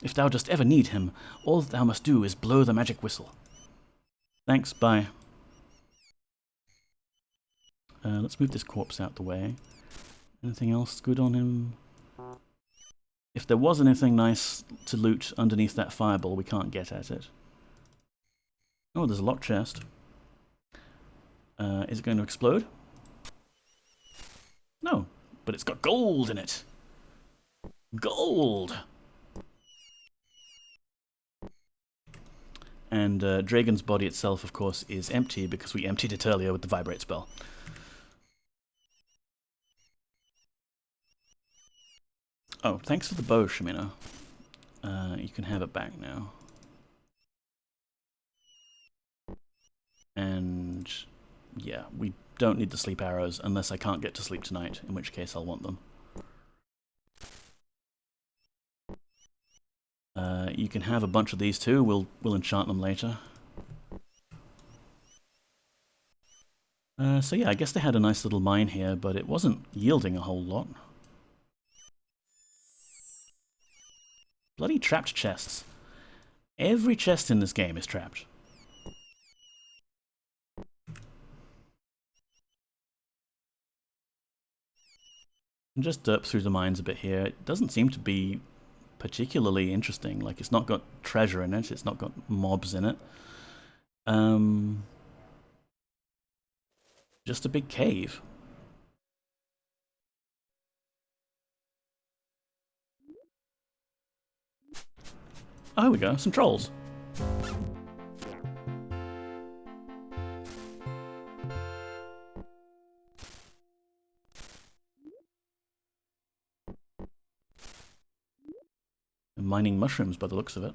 If thou dost ever need him, all thou must do is blow the magic whistle. Thanks, bye. Let's move this corpse out the way. Anything else good on him? If there was anything nice to loot underneath that fireball, we can't get at it. Oh, there's a locked chest. Is it going to explode? No, but it's got gold in it. Gold! And Dragon's body itself, of course, is empty because we emptied it earlier with the Vibrate spell. Oh, thanks for the bow, Shamina. You can have it back now. And yeah, we don't need the sleep arrows unless I can't get to sleep tonight, in which case I'll want them. You can have a bunch of these too. We'll enchant them later. So yeah, I guess they had a nice little mine here, but it wasn't yielding a whole lot. Bloody trapped chests. Every chest in this game is trapped. And just derp through the mines a bit here. It doesn't seem to be particularly interesting. Like, it's not got treasure in it. It's not got mobs in it. Just a big cave. Oh, here we go. Some trolls. And mining mushrooms by the looks of it.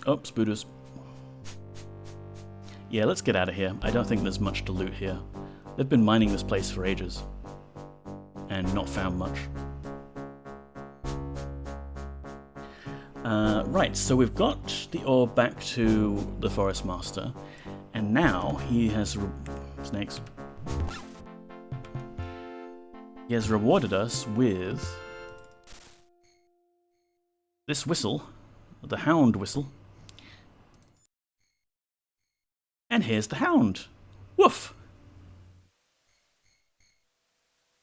Oh, spooters. Yeah, let's get out of here. I don't think there's much to loot here. They've been mining this place for ages. And not found much. Right, so we've got the orb back to the Forest Master. And now he has... snakes. He has rewarded us with... this whistle. The Hound whistle. And here's the Hound. Woof!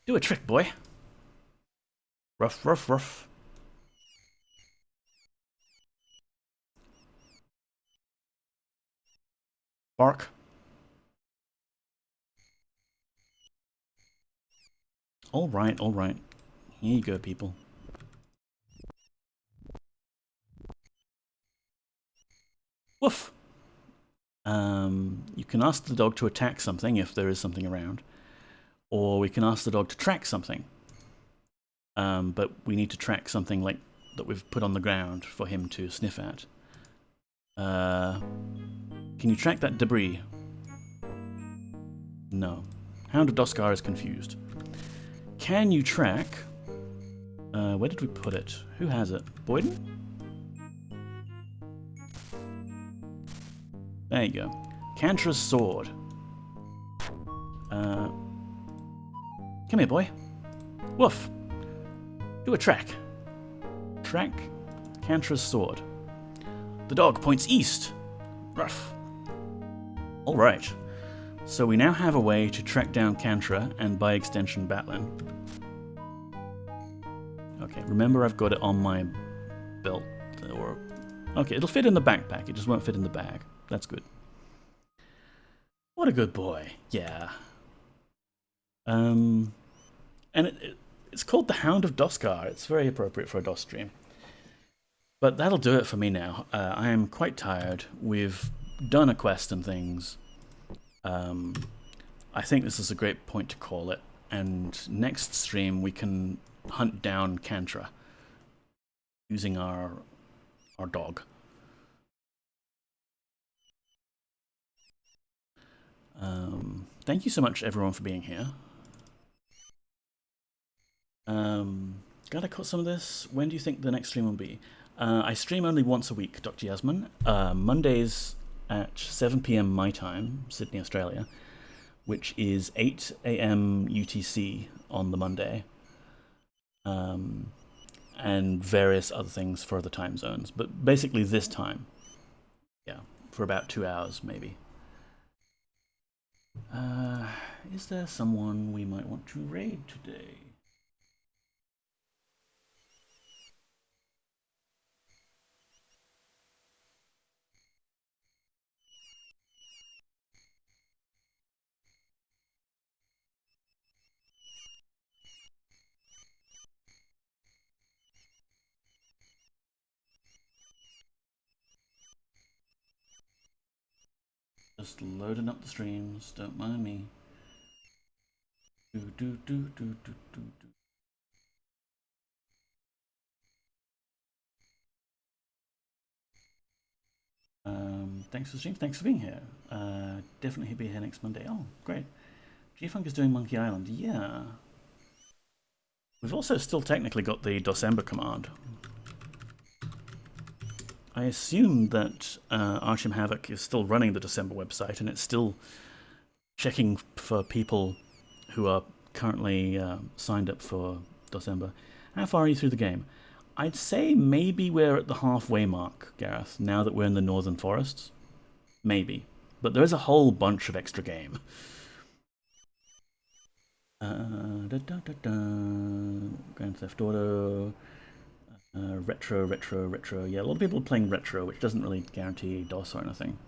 Do a trick, boy. Ruff, ruff, ruff. Bark. Alright, alright. Here you go, people. Woof! You can ask the dog to attack something if there is something around. Or we can ask the dog to track something. But we need to track something like that we've put on the ground for him to sniff at. Can you track that debris? No. Hound of Doskar is confused. Can you track... where did we put it? Who has it? Boyden? There you go. Cantra's sword. Come here, boy. Woof. Do a track. Track Cantra's sword. The dog points east. Ruff. Alright. So we now have a way to track down Kantra and by extension Batlin. Okay, remember I've got it on my belt, or okay, it'll fit in the backpack, it just won't fit in the bag. That's good. What a good boy, yeah. And it's called the Hound of Doskar. It's very appropriate for a DOS stream. But that'll do it for me now. I am quite tired. We've done a quest and things. I think this is a great point to call it. And next stream we can hunt down Kantra using our dog. Thank you so much everyone for being here. Gotta cut some of this. When do you think the next stream will be? I stream only once a week, Dr. Yasmin. Mondays at 7 PM my time, Sydney, Australia, which is 8 AM UTC on the Monday. And various other things for the time zones. But basically this time. Yeah, for about 2 hours maybe. Is there someone we might want to raid today? Just loading up the streams, don't mind me. Thanks for the stream, thanks for being here. Definitely be here next Monday. Oh, great. G-Funk is doing Monkey Island, yeah. We've also still technically got the December command. I assume that Archim Havoc is still running the December website and it's still checking for people who are currently signed up for December. How far are you through the game? I'd say maybe we're at the halfway mark, Gareth, now that we're in the Northern Forests. Maybe. But there is a whole bunch of extra game. Grand Theft Auto... retro. Yeah, a lot of people are playing retro, which doesn't really guarantee DOS or anything.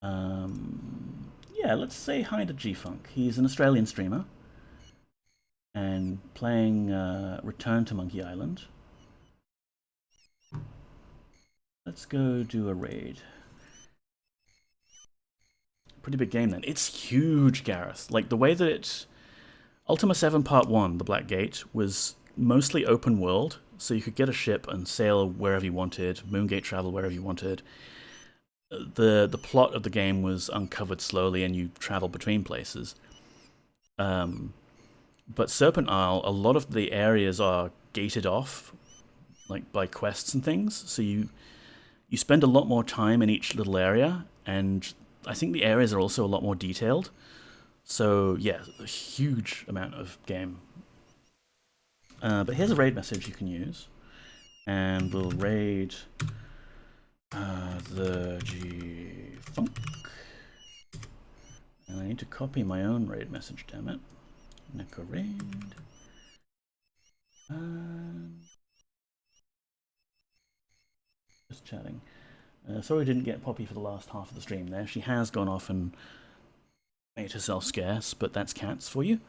Yeah, let's say hi to G-Funk. He's an Australian streamer. And playing Return to Monkey Island. Let's go do a raid. Pretty big game then. It's huge, Gareth. Like the way that it's... Ultima 7 Part 1, The Black Gate, was mostly open world, so you could get a ship and sail wherever you wanted, Moongate travel wherever you wanted. The plot of the game was uncovered slowly and you travel between places. But Serpent Isle, a lot of the areas are gated off, like by quests and things, so you spend a lot more time in each little area, and I think the areas are also a lot more detailed. So yeah, a huge amount of game. But here's a raid message you can use, and we'll raid the G-Funk. And I need to copy my own raid message, damn it. Neko raid. Just chatting. Sorry I didn't get Poppy for the last half of the stream there. She has gone off and made herself scarce, but that's cats for you.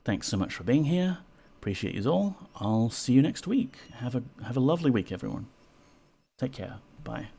Thanks so much for being here. Appreciate you all. I'll see you next week. Have a lovely week, everyone. Take care. Bye.